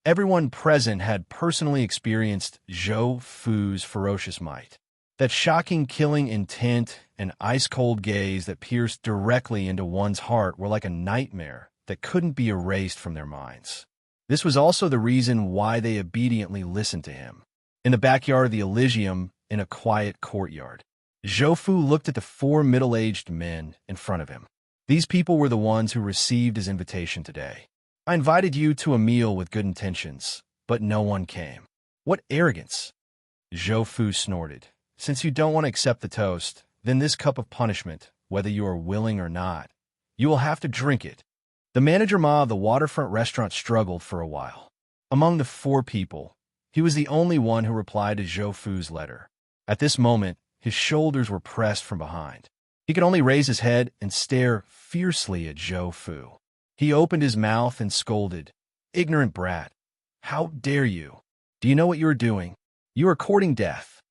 Everyone present had personally experienced Zhou Fu's ferocious might. That shocking killing intent and ice-cold gaze that pierced directly into one's heart were like a nightmare that couldn't be erased from their minds. This was also the reason why they obediently listened to him. In the backyard of the Elysium, in a quiet courtyard, Zhou Fu looked at the four middle-aged men in front of him. These people were the ones who received his invitation today. "I invited you to a meal with good intentions, but no one came." "What arrogance!" Zhou Fu snorted. "Since you don't want to accept the toast, then this cup of punishment, whether you are willing or not, you will have to drink it." The manager Ma of the waterfront restaurant struggled for a while. Among the four people, he was the only one who replied to Zhou Fu's letter. At this moment, his shoulders were pressed from behind. He could only raise his head and stare fiercely at Zhou Fu. He opened his mouth and scolded, "Ignorant brat! How dare you? Do you know what you are doing? You are courting death."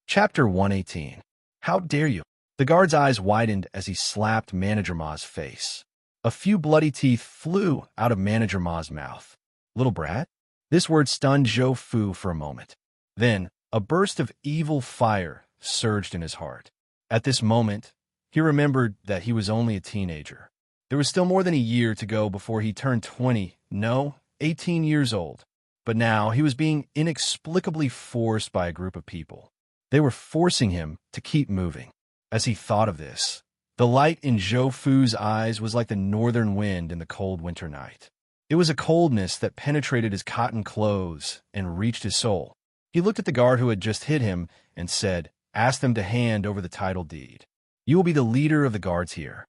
Chapter 118. How dare you? The guard's eyes widened as he slapped Manager Ma's face. A few bloody teeth flew out of Manager Ma's mouth. "Little brat?" This word stunned Zhou Fu for a moment. Then, a burst of evil fire surged in his heart. At this moment, he remembered that he was only a teenager. There was still more than a year to go before he turned 20, no, 18 years old. But now he was being inexplicably forced by a group of people. They were forcing him to keep moving. As he thought of this, the light in Zhou Fu's eyes was like the northern wind in the cold winter night. It was a coldness that penetrated his cotton clothes and reached his soul. He looked at the guard who had just hit him and said, "Ask them to hand over the title deed. You will be the leader of the guards here."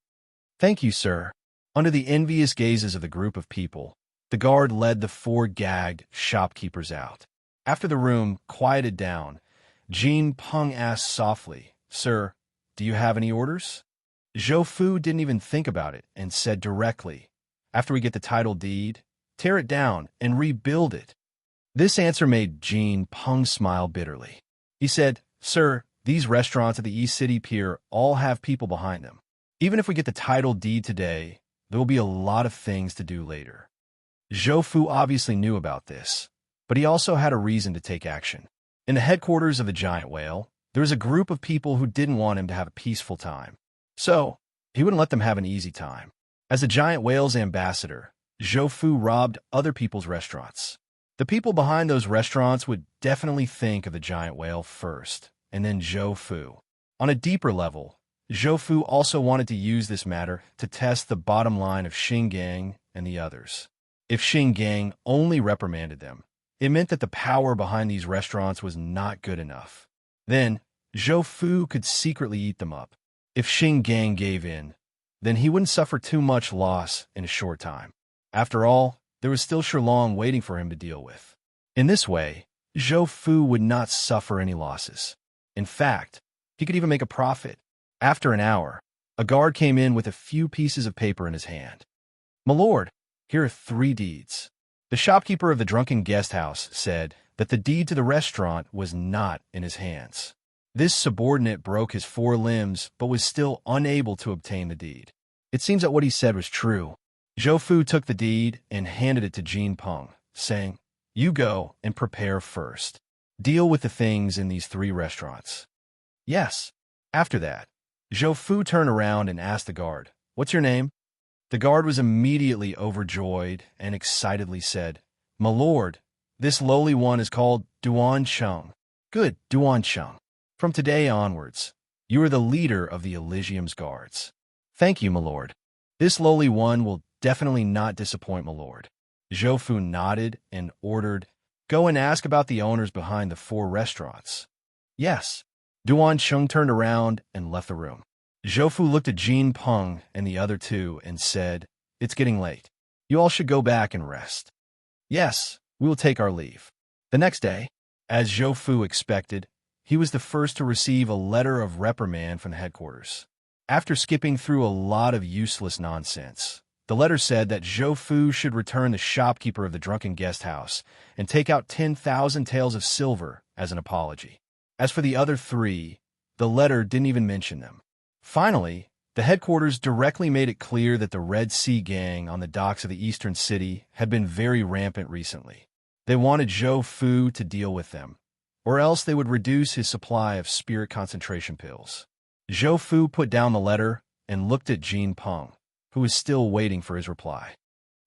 "Thank you, sir." Under the envious gazes of the group of people, the guard led the four gagged shopkeepers out. After the room quieted down, Jin Peng asked softly, "Sir, do you have any orders?" Zhou Fu didn't even think about it and said directly, "After we get the title deed, tear it down and rebuild it." This answer made Jin Peng smile bitterly. He said, "Sir, these restaurants at the East City Pier all have people behind them. Even if we get the title deed today, there will be a lot of things to do later." Zhou Fu obviously knew about this, but he also had a reason to take action. In the headquarters of the giant whale, there was a group of people who didn't want him to have a peaceful time. So, he wouldn't let them have an easy time. As the giant whale's ambassador, Zhou Fu robbed other people's restaurants. The people behind those restaurants would definitely think of the giant whale first, and then Zhou Fu. On a deeper level, Zhou Fu also wanted to use this matter to test the bottom line of Xing Gang and the others. If Xing Gang only reprimanded them, it meant that the power behind these restaurants was not good enough. Then, Zhou Fu could secretly eat them up. If Xing Gang gave in, then he wouldn't suffer too much loss in a short time. After all, there was still Shilong waiting for him to deal with. In this way, Zhou Fu would not suffer any losses. In fact, he could even make a profit. After an hour, a guard came in with a few pieces of paper in his hand. "My lord, here are 3 deeds." The shopkeeper of the drunken guest house said that the deed to the restaurant was not in his hands. This subordinate broke his 4 limbs but was still unable to obtain the deed. It seems that what he said was true. Zhou Fu took the deed and handed it to Jin Peng, saying, "You go and prepare first. Deal with the things in these 3 restaurants." "Yes." After that, Zhou Fu turned around and asked the guard, "What's your name?" The guard was immediately overjoyed and excitedly said, "My lord, this lowly one is called Duan Cheng." "Good, Duan Cheng. From today onwards, you are the leader of the Elysium's guards." "Thank you, my lord. This lowly one will definitely not disappoint, my lord." Zhou Fu nodded and ordered, "Go and ask about the owners behind the 4 restaurants." "Yes." Duan Cheng turned around and left the room. Zhou Fu looked at Jin Peng and the other 2 and said, "It's getting late. You all should go back and rest." "Yes, we will take our leave." The next day, as Zhou Fu expected, he was the first to receive a letter of reprimand from the headquarters. After skipping through a lot of useless nonsense, the letter said that Zhou Fu should return the shopkeeper of the drunken guest house and take out 10,000 taels of silver as an apology. As for the other 3, the letter didn't even mention them. Finally, the headquarters directly made it clear that the Red Sea Gang on the docks of the eastern city had been very rampant recently. They wanted Zhou Fu to deal with them, or else they would reduce his supply of spirit concentration pills. Zhou Fu put down the letter and looked at Jin Peng, who was still waiting for his reply.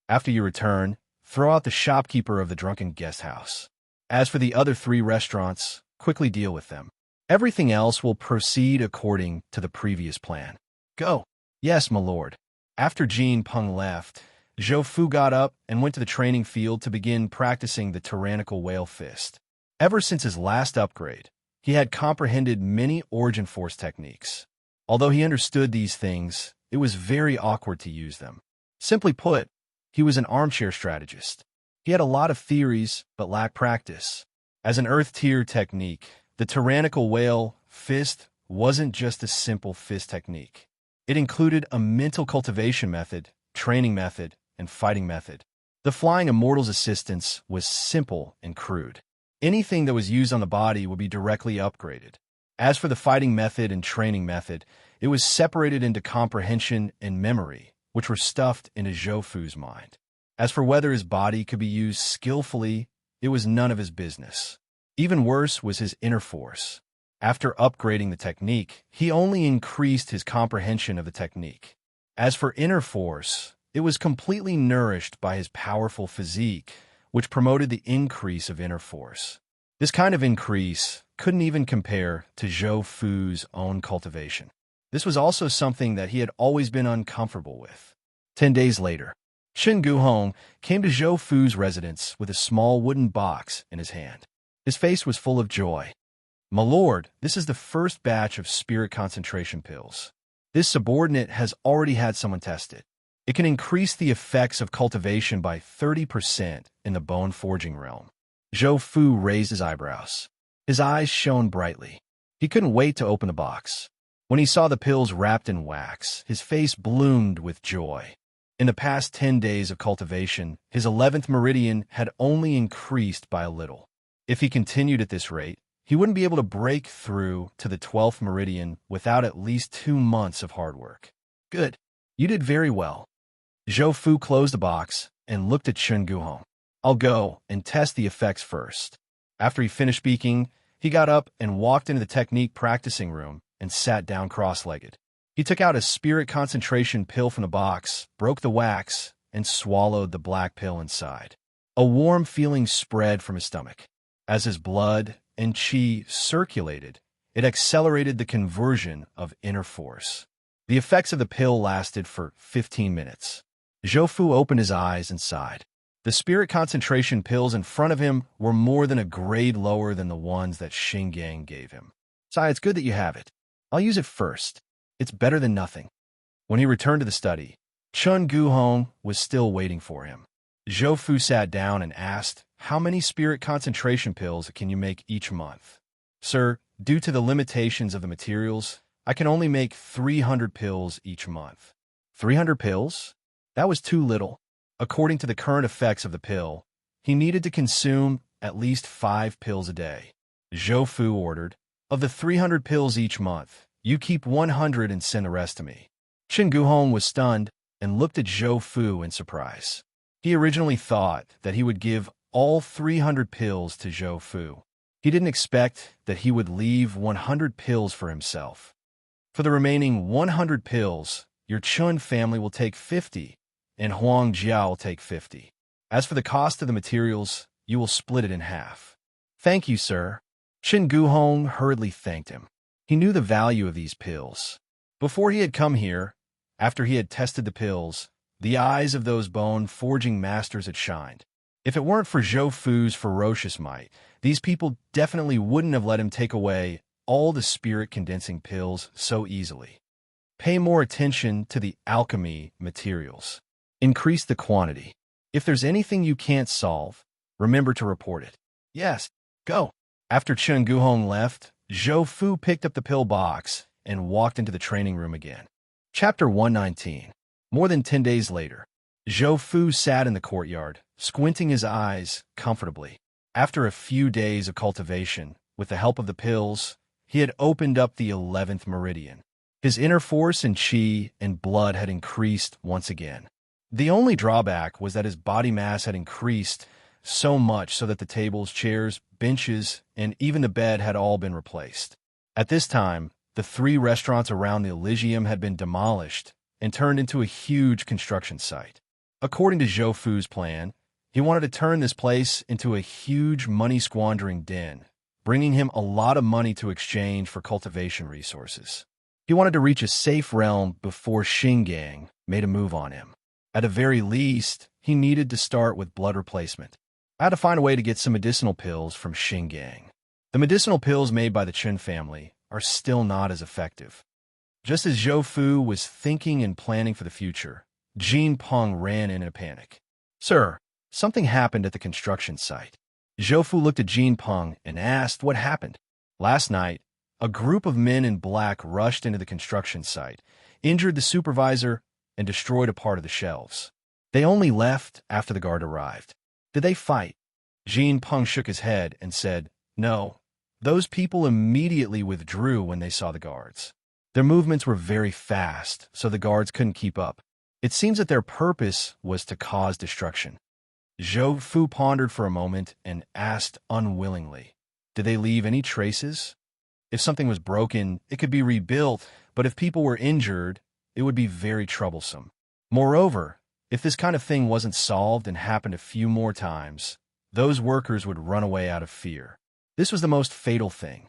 "After you return, throw out the shopkeeper of the drunken guest house. As for the other 3 restaurants, quickly deal with them. Everything else will proceed according to the previous plan. Go." "Yes, my lord." After Jin Peng left, Zhou Fu got up and went to the training field to begin practicing the tyrannical whale fist. Ever since his last upgrade, he had comprehended many origin force techniques. Although he understood these things, it was very awkward to use them. Simply put, he was an armchair strategist. He had a lot of theories, but lacked practice. As an Earth-tier technique, the tyrannical whale fist wasn't just a simple fist technique. It included a mental cultivation method, training method, and fighting method. The Flying Immortal's assistance was simple and crude. Anything that was used on the body would be directly upgraded. As for the fighting method and training method, it was separated into comprehension and memory, which were stuffed into Zhou Fu's mind. As for whether his body could be used skillfully, it was none of his business. Even worse was his inner force. After upgrading the technique, he only increased his comprehension of the technique. As for inner force, it was completely nourished by his powerful physique, which promoted the increase of inner force. This kind of increase couldn't even compare to Zhou Fu's own cultivation. This was also something that he had always been uncomfortable with. 10 days later, Shen Guhong came to Zhou Fu's residence with a small wooden box in his hand. His face was full of joy. "My lord, this is the first batch of spirit concentration pills. This subordinate has already had someone test it. It can increase the effects of cultivation by 30% in the bone forging realm." Zhou Fu raised his eyebrows. His eyes shone brightly. He couldn't wait to open the box. When he saw the pills wrapped in wax, his face bloomed with joy. In the past 10 days of cultivation, his 11th meridian had only increased by a little. If he continued at this rate, he wouldn't be able to break through to the 12th meridian without at least 2 months of hard work. "Good. You did very well." Zhou Fu closed the box and looked at Shen Guhong. "I'll go and test the effects first." After he finished speaking, he got up and walked into the technique practicing room and sat down cross-legged. He took out a spirit concentration pill from the box, broke the wax, and swallowed the black pill inside. A warm feeling spread from his stomach. As his blood and qi circulated, It accelerated the conversion of inner force. The effects of the pill lasted for 15 minutes. Zhou Fu opened his eyes and sighed. The spirit concentration pills in front of him were more than a grade lower than the ones that Xingang gave him. "Sai, it's good that you have it. I'll use it first. It's better than nothing." When he returned to the study, Chun Guhong was still waiting for him. Zhou Fu sat down and asked, "How many spirit concentration pills can you make each month?" "Sir, due to the limitations of the materials, I can only make 300 pills each month." 300 pills? That was too little. According to the current effects of the pill, he needed to consume at least 5 pills a day. Zhou Fu ordered, "Of the 300 pills each month, you keep 100 and send the rest to me." Qin Guhong was stunned and looked at Zhou Fu in surprise. He originally thought that he would give all 300 pills to Zhou Fu. He didn't expect that he would leave 100 pills for himself. "For the remaining 100 pills, your Chun family will take 50, and Huang Jia will take 50. As for the cost of the materials, you will split it in half." "Thank you, sir." Qin Guhong hurriedly thanked him. He knew the value of these pills. Before he had come here, after he had tested the pills, the eyes of those bone-forging masters had shined. If it weren't for Zhou Fu's ferocious might, these people definitely wouldn't have let him take away all the spirit-condensing pills so easily. Pay more attention to the alchemy materials. Increase the quantity. If there's anything you can't solve, remember to report it. "Yes, go." After Chen Guhong left, Zhou Fu picked up the pill box and walked into the training room again. Chapter 119. More than 10 days later, Zhou Fu sat in the courtyard, squinting his eyes comfortably. After a few days of cultivation, with the help of the pills, he had opened up the 11th meridian. His inner force and qi and blood had increased once again. The only drawback was that his body mass had increased so much so that the tables, chairs, benches, and even the bed had all been replaced. At this time, the 3 restaurants around the Elysium had been demolished and turned into a huge construction site. According to Zhou Fu's plan, he wanted to turn this place into a huge money-squandering den, bringing him a lot of money to exchange for cultivation resources. He wanted to reach a safe realm before Xingang made a move on him. At the very least, he needed to start with blood replacement. I had to find a way to get some medicinal pills from Xingang. The medicinal pills made by the Chen family are still not as effective. Just as Zhou Fu was thinking and planning for the future, Jin Peng ran in a panic. "Sir, something happened at the construction site." Zhou Fu looked at Jin Peng and asked what happened. "Last night, a group of men in black rushed into the construction site, injured the supervisor, and destroyed a part of the shelves. They only left after the guard arrived." "Did they fight?" Jin Peng shook his head and said, "No. Those people immediately withdrew when they saw the guards. Their movements were very fast, so the guards couldn't keep up. It seems that their purpose was to cause destruction." Zhou Fu pondered for a moment and asked unwillingly, "Did they leave any traces? If something was broken, it could be rebuilt, but if people were injured, it would be very troublesome. Moreover, if this kind of thing wasn't solved and happened a few more times, those workers would run away out of fear. This was the most fatal thing.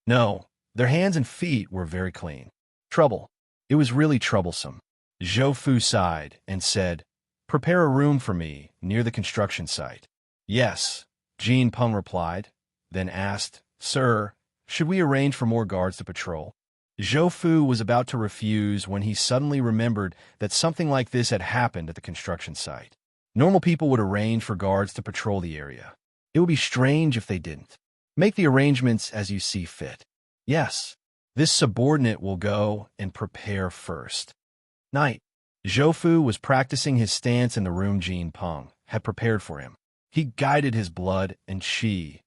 No, their hands and feet were very clean. Trouble. It was really troublesome." Zhou Fu sighed and said, "Prepare a room for me near the construction site." "Yes," Jin Peng replied, then asked, "Sir, should we arrange for more guards to patrol?" Zhou Fu was about to refuse when he suddenly remembered that something like this had happened at the construction site. Normal people would arrange for guards to patrol the area. It would be strange if they didn't. "Make the arrangements as you see fit." "Yes." This subordinate will go and prepare first. Night. Zhou Fu was practicing his stance in the room Jin Peng had prepared for him. He guided his blood and qi,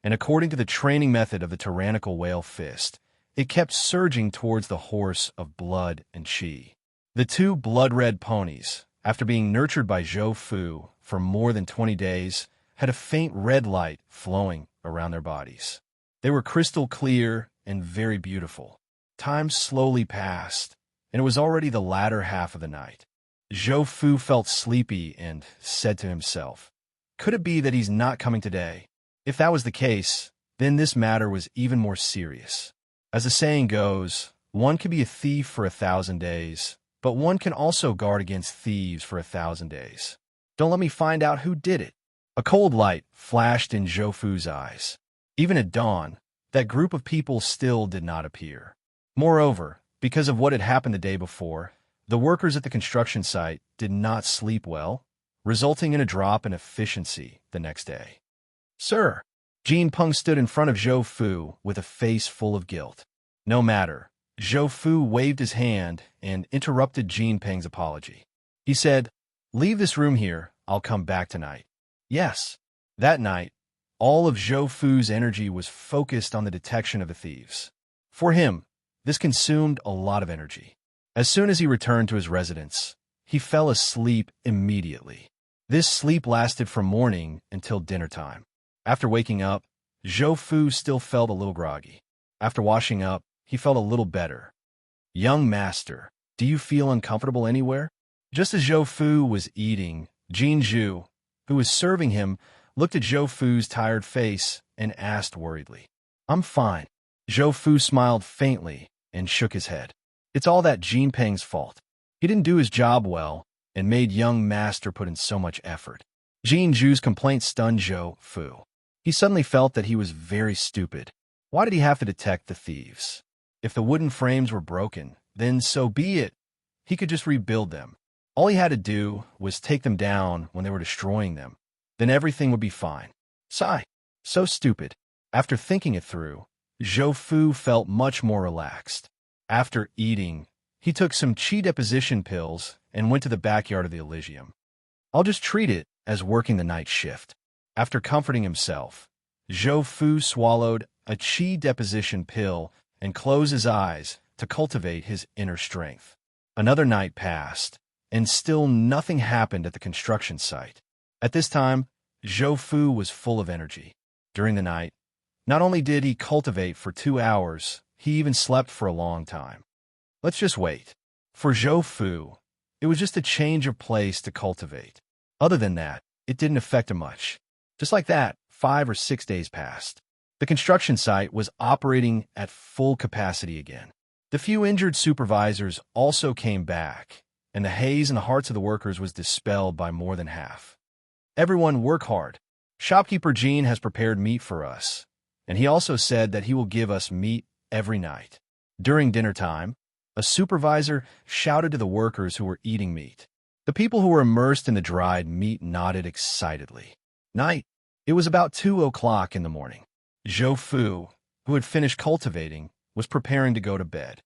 and according to the training method of the tyrannical whale fist, it kept surging towards the horse of blood and qi. The 2 blood-red ponies, after being nurtured by Zhou Fu for more than 20 days, had a faint red light flowing around their bodies. They were crystal clear and very beautiful. Time slowly passed, and it was already the latter half of the night. Zhou Fu felt sleepy and said to himself, "Could it be that he's not coming today? If that was the case, then this matter was even more serious." As the saying goes, one can be a thief for 1,000 days, but one can also guard against thieves for 1,000 days. Don't let me find out who did it. A cold light flashed in Zhou Fu's eyes. Even at dawn, that group of people still did not appear. Moreover, because of what had happened the day before, the workers at the construction site did not sleep well, resulting in a drop in efficiency the next day. "Sir," Jean Peng stood in front of Zhou Fu with a face full of guilt. "No matter." Zhou Fu waved his hand and interrupted Jean Peng's apology. He said, "Leave this room here, I'll come back tonight." Yes. That night, all of Zhou Fu's energy was focused on the detection of the thieves. For him, this consumed a lot of energy. As soon as he returned to his residence, he fell asleep immediately. This sleep lasted from morning until dinner time. After waking up, Zhou Fu still felt a little groggy. After washing up, he felt a little better. "Young master, do you feel uncomfortable anywhere?" Just as Zhou Fu was eating, Jin Zhu, who was serving him, looked at Zhou Fu's tired face and asked worriedly. "I'm fine." Zhou Fu smiled faintly and shook his head. "It's all that Jean Peng's fault. He didn't do his job well and made young master put in so much effort." Jin Zhu's complaint stunned Zhou Fu. He suddenly felt that he was very stupid. Why did he have to detect the thieves? If the wooden frames were broken, then so be it. He could just rebuild them. All he had to do was take them down when they were destroying them. Then everything would be fine. Sigh. So stupid. After thinking it through, Zhou Fu felt much more relaxed. After eating, he took some qi deposition pills and went to the backyard of the Elysium. "I'll just treat it as working the night shift." After comforting himself, Zhou Fu swallowed a qi deposition pill and closed his eyes to cultivate his inner strength. Another night passed, and still nothing happened at the construction site. At this time, Zhou Fu was full of energy. During the night, not only did he cultivate for 2 hours, he even slept for a long time. Let's just wait. For Zhou Fu, it was just a change of place to cultivate. Other than that, it didn't affect him much. Just like that, 5 or 6 days passed. The construction site was operating at full capacity again. The few injured supervisors also came back, and the haze in the hearts of the workers was dispelled by more than half. "Everyone work hard. Shopkeeper Jean has prepared meat for us, and he also said that he will give us meat every night." During dinner time, a supervisor shouted to the workers who were eating meat. The people who were immersed in the dried meat nodded excitedly. Night. It was about 2 o'clock in the morning. Zhou Fu, who had finished cultivating, was preparing to go to bed.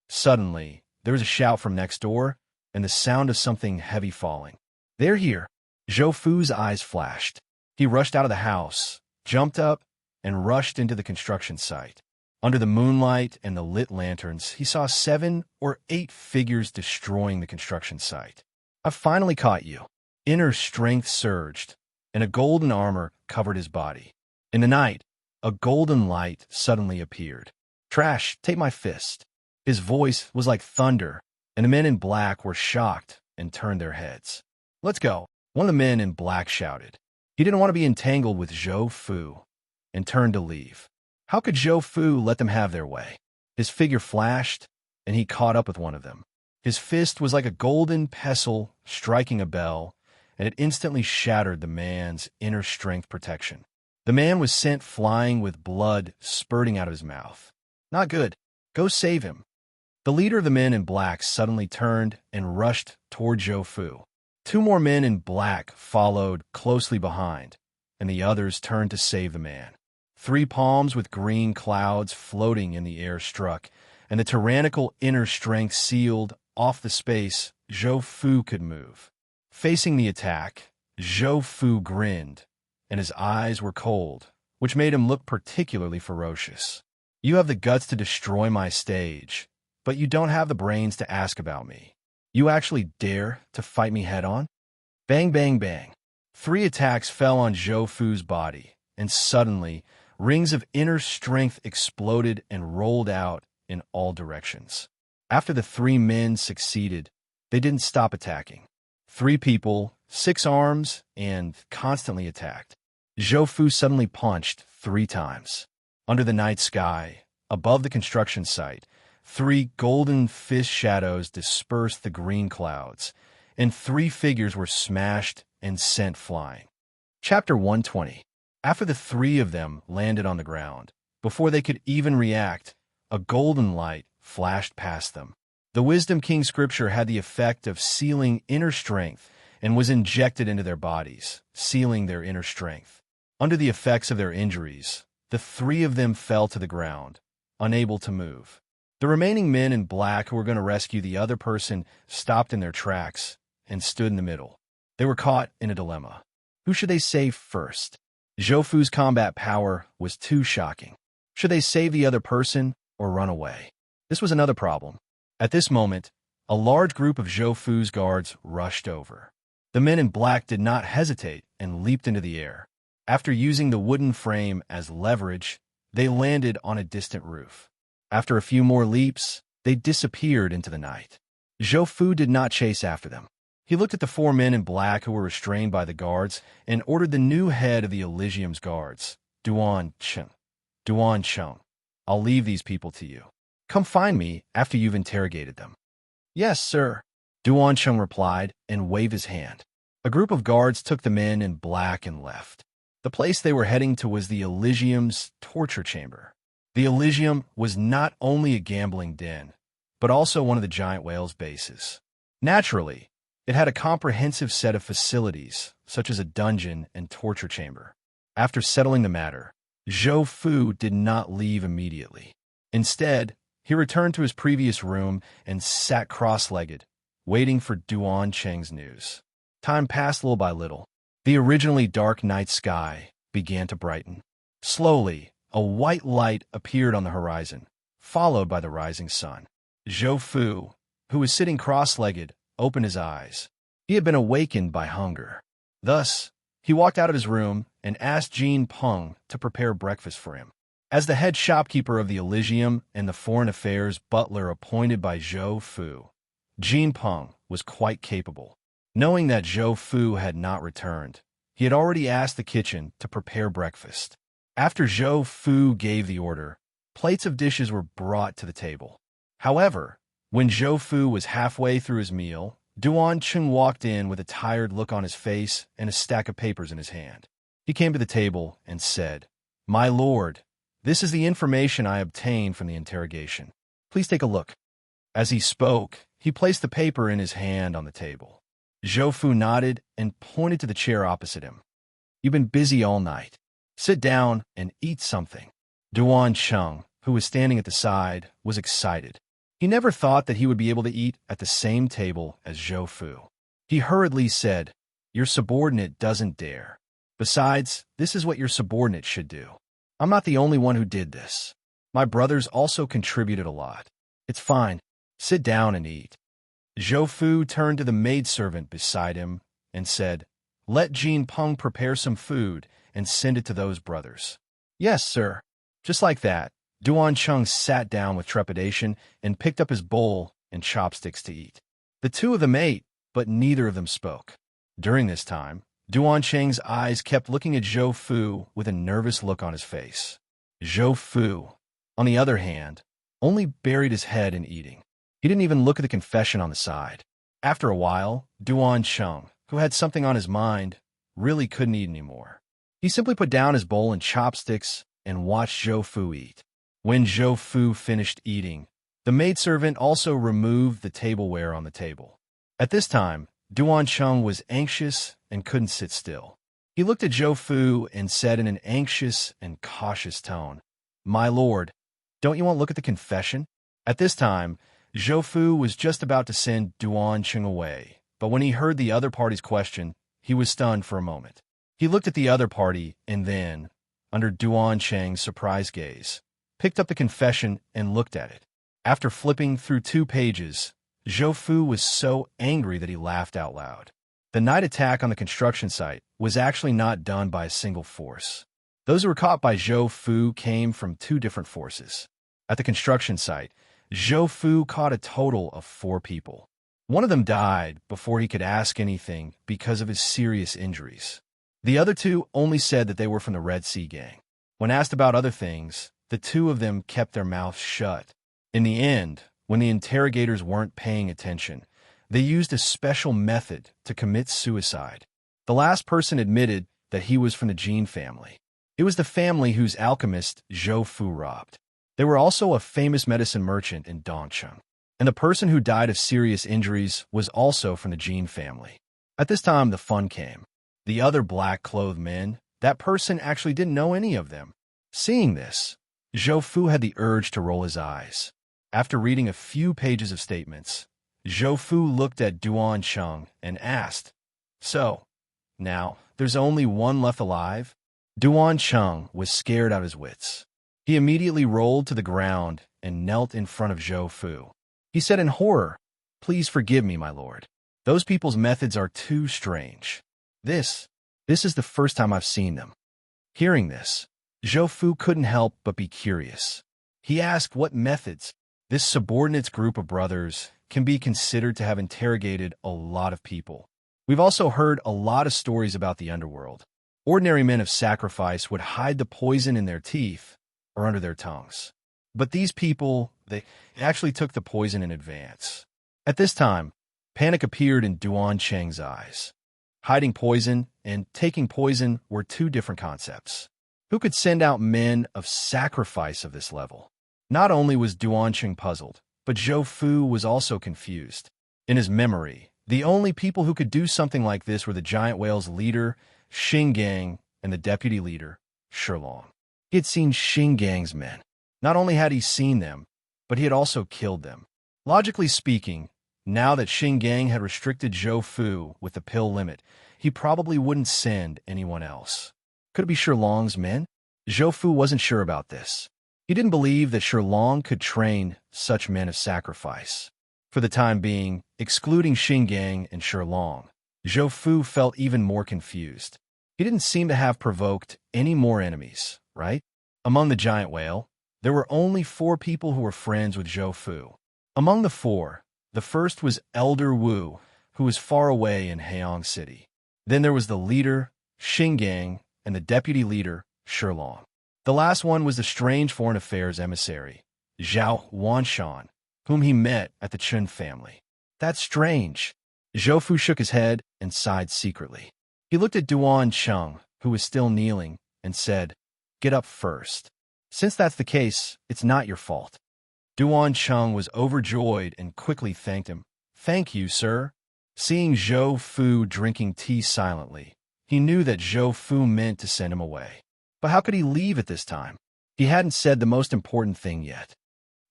Suddenly, there was a shout from next door, and the sound of something heavy falling. "They're here." Zhou Fu's eyes flashed. He rushed out of the house, jumped up, and rushed into the construction site. Under the moonlight and the lit lanterns, he saw 7 or 8 figures destroying the construction site. "I've finally caught you." Inner strength surged, and a golden armor covered his body. In the night, a golden light suddenly appeared. "Trash, take my fist." His voice was like thunder, and the men in black were shocked and turned their heads. "Let's go," one of the men in black shouted. He didn't want to be entangled with Zhou Fu, and turned to leave. How could Zhou Fu let them have their way? His figure flashed, and he caught up with one of them. His fist was like a golden pestle striking a bell, and it instantly shattered the man's inner strength protection. The man was sent flying with blood spurting out of his mouth. "Not good. Go save him." The leader of the men in black suddenly turned and rushed toward Zhou Fu. 2 more men in black followed closely behind, and the others turned to save the man. 3 palms with green clouds floating in the air struck, and the tyrannical inner strength sealed off the space Zhou Fu could move. Facing the attack, Zhou Fu grinned, and his eyes were cold, which made him look particularly ferocious. "You have the guts to destroy my stage, but you don't have the brains to ask about me. You actually dare to fight me head-on?" Bang, bang, bang. 3 attacks fell on Zhou Fu's body, and suddenly, rings of inner strength exploded and rolled out in all directions. After the 3 men succeeded, they didn't stop attacking. 3 people, 6 arms, and constantly attacked. Zhou Fu suddenly punched 3 times. Under the night sky, Above the construction site, 3 golden fist shadows dispersed the green clouds, and 3 figures were smashed and sent flying. Chapter 120. After the 3 of them landed on the ground, before they could even react, a golden light flashed past them. The Wisdom King scripture had the effect of sealing inner strength and was injected into their bodies, sealing their inner strength. Under the effects of their injuries, the 3 of them fell to the ground, unable to move. The remaining men in black who were going to rescue the other person stopped in their tracks and stood in the middle. They were caught in a dilemma. Who should they save first? Zhou combat power was too shocking. Should they save the other person or run away? This was another problem. At this moment, a large group of Zhou guards rushed over. The men in black did not hesitate and leaped into the air. After using the wooden frame as leverage, they landed on a distant roof. After a few more leaps, they disappeared into the night. Zhou did not chase after them. He looked at the 4 men in black who were restrained by the guards and ordered the new head of the Elysium's guards, Duan Cheng. I'll leave these people to you. Come find me after you've interrogated them. Yes, sir, Duan Cheng replied and waved his hand. A group of guards took the men in black and left. The place they were heading to was the Elysium's torture chamber. The Elysium was not only a gambling den, but also one of the giant whale's bases. Naturally, it had a comprehensive set of facilities, such as a dungeon and torture chamber. After settling the matter, Zhou did not leave immediately. Instead, he returned to his previous room and sat cross-legged, waiting for Duan Cheng's news. Time passed little by little. The originally dark night sky began to brighten. Slowly, a white light appeared on the horizon, followed by the rising sun. Zhou, who was sitting cross-legged, opened his eyes. He had been awakened by hunger. Thus, he walked out of his room and asked Jean Peng to prepare breakfast for him. As the head shopkeeper of the Elysium and the foreign affairs butler appointed by Zhou, Jean Peng was quite capable. Knowing that Zhou had not returned, he had already asked the kitchen to prepare breakfast. After Zhou gave the order, plates of dishes were brought to the table. However, when Zhou was halfway through his meal, Duan Cheng walked in with a tired look on his face and a stack of papers in his hand. He came to the table and said, "My lord, this is the information I obtained from the interrogation. Please take a look." As he spoke, he placed the paper in his hand on the table. Zhou nodded and pointed to the chair opposite him. "You've been busy all night. Sit down and eat something." Duan Cheng, who was standing at the side, was excited. He never thought that he would be able to eat at the same table as Zhou. He hurriedly said, "Your subordinate doesn't dare. Besides, this is what your subordinate should do. I'm not the only one who did this. My brothers also contributed a lot. It's fine. Sit down and eat." Zhou turned to the maidservant beside him and said, "Let Jean Peng prepare some food and send it to those brothers." "Yes, sir." Just like that, Duan Cheng sat down with trepidation and picked up his bowl and chopsticks to eat. The 2 of them ate, but neither of them spoke. During this time, Duan Cheng's eyes kept looking at Zhou with a nervous look on his face. Zhou, on the other hand, only buried his head in eating. He didn't even look at the confession on the side. After a while, Duan Cheng, who had something on his mind, really couldn't eat anymore. He simply put down his bowl and chopsticks and watched Zhou eat. When Zhou finished eating, the maidservant also removed the tableware on the table. At this time, Duan Cheng was anxious and couldn't sit still. He looked at Zhou and said in an anxious and cautious tone, "My lord, don't you want to look at the confession?" At this time, Zhou was just about to send Duan Cheng away, but when he heard the other party's question, he was stunned for a moment. He looked at the other party and then, under Duan Cheng's surprised gaze, picked up the confession and looked at it. After flipping through 2 pages, Zhou was so angry that he laughed out loud. The night attack on the construction site was actually not done by a single force. Those who were caught by Zhou came from 2 different forces. At the construction site, Zhou caught a total of 4 people. One of them died before he could ask anything because of his serious injuries. The other 2 only said that they were from the Red Sea gang. When asked about other things, the two of them kept their mouths shut. In the end, when the interrogators weren't paying attention, they used a special method to commit suicide. The last person admitted that he was from the Jin family. It was the family whose alchemist Zhou Fu robbed. They were also a famous medicine merchant in Dongcheng, and the person who died of serious injuries was also from the Jin family. At this time, the fun came. The other black-clothed men, that person actually didn't know any of them. Seeing this, Zhou Fu had the urge to roll his eyes. After reading a few pages of statements, Zhou Fu looked at Duan Cheng and asked, "So, now, there's only one left alive?" Duan Cheng was scared out of his wits. He immediately rolled to the ground and knelt in front of Zhou Fu. He said in horror, "Please forgive me, my lord. Those people's methods are too strange. This is the first time I've seen them." Hearing this, Zhou Fu couldn't help but be curious. He asked what methods this subordinate group of brothers can be considered to have interrogated a lot of people. We've also heard a lot of stories about the underworld. Ordinary men of sacrifice would hide the poison in their teeth or under their tongues. But these people, they actually took the poison in advance. At this time, panic appeared in Duan Cheng's eyes. Hiding poison and taking poison were two different concepts. Who could send out men of sacrifice of this level? Not only was Duan Cheng puzzled, but Zhou Fu was also confused. In his memory, the only people who could do something like this were the giant whale's leader, Xingang, and the deputy leader, Shilong. He had seen Xingang's men. Not only had he seen them, but he had also killed them. Logically speaking, now that Xingang had restricted Zhou Fu with the pill limit, he probably wouldn't send anyone else. Could it be Shilong's men? Zhou Fu wasn't sure about this. He didn't believe that Shilong could train such men of sacrifice. For the time being, excluding Xingang and Shilong, Zhou Fu felt even more confused. He didn't seem to have provoked any more enemies, right? Among the giant whale, there were only 4 people who were friends with Zhou Fu. Among the 4, the first was Elder Wu, who was far away in Heong City. Then there was the leader, Xingang, and the deputy leader, Shilong. The last one was the strange foreign affairs emissary, Zhao Wanshan, whom he met at the Chun family. That's strange. Zhou Fu shook his head and sighed secretly. He looked at Duan Cheng, who was still kneeling, and said, "Get up first. Since that's the case, it's not your fault." Duan Cheng was overjoyed and quickly thanked him. "Thank you, sir." Seeing Zhou Fu drinking tea silently, he knew that Zhou Fu meant to send him away. But how could he leave at this time? He hadn't said the most important thing yet.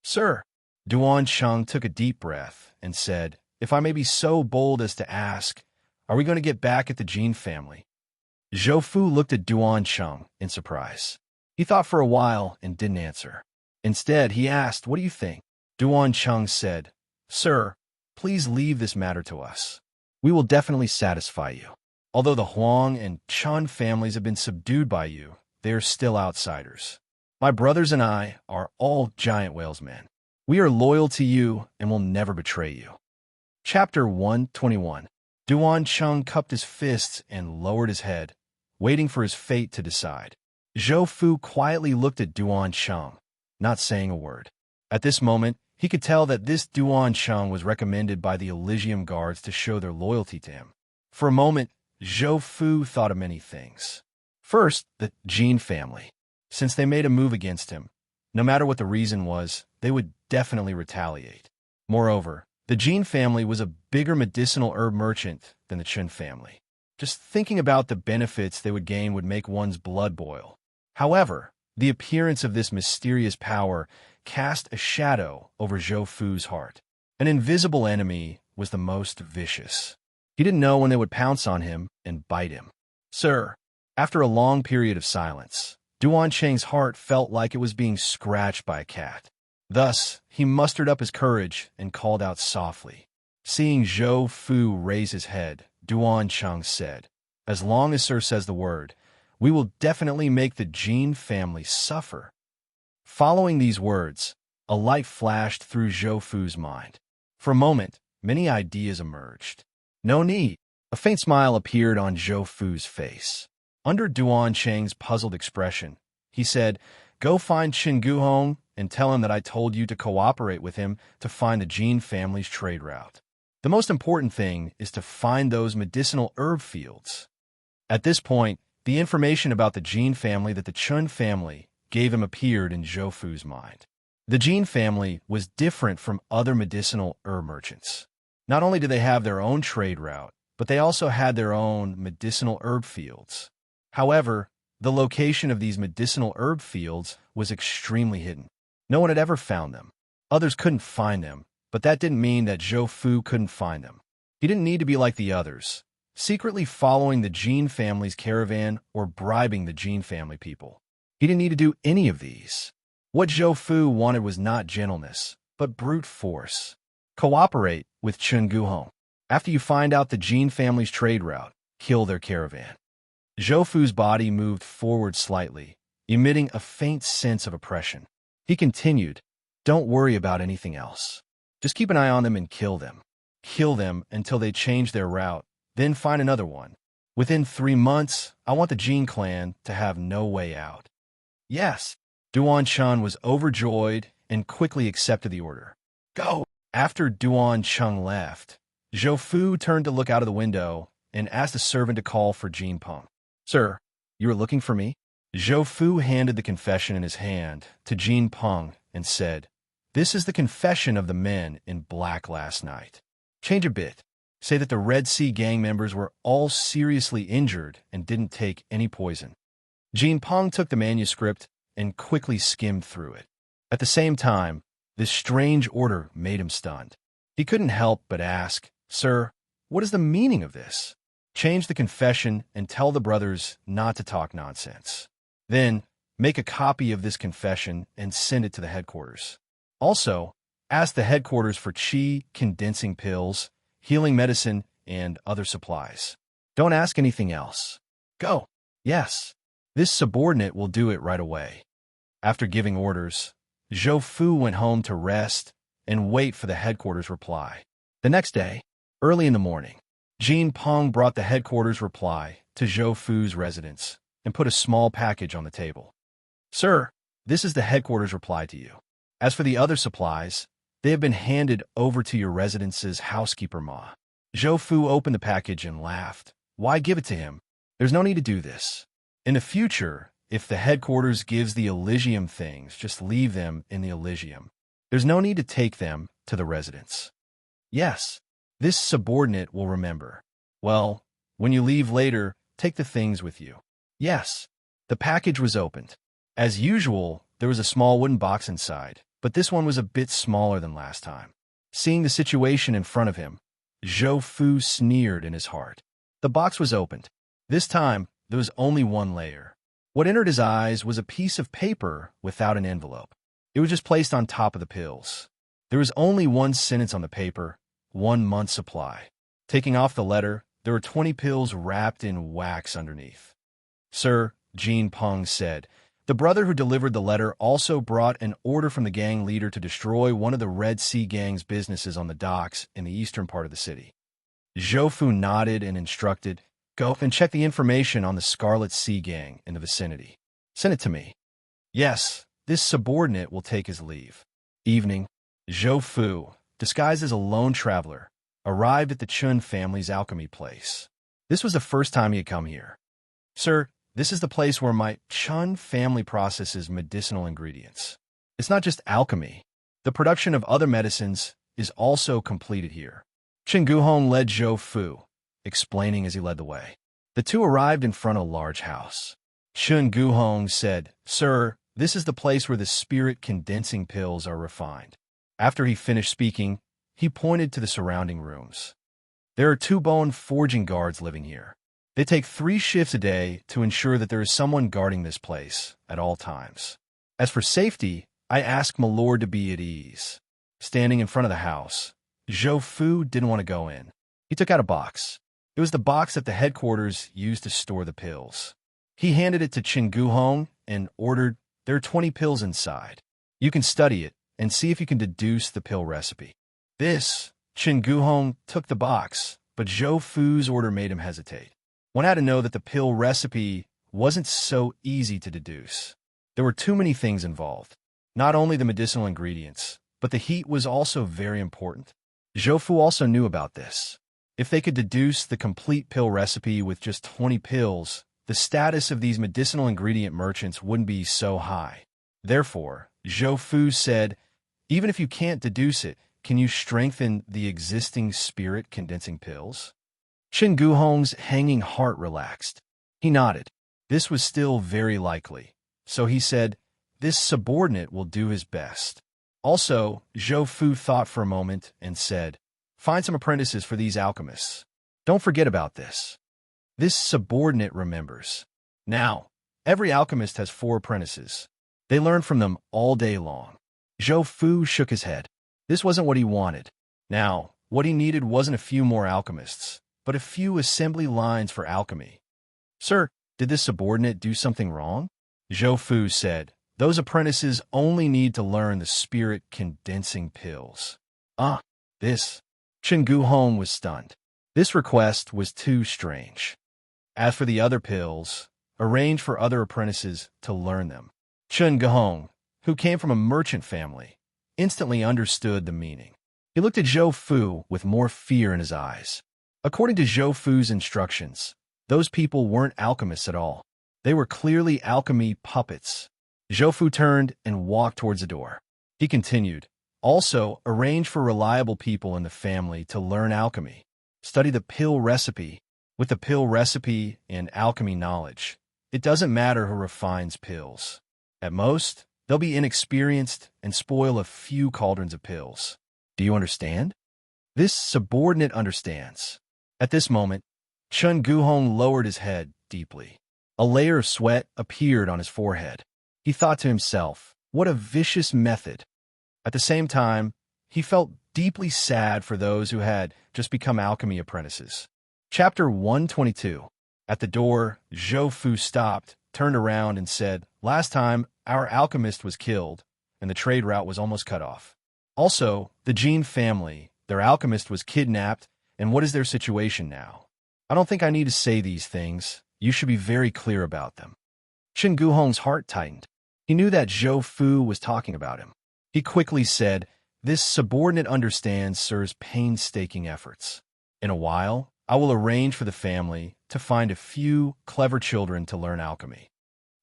"Sir," Duan Cheng took a deep breath and said, "If I may be so bold as to ask, are we going to get back at the Jin family?" Zhou Fu looked at Duan Cheng in surprise. He thought for a while and didn't answer. Instead, he asked, "What do you think?" Duan Cheng said, "Sir, please leave this matter to us. We will definitely satisfy you. Although the Huang and Chun families have been subdued by you, they are still outsiders. My brothers and I are all giant whales men. We are loyal to you and will never betray you." Chapter 121. Duan Cheng cupped his fists and lowered his head, waiting for his fate to decide. Zhou Fu quietly looked at Duan Cheng, not saying a word. At this moment, he could tell that this Duan Cheng was recommended by the Elysium guards to show their loyalty to him. For a moment, Zhou Fu thought of many things. First, the Jin family. Since they made a move against him, no matter what the reason was, they would definitely retaliate. Moreover, the Jin family was a bigger medicinal herb merchant than the Chun family. Just thinking about the benefits they would gain would make one's blood boil. However, the appearance of this mysterious power cast a shadow over Zhou Fu's heart. An invisible enemy was the most vicious. He didn't know when they would pounce on him and bite him. "Sir," after a long period of silence, Duan Cheng's heart felt like it was being scratched by a cat. Thus, he mustered up his courage and called out softly. Seeing Zhou Fu raise his head, Duan Cheng said, "As long as sir says the word, we will definitely make the Jin family suffer." Following these words, a light flashed through Zhou Fu's mind. For a moment, many ideas emerged. "No need." A faint smile appeared on Zhou Fu's face. Under Duan Cheng's puzzled expression, he said, Go find Qin Guhong and tell him that I told you to cooperate with him to find the Jin family's trade route. The most important thing is to find those medicinal herb fields. At this point, the information about the Jin family that the Chun family gave him appeared in Zhou Fu's mind. The Jin family was different from other medicinal herb merchants. Not only did they have their own trade route, but they also had their own medicinal herb fields. However, the location of these medicinal herb fields was extremely hidden. No one had ever found them. Others couldn't find them, but that didn't mean that Zhou Fu couldn't find them. He didn't need to be like the others, secretly following the Jin family's caravan or bribing the Jin family people. He didn't need to do any of these. What Zhou Fu wanted was not gentleness, but brute force. Cooperate with Qin Guhong. After you find out the Jin family's trade route, kill their caravan. Zhou Fu's body moved forward slightly, emitting a faint sense of oppression. He continued, "Don't worry about anything else. Just keep an eye on them and kill them. Kill them until they change their route, then find another one. Within 3 months, I want the Jin clan to have no way out." Yes, Duan Chun was overjoyed and quickly accepted the order. Go! After Duan Chun left, Zhou Fu turned to look out of the window and asked the servant to call for Jin Peng. "Sir, you were looking for me?" Zhou Fu handed the confession in his hand to Jin Peng and said, "This is the confession of the men in black last night. Change a bit. Say that the Red Sea gang members were all seriously injured and didn't take any poison." Jin Peng took the manuscript and quickly skimmed through it. At the same time, this strange order made him stunned. He couldn't help but ask, "Sir, what is the meaning of this? Change the confession and tell the brothers not to talk nonsense. Then, make a copy of this confession and send it to the headquarters. Also, ask the headquarters for qi condensing pills, healing medicine, and other supplies. Don't ask anything else. Go." "Yes, this subordinate will do it right away." After giving orders, Zhou Fu went home to rest and wait for the headquarters reply. The next day, early in the morning, Jin Peng brought the headquarters reply to Zhou Fu's residence and put a small package on the table. "Sir, this is the headquarters reply to you. As for the other supplies, they have been handed over to your residence's housekeeper Ma." Zhou Fu opened the package and laughed. "Why give it to him? There's no need to do this. In the future, if the headquarters gives the Elysium things, just leave them in the Elysium. There's no need to take them to the residence." "Yes, this subordinate will remember." "Well, when you leave later, take the things with you." "Yes." The package was opened. As usual, there was a small wooden box inside, but this one was a bit smaller than last time. Seeing the situation in front of him, Zhou Fu sneered in his heart. The box was opened. This time, there was only one layer. What entered his eyes was a piece of paper without an envelope. It was just placed on top of the pills. There was only one sentence on the paper, 1 month's supply. Taking off the letter, there were 20 pills wrapped in wax underneath. "Sir," Jin Peng said, "the brother who delivered the letter also brought an order from the gang leader to destroy one of the Red Sea gang's businesses on the docks in the eastern part of the city." Zhou Fu nodded and instructed, "Go and check the information on the Scarlet Sea gang in the vicinity. Send it to me." "Yes, this subordinate will take his leave." Evening, Zhou Fu, disguised as a lone traveler, arrived at the Chun family's alchemy place. This was the first time he had come here. "Sir, this is the place where my Chun family processes medicinal ingredients. It's not just alchemy. The production of other medicines is also completed here." Qin Guhong led Zhou Fu, explaining as he led the way. The two arrived in front of a large house. Qin Guhong said, "Sir, this is the place where the spirit condensing pills are refined." After he finished speaking, he pointed to the surrounding rooms. "There are 2 bone forging guards living here. They take 3 shifts a day to ensure that there is someone guarding this place at all times. As for safety, I ask my lord to be at ease." Standing in front of the house, Zhou Fu didn't want to go in. He took out a box. It was the box that the headquarters used to store the pills. He handed it to Qin Guhong and ordered, "There are 20 pills inside. You can study it and see if you can deduce the pill recipe." Qin Guhong took the box, but Zhou Fu's order made him hesitate. One had to know that the pill recipe wasn't so easy to deduce. There were too many things involved. Not only the medicinal ingredients, but the heat was also very important. Zhou Fu also knew about this. If they could deduce the complete pill recipe with just 20 pills, the status of these medicinal ingredient merchants wouldn't be so high. Therefore, Zhou Fu said, even if you can't deduce it, can you strengthen the existing spirit-condensing pills? Chen Guhong's hanging heart relaxed. He nodded. This was still very likely. So he said, this subordinate will do his best. Also, Zhou Fu thought for a moment and said, find some apprentices for these alchemists. Don't forget about this. This subordinate remembers. Now, every alchemist has 4 apprentices. They learn from them all day long. Zhou Fu shook his head. This wasn't what he wanted. Now, what he needed wasn't a few more alchemists, but a few assembly lines for alchemy. Sir, did this subordinate do something wrong? Zhou Fu said, those apprentices only need to learn the spirit-condensing pills. This. Chen Guhong was stunned. This request was too strange. As for the other pills, arrange for other apprentices to learn them. Chen Guhong, who came from a merchant family, instantly understood the meaning. He looked at Zhou Fu with more fear in his eyes. According to Zhou Fu's instructions, those people weren't alchemists at all. They were clearly alchemy puppets. Zhou Fu turned and walked towards the door. He continued, also, arrange for reliable people in the family to learn alchemy. Study the pill recipe. With the pill recipe and alchemy knowledge, it doesn't matter who refines pills. At most, they'll be inexperienced and spoil a few cauldrons of pills. Do you understand? This subordinate understands. At this moment, Chen Guhong lowered his head deeply. A layer of sweat appeared on his forehead. He thought to himself, what a vicious method. At the same time, he felt deeply sad for those who had just become alchemy apprentices. Chapter 122. At the door, Zhou Fu stopped, turned around, and said, last time, our alchemist was killed, and the trade route was almost cut off. Also, the Jin family, their alchemist was kidnapped, and what is their situation now? I don't think I need to say these things. You should be very clear about them. Chen Guhong's heart tightened. He knew that Zhou Fu was talking about him. He quickly said, this subordinate understands Sir's painstaking efforts. In a while, I will arrange for the family to find a few clever children to learn alchemy.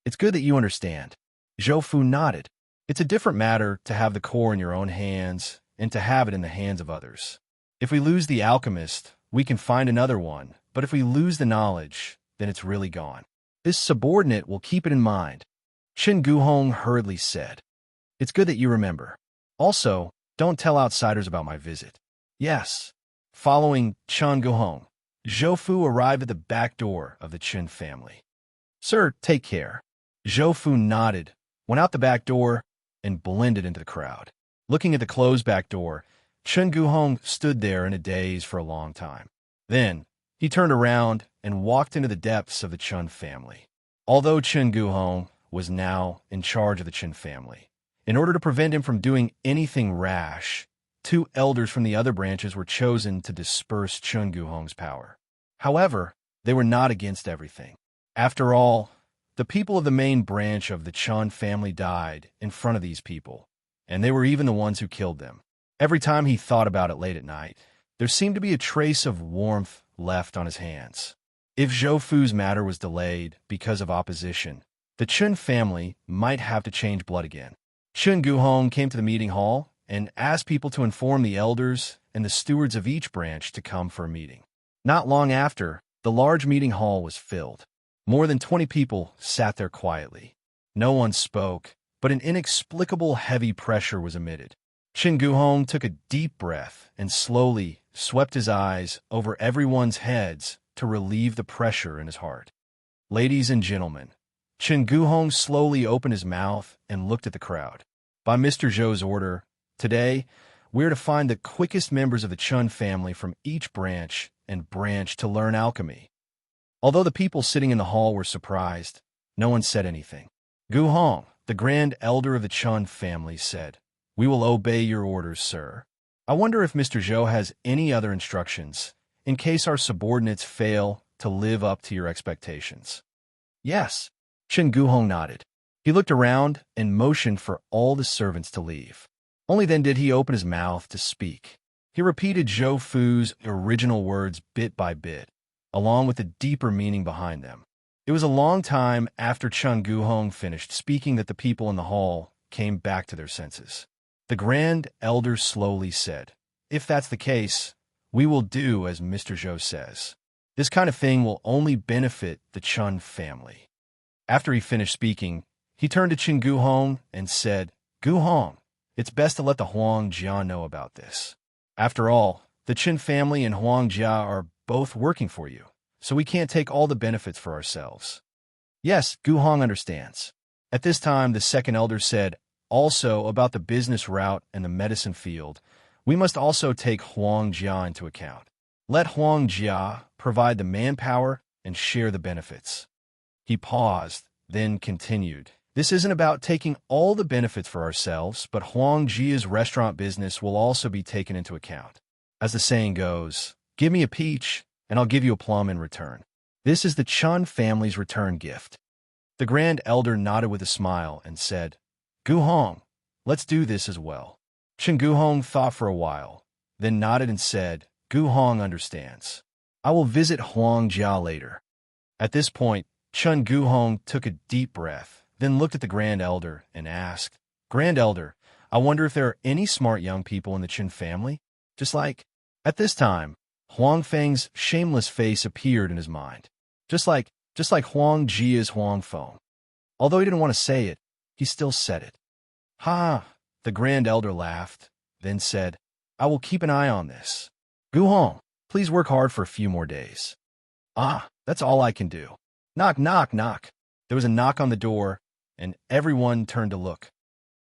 It's good that you understand. Zhou Fu nodded. It's a different matter to have the core in your own hands and to have it in the hands of others. If we lose the alchemist, we can find another one, but if we lose the knowledge, then it's really gone. This subordinate will keep it in mind. Chen Guhong hurriedly said, it's good that you remember. Also, don't tell outsiders about my visit. Yes. Following Chen Guhong, Zhou Fu arrived at the back door of the Chen family. Sir, take care. Zhou Fu nodded, went out the back door, and blended into the crowd. Looking at the closed back door, Chen Guhong stood there in a daze for a long time. Then, he turned around and walked into the depths of the Chen family. Although Chen Guhong was now in charge of the Chen family, in order to prevent him from doing anything rash, 2 elders from the other branches were chosen to disperse Chen Guhong's power. However, they were not against everything. After all, the people of the main branch of the Chen family died in front of these people, and they were even the ones who killed them. Every time he thought about it late at night, there seemed to be a trace of warmth left on his hands. If Zhou Fu's matter was delayed because of opposition, the Chen family might have to change blood again. Chen Guhong came to the meeting hall and asked people to inform the elders and the stewards of each branch to come for a meeting. Not long after, the large meeting hall was filled. More than 20 people sat there quietly. No one spoke, but an inexplicable heavy pressure was emitted. Chen Guhong took a deep breath and slowly swept his eyes over everyone's heads to relieve the pressure in his heart. Ladies and gentlemen, Chen Guhong slowly opened his mouth and looked at the crowd. By Mr. Zhou's order, today, we're to find the quickest members of the Chen family from each branch and branch to learn alchemy. Although the people sitting in the hall were surprised, no one said anything. Guhong, the grand elder of the Chen family, said, "We will obey your orders, sir. I wonder if Mr. Zhou has any other instructions, in case our subordinates fail to live up to your expectations." "Yes." Chen Guhong nodded. He looked around and motioned for all the servants to leave. Only then did he open his mouth to speak. He repeated Zhou Fu's original words bit by bit, along with a deeper meaning behind them. It was a long time after Chun Guhong finished speaking that the people in the hall came back to their senses. The Grand Elder slowly said, "If that's the case, we will do as Mr. Zhou says. This kind of thing will only benefit the Chun family." After he finished speaking, he turned to Chun Guhong and said, "Guhong, it's best to let the Huang Jia know about this. After all, the Qin family and Huang Jia are both working for you, so we can't take all the benefits for ourselves." Yes, Guhong understands. At this time, the second elder said, "Also about the business route and the medicine field, we must also take Huang Jia into account. Let Huang Jia provide the manpower and share the benefits." He paused, then continued, "This isn't about taking all the benefits for ourselves, but Huang Jia's restaurant business will also be taken into account. As the saying goes, give me a peach, and I'll give you a plum in return. This is the Chun family's return gift." The Grand Elder nodded with a smile and said, "Guhong, let's do this as well." Chun Guhong thought for a while, then nodded and said, "Guhong understands. I will visit Huang Jia later." At this point, Chun Guhong took a deep breath, then looked at the Grand Elder and asked, "Grand Elder, I wonder if there are any smart young people in the Qin family? Just like..." At this time, Huang Feng's shameless face appeared in his mind. Just like Huang Jia's Huang Feng. Although he didn't want to say it, he still said it. "Ha!" The Grand Elder laughed, then said, "I will keep an eye on this. Guhong, please work hard for a few more days." "Ah, that's all I can do." Knock, knock, knock. There was a knock on the door, and everyone turned to look.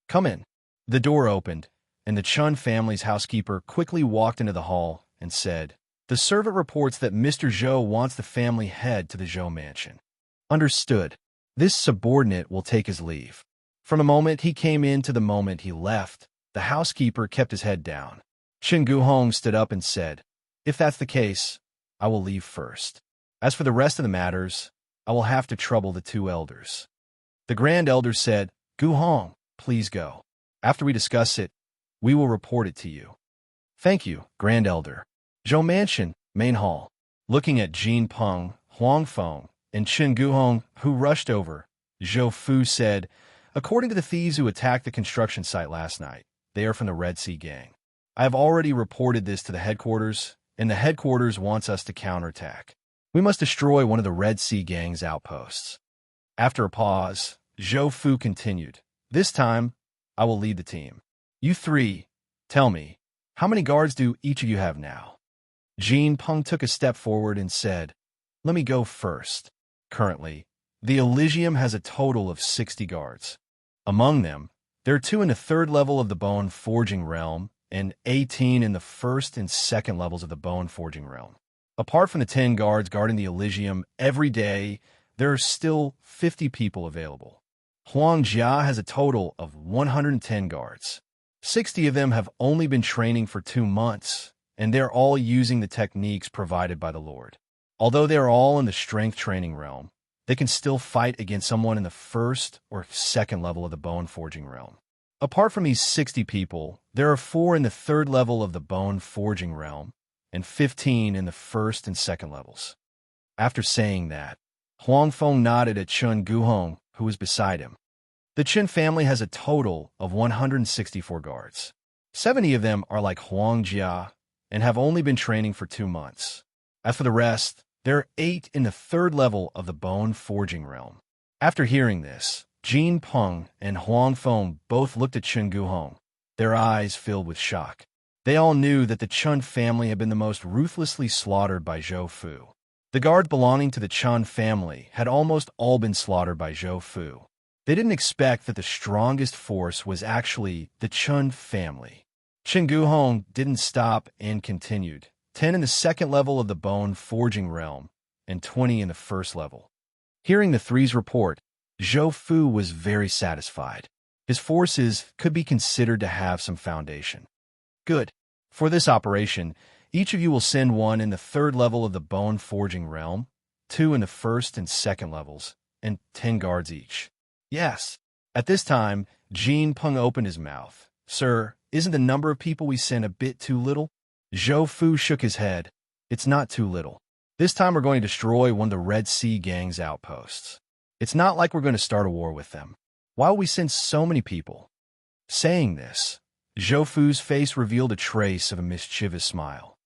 "Come in." The door opened, and the Chun family's housekeeper quickly walked into the hall and said, "The servant reports that Mr. Zhou wants the family head to the Zhou mansion." Understood. This subordinate will take his leave. From the moment he came in to the moment he left, the housekeeper kept his head down. Chun Guhong stood up and said, "If that's the case, I will leave first. As for the rest of the matters, I will have to trouble the two elders." The Grand Elder said, "Guhong, please go. After we discuss it, we will report it to you." "Thank you, Grand Elder." Zhou Mansion, Main Hall. Looking at Jin Peng, Huang Feng, and Chun Guhong, who rushed over, Zhou Fu said, "According to the thieves who attacked the construction site last night, they are from the Red Sea Gang. I have already reported this to the headquarters, and the headquarters wants us to counterattack. We must destroy one of the Red Sea Gang's outposts." After a pause, Zhou Fu continued, "This time, I will lead the team. You three, tell me, how many guards do each of you have now?" Jin Peng took a step forward and said, "Let me go first. Currently, the Elysium has a total of 60 guards. Among them, there are 2 in the 3rd level of the bone forging realm and 18 in the 1st and 2nd levels of the bone forging realm. Apart from the 10 guards guarding the Elysium every day, there are still 50 people available. Huang Jia has a total of 110 guards. 60 of them have only been training for 2 months, and they're all using the techniques provided by the Lord. Although they are all in the strength training realm, they can still fight against someone in the 1st or 2nd level of the bone forging realm. Apart from these 60 people, there are 4 in the 3rd level of the bone forging realm and 15 in the 1st and 2nd levels." After saying that, Huang Feng nodded at Chun Guhong, who was beside him. "The Qin family has a total of 164 guards. 70 of them are like Huang Jia and have only been training for 2 months. As for the rest, there are 8 in the 3rd level of the bone forging realm." After hearing this, Jin Peng and Huang Feng both looked at Chun Guhong, their eyes filled with shock. They all knew that the Chun family had been the most ruthlessly slaughtered by Zhou Fu. The guards belonging to the Chun family had almost all been slaughtered by Zhou Fu. They didn't expect that the strongest force was actually the Chun family. Chun Guhong didn't stop and continued, 10 in the 2nd level of the bone forging realm and 20 in the 1st level. Hearing the three's report, Zhou Fu was very satisfied. His forces could be considered to have some foundation. "Good. For this operation, each of you will send 1 in the 3rd level of the bone forging realm, 2 in the 1st and 2nd levels, and 10 guards each." "Yes." At this time, Jean Peng opened his mouth. Sir, isn't the number of people we sent a bit too little? Zhou Fu shook his head. It's not too little. This time we're going to destroy one of the Red Sea Gang's outposts. It's not like we're going to start a war with them. Why will we send so many people? Saying this, Zhou Fu's face revealed a trace of a mischievous smile.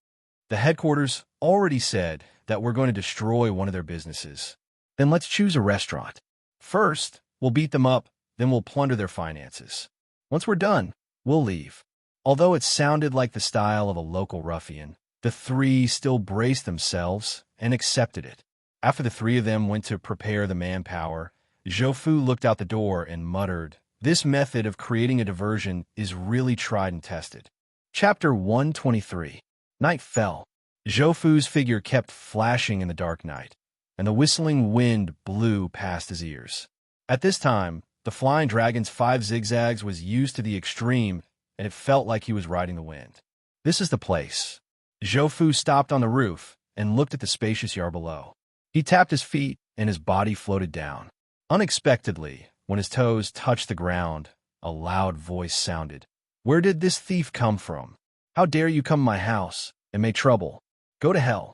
The headquarters already said that we're going to destroy one of their businesses. Then let's choose a restaurant. First, we'll beat them up, then we'll plunder their finances. Once we're done, we'll leave. Although it sounded like the style of a local ruffian, the three still braced themselves and accepted it. After the three of them went to prepare the manpower, Zhou Fu looked out the door and muttered, "This method of creating a diversion is really tried and tested." Chapter 123. Night fell. Zhou Fu's figure kept flashing in the dark night, and the whistling wind blew past his ears. At this time, the flying dragon's 5 zigzags was used to the extreme, and it felt like he was riding the wind. This is the place. Zhou Fu stopped on the roof and looked at the spacious yard below. He tapped his feet, and his body floated down. Unexpectedly, when his toes touched the ground, a loud voice sounded. "Where did this thief come from? How dare you come to my house and make trouble? Go to hell."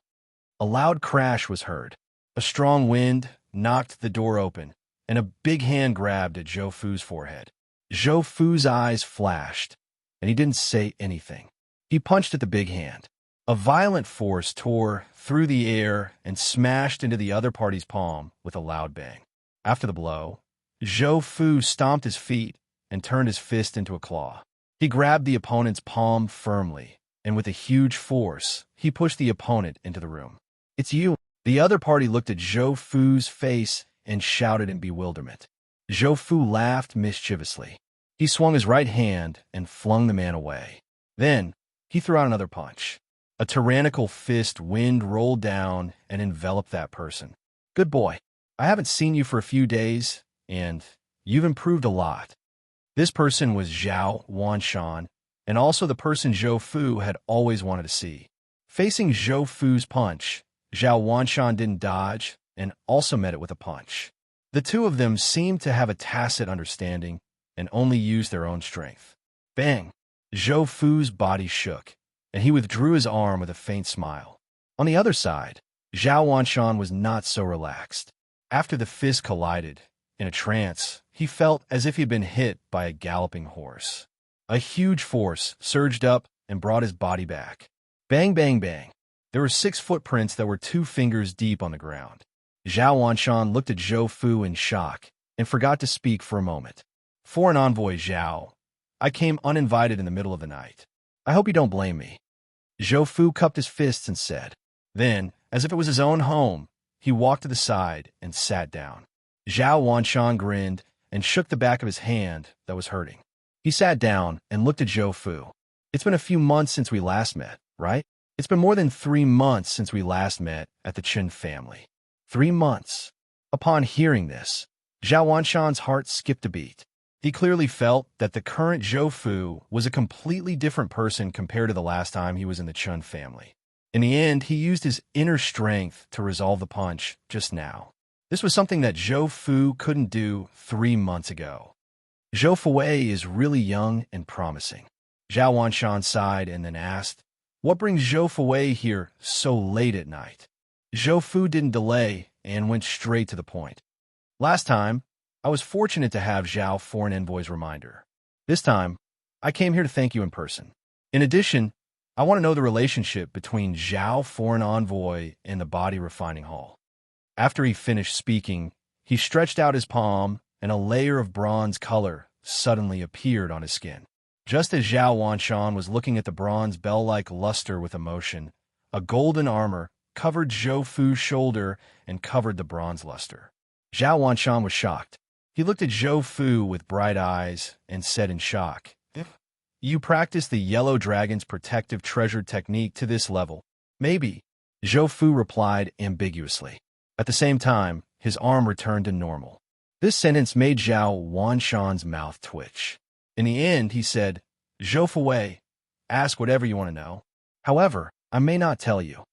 A loud crash was heard. A strong wind knocked the door open, and a big hand grabbed at Zhou Fu's forehead. Zhou Fu's eyes flashed, and he didn't say anything. He punched at the big hand. A violent force tore through the air and smashed into the other party's palm with a loud bang. After the blow, Zhou Fu stomped his feet and turned his fist into a claw. He grabbed the opponent's palm firmly, and with a huge force, he pushed the opponent into the room. "It's you." The other party looked at Zhou Fu's face and shouted in bewilderment. Zhou Fu laughed mischievously. He swung his right hand and flung the man away. Then, he threw out another punch. A tyrannical fist wind rolled down and enveloped that person. "Good boy. I haven't seen you for a few days, and you've improved a lot." This person was Zhao Wanshan, and also the person Zhou Fu had always wanted to see. Facing Zhou Fu's punch, Zhao Wanshan didn't dodge and also met it with a punch. The two of them seemed to have a tacit understanding and only used their own strength. Bang! Zhou Fu's body shook, and he withdrew his arm with a faint smile. On the other side, Zhao Wanshan was not so relaxed. After the fists collided, in a trance, he felt as if he had been hit by a galloping horse. A huge force surged up and brought his body back. Bang, bang, bang. There were 6 footprints that were 2 fingers deep on the ground. Zhao Wanshan looked at Zhou Fu in shock and forgot to speak for a moment. "Foreign envoy Zhao, I came uninvited in the middle of the night. I hope you don't blame me." Zhou Fu cupped his fists and said. Then, as if it was his own home, he walked to the side and sat down. Zhao Wanshan grinned and shook the back of his hand that was hurting. He sat down and looked at Zhou Fu. "It's been a few months since we last met, right? It's been more than 3 months since we last met at the Chen family." 3 months. Upon hearing this, Zhao Wanshan's heart skipped a beat. He clearly felt that the current Zhou Fu was a completely different person compared to the last time he was in the Chen family. In the end, he used his inner strength to resolve the punch just now. This was something that Zhou Fu couldn't do 3 months ago. Zhou Fuwei is really young and promising. Zhao Wanshan sighed and then asked, "What brings Zhou Fuwei here so late at night?" Zhou Fu didn't delay and went straight to the point. "Last time, I was fortunate to have Zhao Foreign Envoy's reminder. This time, I came here to thank you in person. In addition, I want to know the relationship between Zhao Foreign Envoy and the Body Refining Hall." After he finished speaking, he stretched out his palm, and a layer of bronze color suddenly appeared on his skin. Just as Zhao Wanshan was looking at the bronze bell-like luster with emotion, a golden armor covered Zhou Fu's shoulder and covered the bronze luster. Zhao Wanshan was shocked. He looked at Zhou Fu with bright eyes and said in shock, "You practice the Yellow Dragon's protective treasure technique to this level?" "Maybe," Zhou Fu replied ambiguously. At the same time, his arm returned to normal. This sentence made Zhao Wanshan's mouth twitch. In the end, he said, "Zhou Fuwei, ask whatever you want to know. However, I may not tell you."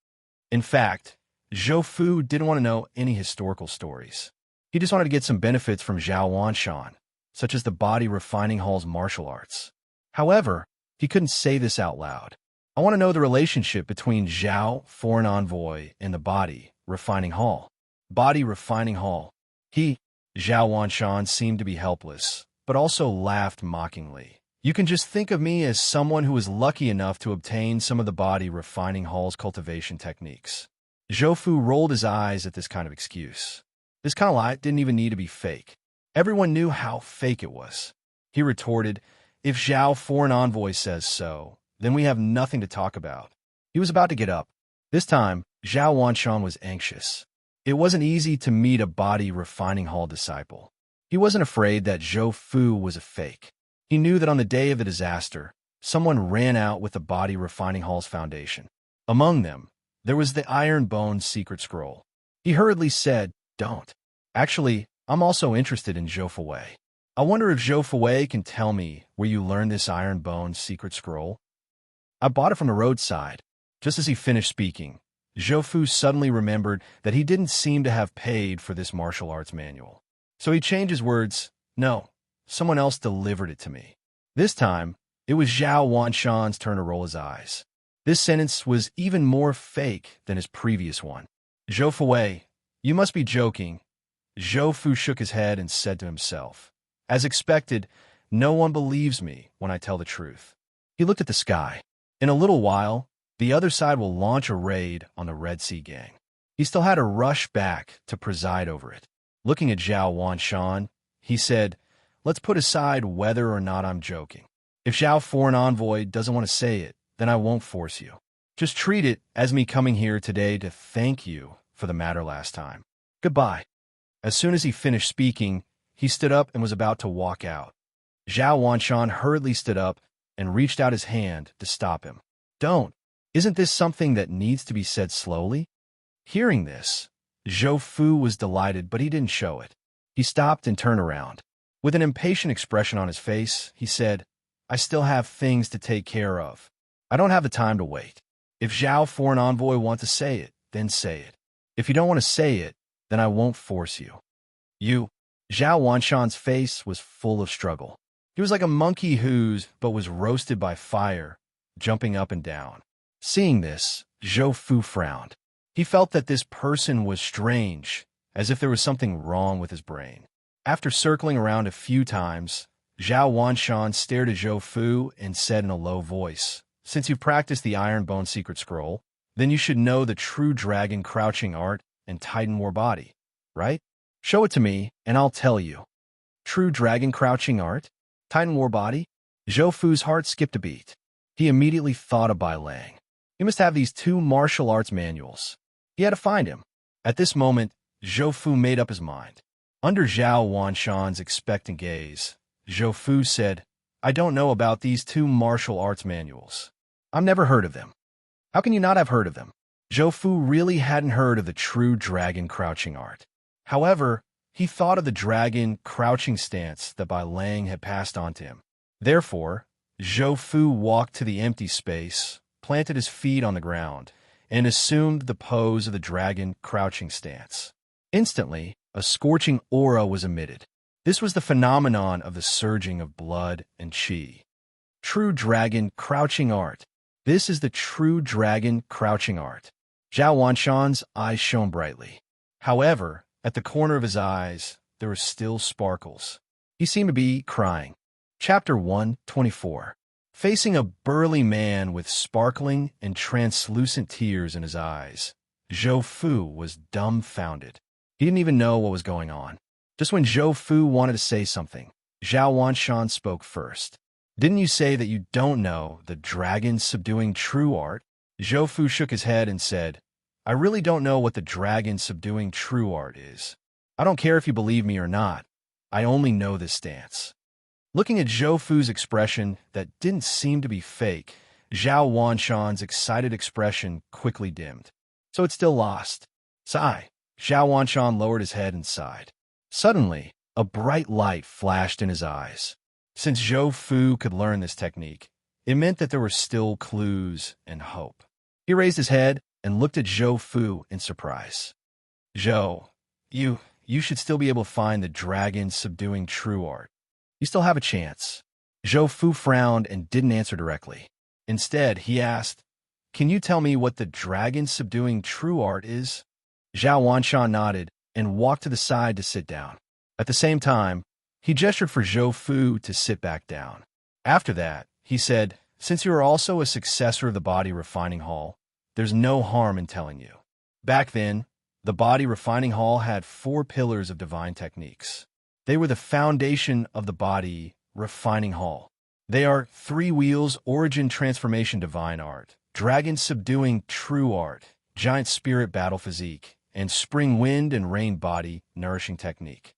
In fact, Zhou Fu didn't want to know any historical stories. He just wanted to get some benefits from Zhao Wanshan, such as the body refining hall's martial arts. However, he couldn't say this out loud. I want to know the relationship between Zhao, foreign envoy, and the body refining hall. Body refining hall. Zhao Wanshan seemed to be helpless, but also laughed mockingly. You can just think of me as someone who was lucky enough to obtain some of the body refining hall's cultivation techniques. Zhou Fu rolled his eyes at this kind of excuse. This kind of lie didn't even need to be fake. Everyone knew how fake it was. He retorted, "If Zhao, foreign envoy, says so, then we have nothing to talk about." He was about to get up. This time, Zhao Wanshan was anxious. It wasn't easy to meet a body refining hall disciple. He wasn't afraid that Zhou Fu was a fake. He knew that on the day of the disaster, someone ran out with the body refining hall's foundation. Among them, there was the Iron Bone secret scroll. He hurriedly said, "Don't. Actually, I'm also interested in Zhou Fuwei. I wonder if Zhou Fuwei can tell me where you learned this Iron Bone secret scroll. I bought it from the roadside." Just as he finished speaking, Zhou Fu suddenly remembered that he didn't seem to have paid for this martial arts manual. So he changed his words, "No, someone else delivered it to me." This time, it was Zhao Wanshan's turn to roll his eyes. This sentence was even more fake than his previous one. "Zhou Fuwei, you must be joking." Zhou Fu shook his head and said to himself, "As expected, no one believes me when I tell the truth." He looked at the sky. In a little while, the other side will launch a raid on the Red Sea gang. He still had to rush back to preside over it. Looking at Zhao Wanshan, he said, "Let's put aside whether or not I'm joking. If Zhao, foreign envoy, doesn't want to say it, then I won't force you. Just treat it as me coming here today to thank you for the matter last time. Goodbye." As soon as he finished speaking, he stood up and was about to walk out. Zhao Wanshan hurriedly stood up and reached out his hand to stop him. "Don't. Isn't this something that needs to be said slowly?" Hearing this, Zhou Fu was delighted, but he didn't show it. He stopped and turned around. With an impatient expression on his face, he said, "I still have things to take care of. I don't have the time to wait. If Zhao, foreign envoy, wants to say it, then say it. If you don't want to say it, then I won't force you." Zhao Wanshan's face was full of struggle. He was like a monkey who's but was roasted by fire, jumping up and down. Seeing this, Zhou Fu frowned. He felt that this person was strange, as if there was something wrong with his brain. After circling around a few times, Zhao Wanshan stared at Zhou Fu and said in a low voice, "Since you've practiced the Iron Bone secret scroll, then you should know the true dragon crouching art and Titan war body, right? Show it to me, and I'll tell you." True dragon crouching art? Titan war body? Zhou Fu's heart skipped a beat. He immediately thought of Bai Lang. He must have these two martial arts manuals. He had to find him. At this moment, Zhou Fu made up his mind. Under Zhao Wanshan's expectant gaze, Zhou Fu said, "I don't know about these two martial arts manuals. I've never heard of them." "How can you not have heard of them?" Zhou Fu really hadn't heard of the true dragon crouching art. However, he thought of the dragon crouching stance that Bai Lang had passed on to him. Therefore, Zhou Fu walked to the empty space, planted his feet on the ground, and assumed the pose of the dragon crouching stance. Instantly, a scorching aura was emitted. This was the phenomenon of the surging of blood and qi. True dragon crouching art. This is the true dragon crouching art. Zhao Wanshan's eyes shone brightly. However, at the corner of his eyes, there were still sparkles. He seemed to be crying. Chapter 124. Facing a burly man with sparkling and translucent tears in his eyes, Zhou Fu was dumbfounded. He didn't even know what was going on. Just when Zhou Fu wanted to say something, Zhao Wanshan spoke first. "Didn't you say that you don't know the dragon subduing true art?" Zhou Fu shook his head and said, "I really don't know what the dragon subduing true art is. I don't care if you believe me or not. I only know this stance." Looking at Zhou Fu's expression that didn't seem to be fake, Zhao Wanshan's excited expression quickly dimmed. "So it's still lost." Sigh. Zhao Wanshan lowered his head and sighed. Suddenly, a bright light flashed in his eyes. Since Zhou Fu could learn this technique, it meant that there were still clues and hope. He raised his head and looked at Zhou Fu in surprise. "Zhou, you should still be able to find the dragon subduing true art. You still have a chance. Zhou Fu frowned and didn't answer directly. Instead, he asked, "Can you tell me what the dragon-subduing true art is?" Zhao Wanshan nodded and walked to the side to sit down. At the same time, he gestured for Zhou Fu to sit back down. After that, he said, "Since you are also a successor of the Body Refining Hall, there's no harm in telling you. Back then, the Body Refining Hall had 4 pillars of divine techniques. They were the foundation of the Body Refining Hall. They are 3 wheels, origin transformation divine art, dragon subduing true art, giant spirit battle physique, and spring wind and rain body nourishing technique."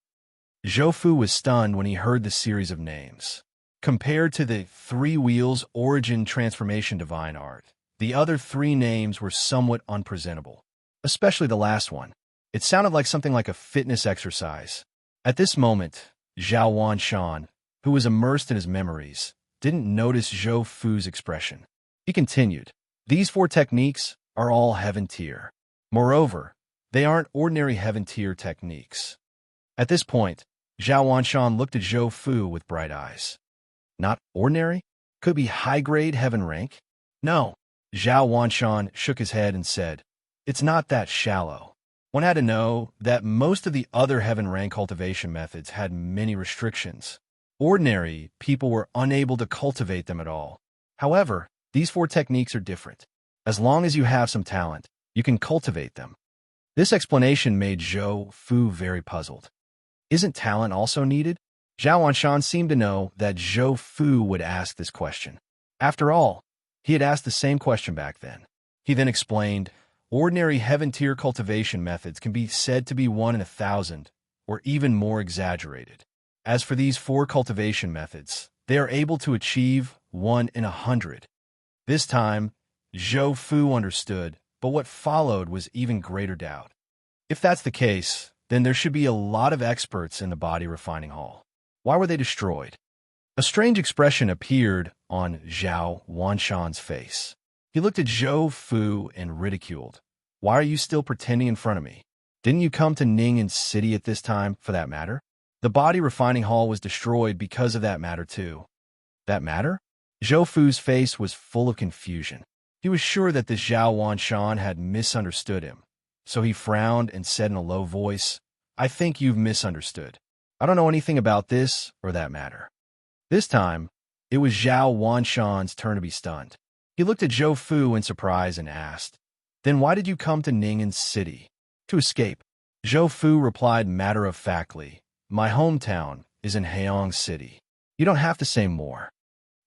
Zhou Fu was stunned when he heard the series of names. Compared to the 3 wheels, origin transformation divine art, the other 3 names were somewhat unpresentable, especially the last one. It sounded like something like a fitness exercise. At this moment, Zhao Wanshan, who was immersed in his memories, didn't notice Zhou Fu's expression. He continued, "These 4 techniques are all heaven tier. Moreover, they aren't ordinary heaven tier techniques." At this point, Zhao Wanshan looked at Zhou Fu with bright eyes. "Not ordinary? Could be high-grade heaven rank?" "No." Zhao Wanshan shook his head and said, "It's not that shallow. One had to know that most of the other heaven rank cultivation methods had many restrictions. Ordinary people were unable to cultivate them at all. However, these 4 techniques are different. As long as you have some talent, you can cultivate them." This explanation made Zhou Fu very puzzled. Isn't talent also needed? Zhao Wanshan seemed to know that Zhou Fu would ask this question. After all, he had asked the same question back then. He then explained, "Ordinary heaven-tier cultivation methods can be said to be 1 in 1,000, or even more exaggerated. As for these 4 cultivation methods, they are able to achieve 1 in 100. This time, Zhou Fu understood, but what followed was even greater doubt. If that's the case, then there should be a lot of experts in the Body Refining Hall. Why were they destroyed? A strange expression appeared on Zhao Wanshan's face. He looked at Zhou Fu and ridiculed. "Why are you still pretending in front of me? Didn't you come to Ning'an City at this time, for that matter? The Body Refining Hall was destroyed because of that matter, too." "That matter?" Zhou Fu's face was full of confusion. He was sure that this Zhao Wanshan had misunderstood him. So he frowned and said in a low voice, "I think you've misunderstood. I don't know anything about this or that matter." This time, it was Zhao Wanshan's turn to be stunned. He looked at Zhou Fu in surprise and asked, "Then why did you come to Ning'an City?" "To escape." Zhou Fu replied matter-of-factly, "My hometown is in Heong City. You don't have to say more."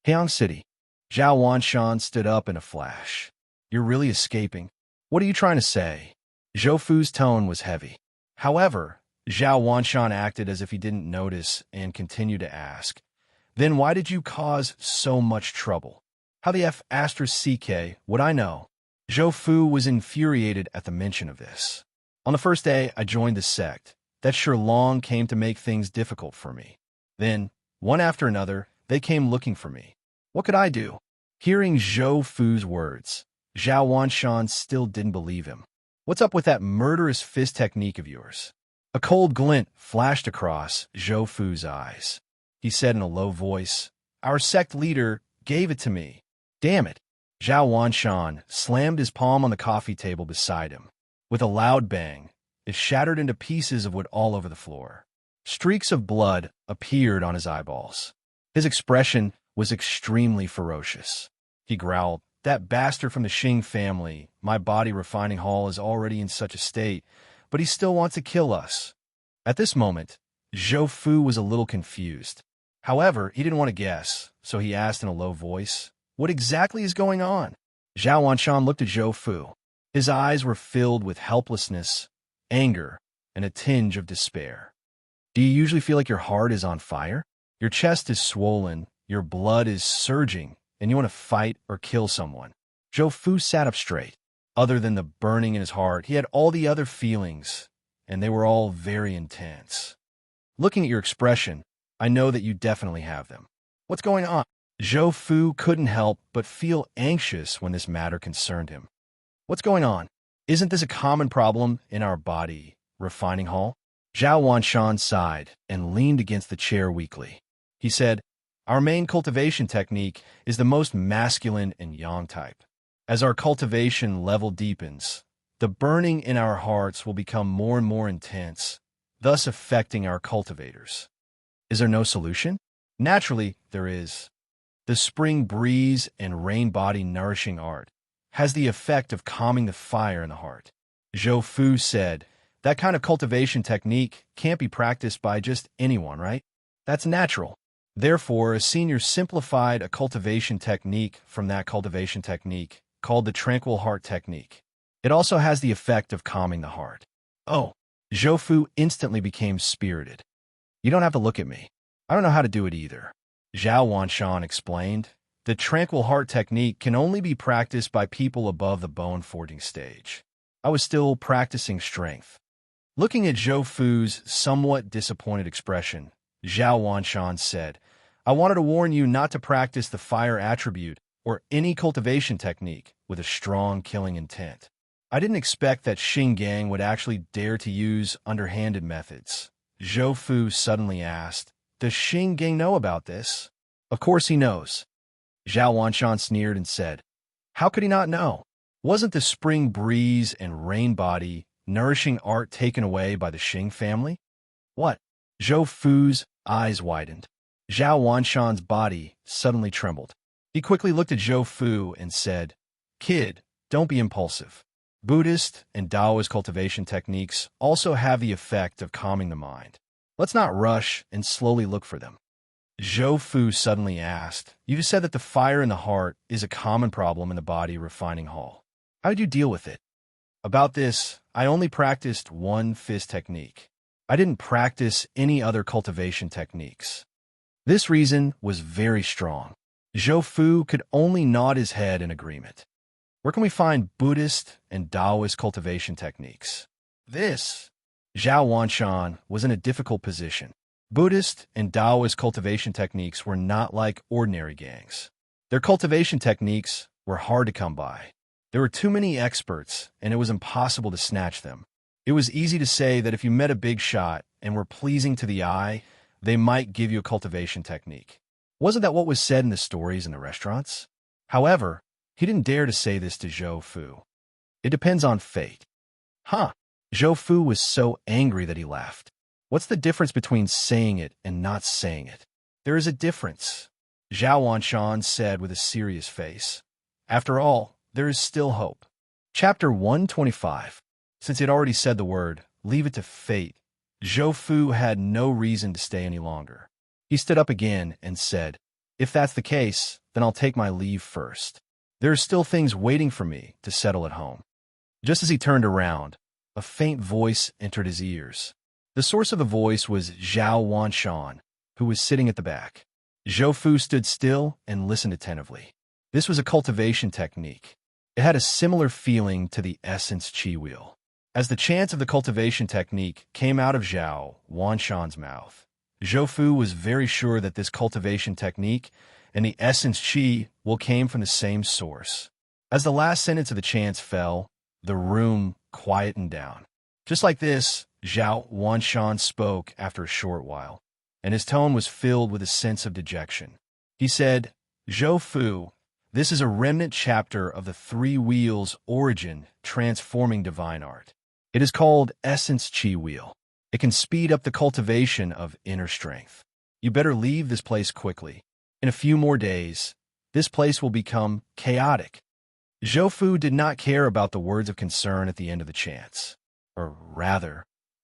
"Heong City?" Zhao Wanshan stood up in a flash. "You're really escaping? What are you trying to say?" Zhou Fu's tone was heavy. However, Zhao Wanshan acted as if he didn't notice and continued to ask, "Then why did you cause so much trouble? How the F***CK would I know?" Zhou Fu was infuriated at the mention of this. "On the first day I joined the sect, that sure long came to make things difficult for me. Then, one after another, they came looking for me. What could I do?" Hearing Zhou Fu's words, Zhao Wanshan still didn't believe him. "What's up with that murderous fist technique of yours?" A cold glint flashed across Zhou Fu's eyes. He said in a low voice, "Our sect leader gave it to me." "Damn it." Zhao Wanshan slammed his palm on the coffee table beside him. With a loud bang, it shattered into pieces of wood all over the floor. Streaks of blood appeared on his eyeballs. His expression was extremely ferocious. He growled, "That bastard from the Xing family, my Body Refining Hall, is already in such a state, but he still wants to kill us." At this moment, Zhou Fu was a little confused. However, he didn't want to guess, so he asked in a low voice, "What exactly is going on?" Zhao Wanshan looked at Zhou Fu. His eyes were filled with helplessness, anger, and a tinge of despair. "Do you usually feel like your heart is on fire? Your chest is swollen, your blood is surging, and you want to fight or kill someone?" Zhou Fu sat up straight. Other than the burning in his heart, he had all the other feelings, and they were all very intense. "Looking at your expression, I know that you definitely have them. What's going on?" Zhou Fu couldn't help but feel anxious when this matter concerned him. "What's going on? Isn't this a common problem in our Body Refining Hall?" Zhao Wanshan sighed and leaned against the chair weakly. He said, "Our main cultivation technique is the most masculine and yang type. As our cultivation level deepens, the burning in our hearts will become more and more intense, thus affecting our cultivators." Is there no solution? Naturally, there is. The spring breeze and rain body nourishing art has the effect of calming the fire in the heart. Zhou Fu said, "That kind of cultivation technique can't be practiced by just anyone, right? That's natural." Therefore, a senior simplified a cultivation technique from that cultivation technique called the tranquil heart technique. It also has the effect of calming the heart. Oh, Zhou Fu instantly became spirited. "You don't have to look at me. I don't know how to do it either." Zhao Wanshan explained, "The tranquil heart technique can only be practiced by people above the bone forging stage. I was still practicing strength." Looking at Zhou Fu's somewhat disappointed expression, Zhao Wanshan said, "I wanted to warn you not to practice the fire attribute or any cultivation technique with a strong killing intent. I didn't expect that Xing Gang would actually dare to use underhanded methods." Zhou Fu suddenly asked, "Does Xing Gang know about this?" "Of course he knows." Zhao Wanshan sneered and said, "How could he not know? Wasn't the spring breeze and rain body nourishing art taken away by the Xing family?" "What?" Zhou Fu's eyes widened. Zhao Wanshan's body suddenly trembled. He quickly looked at Zhou Fu and said, "Kid, don't be impulsive. Buddhist and Taoist cultivation techniques also have the effect of calming the mind. Let's not rush and slowly look for them." Zhou Fu suddenly asked, "You said that the fire in the heart is a common problem in the body refining hall. How did you deal with it?" "About this, I only practiced one fist technique. I didn't practice any other cultivation techniques." This reason was very strong. Zhou Fu could only nod his head in agreement. "Where can we find Buddhist and Taoist cultivation techniques?" Zhao Wanshan was in a difficult position. Buddhist and Taoist cultivation techniques were not like ordinary gangs. Their cultivation techniques were hard to come by. There were too many experts, and it was impossible to snatch them. It was easy to say that if you met a big shot and were pleasing to the eye, they might give you a cultivation technique. Wasn't that what was said in the stories in the restaurants? However, he didn't dare to say this to Zhou Fu. "It depends on fate." "Huh." Zhou Fu was so angry that he laughed. "What's the difference between saying it and not saying it?" "There is a difference," Zhao Wanshan said with a serious face. "After all, there is still hope." Chapter 125. Since he had already said the word, "leave it to fate," Zhou Fu had no reason to stay any longer. He stood up again and said, "If that's the case, then I'll take my leave first. There are still things waiting for me to settle at home." Just as he turned around, a faint voice entered his ears. The source of the voice was Zhao Wanshan, who was sitting at the back. Zhou Fu stood still and listened attentively. This was a cultivation technique. It had a similar feeling to the essence chi wheel. As the chants of the cultivation technique came out of Zhao Wanshan's mouth, Zhou Fu was very sure that this cultivation technique and the essence chi will came from the same source. As the last sentence of the chants fell, the room quietened down. Just like this, Zhao Wanshan spoke after a short while, and his tone was filled with a sense of dejection. He said, "Zhou Fu, this is a remnant chapter of the Three Wheels origin transforming divine art. It is called Essence Chi Wheel. It can speed up the cultivation of inner strength. You better leave this place quickly. In a few more days, this place will become chaotic." Zhou Fu did not care about the words of concern at the end of the chants. Or rather,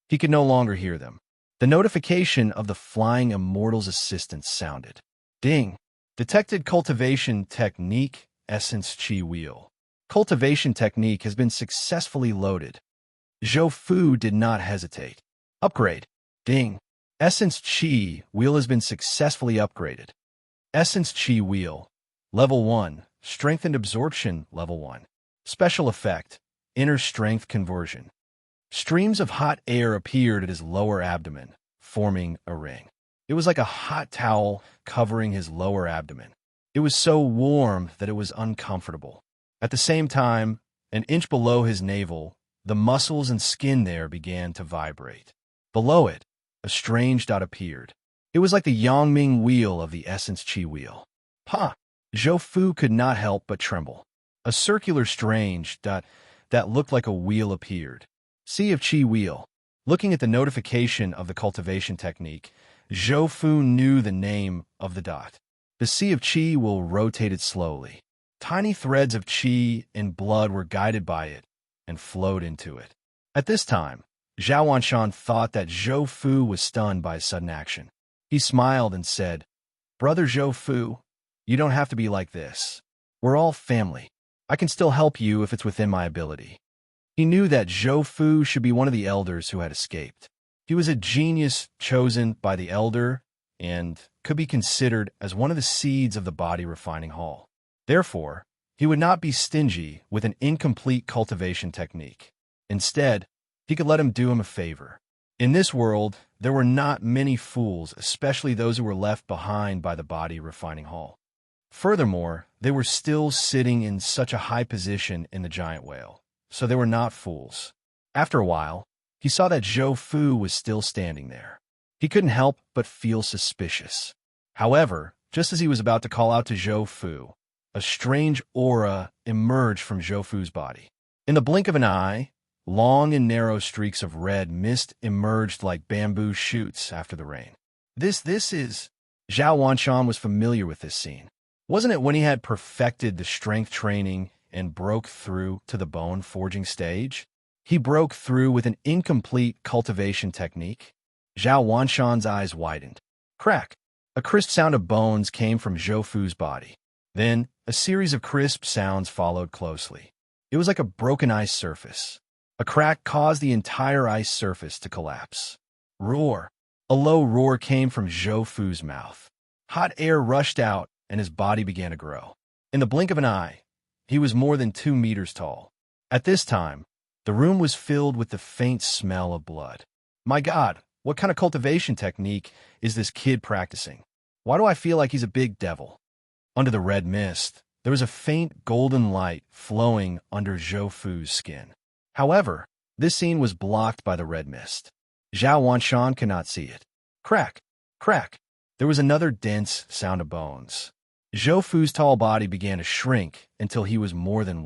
he could no longer hear them. The notification of the Flying Immortal's assistance sounded. Ding! Detected cultivation technique, Essence Chi Wheel. Cultivation technique has been successfully loaded. Zhou Fu did not hesitate. Upgrade. Ding! Essence Chi Wheel has been successfully upgraded. Essence Chi Wheel. Level 1. Strengthened Absorption, Level 1. Special Effect, Inner Strength Conversion. Streams of hot air appeared at his lower abdomen, forming a ring. It was like a hot towel covering his lower abdomen. It was so warm that it was uncomfortable. At the same time, an inch below his navel, the muscles and skin there began to vibrate. Below it, a strange dot appeared. It was like the Yangming wheel of the essence chi wheel. Ha! Zhou Fu could not help but tremble. A circular strange dot that looked like a wheel appeared. Sea of Chi wheel. Looking at the notification of the cultivation technique, Zhou Fu knew the name of the dot. The Sea of Chi will rotated slowly. Tiny threads of Chi and blood were guided by it and flowed into it. At this time, Zhao Wanshan thought that Zhou Fu was stunned by his sudden action. He smiled and said, "Brother Zhou Fu, you don't have to be like this. We're all family. I can still help you if it's within my ability." He knew that Zhou Fu should be one of the elders who had escaped. He was a genius chosen by the elder and could be considered as one of the seeds of the body refining hall. Therefore, he would not be stingy with an incomplete cultivation technique. Instead, he could let him do him a favor. In this world, there were not many fools, especially those who were left behind by the body refining hall. Furthermore, they were still sitting in such a high position in the giant whale, so they were not fools. After a while, he saw that Zhou Fu was still standing there. He couldn't help but feel suspicious. However, just as he was about to call out to Zhou Fu, a strange aura emerged from Zhou Fu's body. In the blink of an eye, long and narrow streaks of red mist emerged like bamboo shoots after the rain. This is... Zhao Wanshan was familiar with this scene. Wasn't it when he had perfected the strength training and broke through to the bone forging stage? He broke through with an incomplete cultivation technique. Zhao Wanshan's eyes widened. Crack! A crisp sound of bones came from Zhou Fu's body. Then, a series of crisp sounds followed closely. It was like a broken ice surface. A crack caused the entire ice surface to collapse. Roar! A low roar came from Zhou Fu's mouth. Hot air rushed out, and his body began to grow. In the blink of an eye, he was more than 2 meters tall. At this time, the room was filled with the faint smell of blood. My God, what kind of cultivation technique is this kid practicing? Why do I feel like he's a big devil? Under the red mist, there was a faint golden light flowing under Zhou Fu's skin. However, this scene was blocked by the red mist. Zhao Wanshan could not see it. Crack! Crack! There was another dense sound of bones. Zhou Fu's tall body began to shrink until he was more than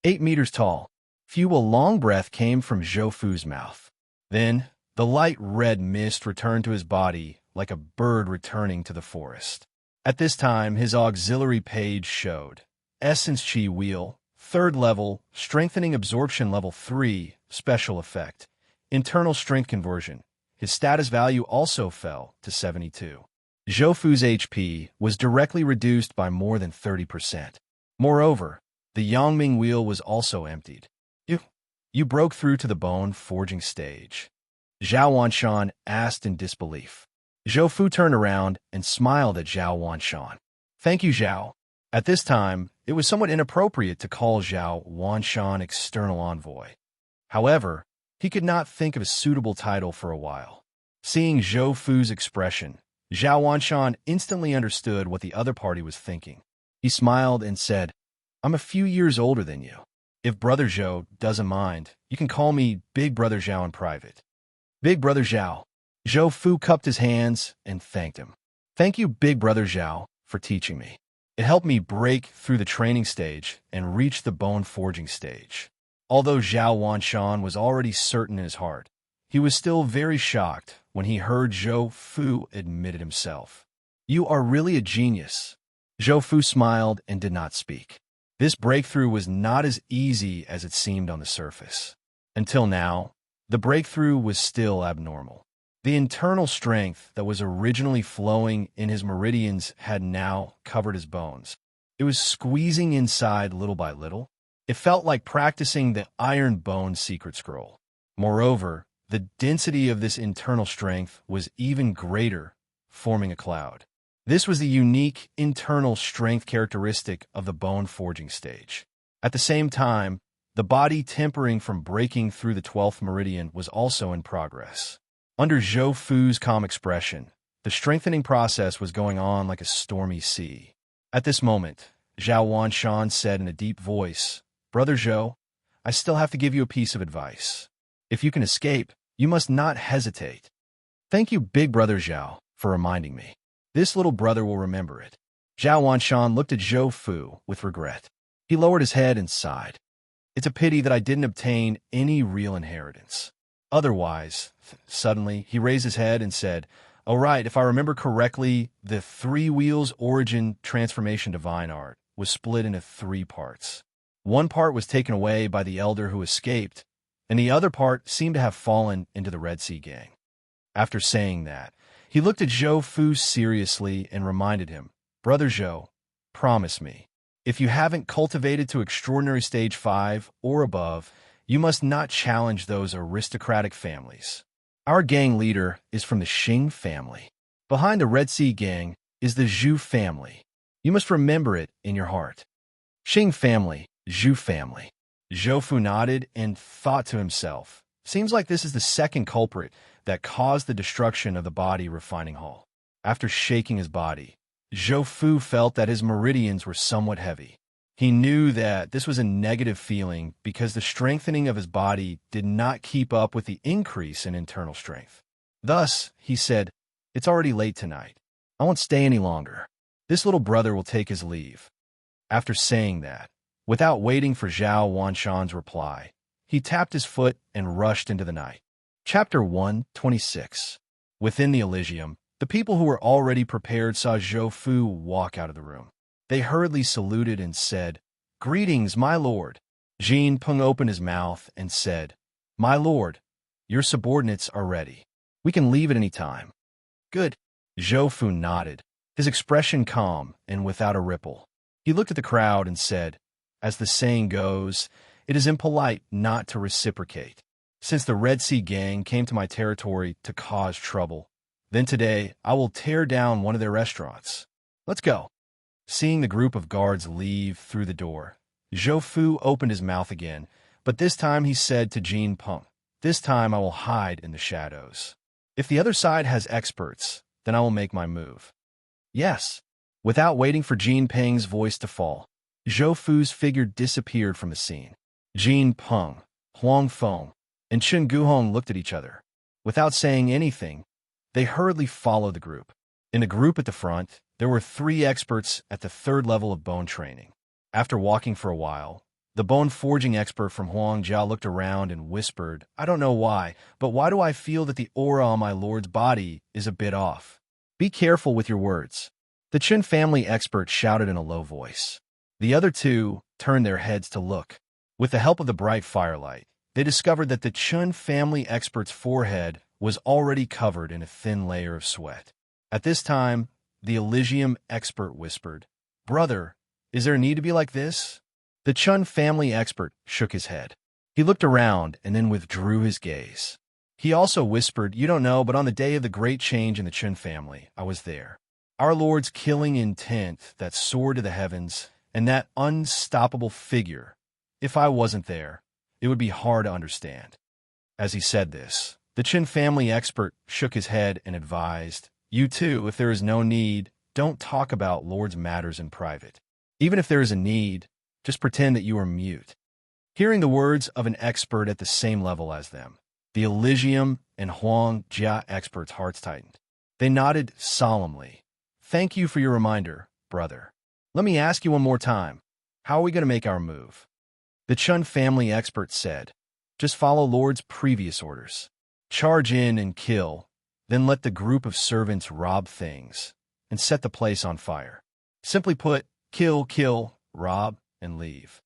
8 meters tall. A long breath came from Zhou Fu's mouth. Then, the light red mist returned to his body like a bird returning to the forest. At this time, his auxiliary page showed. Essence Chi Wheel, 3rd level, Strengthening Absorption Level 3, Special Effect. Internal Strength Conversion. His status value also fell to 72. Zhou Fu's HP was directly reduced by more than 30%. Moreover, the Yangming wheel was also emptied. You broke through to the bone forging stage. Zhao Wanshan asked in disbelief. Zhou Fu turned around and smiled at Zhao Wanshan. Thank you, Zhao. At this time, it was somewhat inappropriate to call Zhao Wanshan external envoy. However, he could not think of a suitable title for a while. Seeing Zhou Fu's expression, Zhao Wanshan instantly understood what the other party was thinking. He smiled and said, I'm a few years older than you. If Brother Zhou doesn't mind, you can call me Big Brother Zhao in private. Big Brother Zhao. Zhou Fu cupped his hands and thanked him. Thank you, Big Brother Zhao, for teaching me. It helped me break through the training stage and reach the bone forging stage. Although Zhao Wanshan was already certain in his heart, he was still very shocked when he heard Zhou Fu admit it himself. You are really a genius. Zhou Fu smiled and did not speak. This breakthrough was not as easy as it seemed on the surface. Until now, the breakthrough was still abnormal. The internal strength that was originally flowing in his meridians had now covered his bones. It was squeezing inside little by little. It felt like practicing the Iron Bone secret scroll. Moreover, the density of this internal strength was even greater, forming a cloud. This was the unique internal strength characteristic of the bone forging stage. At the same time, the body tempering from breaking through the 12th meridian was also in progress. Under Zhou Fu's calm expression, the strengthening process was going on like a stormy sea. At this moment, Zhao Wanshan said in a deep voice, Brother Zhou, I still have to give you a piece of advice. If you can escape, you must not hesitate. Thank you, Big Brother Zhao, for for reminding me. This little brother will remember it. Zhao Wanshan looked at Zhou Fu with regret. He lowered his head and sighed. It's a pity that I didn't obtain any real inheritance. Otherwise, suddenly, he raised his head and said, "Oh right, if I remember correctly, the Three Wheels Origin Transformation Divine Art was split into 3 parts. One part was taken away by the elder who escaped, and the other part seemed to have fallen into the Red Sea gang." After saying that, he looked at Zhou Fu seriously and reminded him, "Brother Zhou, promise me, if you haven't cultivated to extraordinary stage 5 or above, you must not challenge those aristocratic families. Our gang leader is from the Xing family. Behind the Red Sea gang is the Zhu family. You must remember it in your heart." Xing family, Zhu family. Zhou Fu nodded and thought to himself, seems like this is the second culprit that caused the destruction of the body refining hall. After shaking his body, Zhou Fu felt that his meridians were somewhat heavy. He knew that this was a negative feeling because the strengthening of his body did not keep up with the increase in internal strength. Thus, he said, "It's already late tonight. I won't stay any longer. This little brother will take his leave." After saying that, without waiting for Zhao Wanshan's reply, he tapped his foot and rushed into the night. Chapter 126. Within the Elysium, the people who were already prepared saw Zhou Fu walk out of the room. They hurriedly saluted and said, "Greetings, my lord." Jin Peng opened his mouth and said, "My lord, your subordinates are ready. We can leave at any time." "Good." Zhou Fu nodded, his expression calm and without a ripple. He looked at the crowd and said, "As the saying goes, it is impolite not to reciprocate. Since the Red Sea gang came to my territory to cause trouble, then today I will tear down one of their restaurants. Let's go." Seeing the group of guards leave through the door, Zhou Fu opened his mouth again, but this time he said to Jin Peng, "This time I will hide in the shadows. If the other side has experts, then I will make my move." "Yes." Without waiting for Jin Peng's voice to fall, Zhou Fu's figure disappeared from the scene. Jin Peng, Huang Feng, and Chen Guhong looked at each other. Without saying anything, they hurriedly followed the group. In the group at the front, there were 3 experts at the 3rd level of bone training. After walking for a while, the bone forging expert from Huangjia looked around and whispered, "I don't know why, but why do I feel that the aura on my lord's body is a bit off? Be careful with your words." The Chen family expert shouted in a low voice. The other 2 turned their heads to look. With the help of the bright firelight, they discovered that the Chen family expert's forehead was already covered in a thin layer of sweat. At this time, the Elysium expert whispered, "Brother, is there a need to be like this?" The Chen family expert shook his head. He looked around and then withdrew his gaze. He also whispered, "You don't know, but on the day of the great change in the Chen family, I was there. Our Lord's killing intent that soared to the heavens, and that unstoppable figure. If I wasn't there, it would be hard to understand." As he said this, the Chen family expert shook his head and advised, "You too, if there is no need, don't talk about Lord's matters in private. Even if there is a need, just pretend that you are mute." Hearing the words of an expert at the same level as them, the Elysium and Huang Jia experts' hearts tightened. They nodded solemnly. "Thank you for your reminder, brother. Let me ask you one more time. How are we going to make our move?" The Chun family expert said, "Just follow Lord's previous orders. Charge in and kill, then let the group of servants rob things and set the place on fire. Simply put, kill, rob, and leave."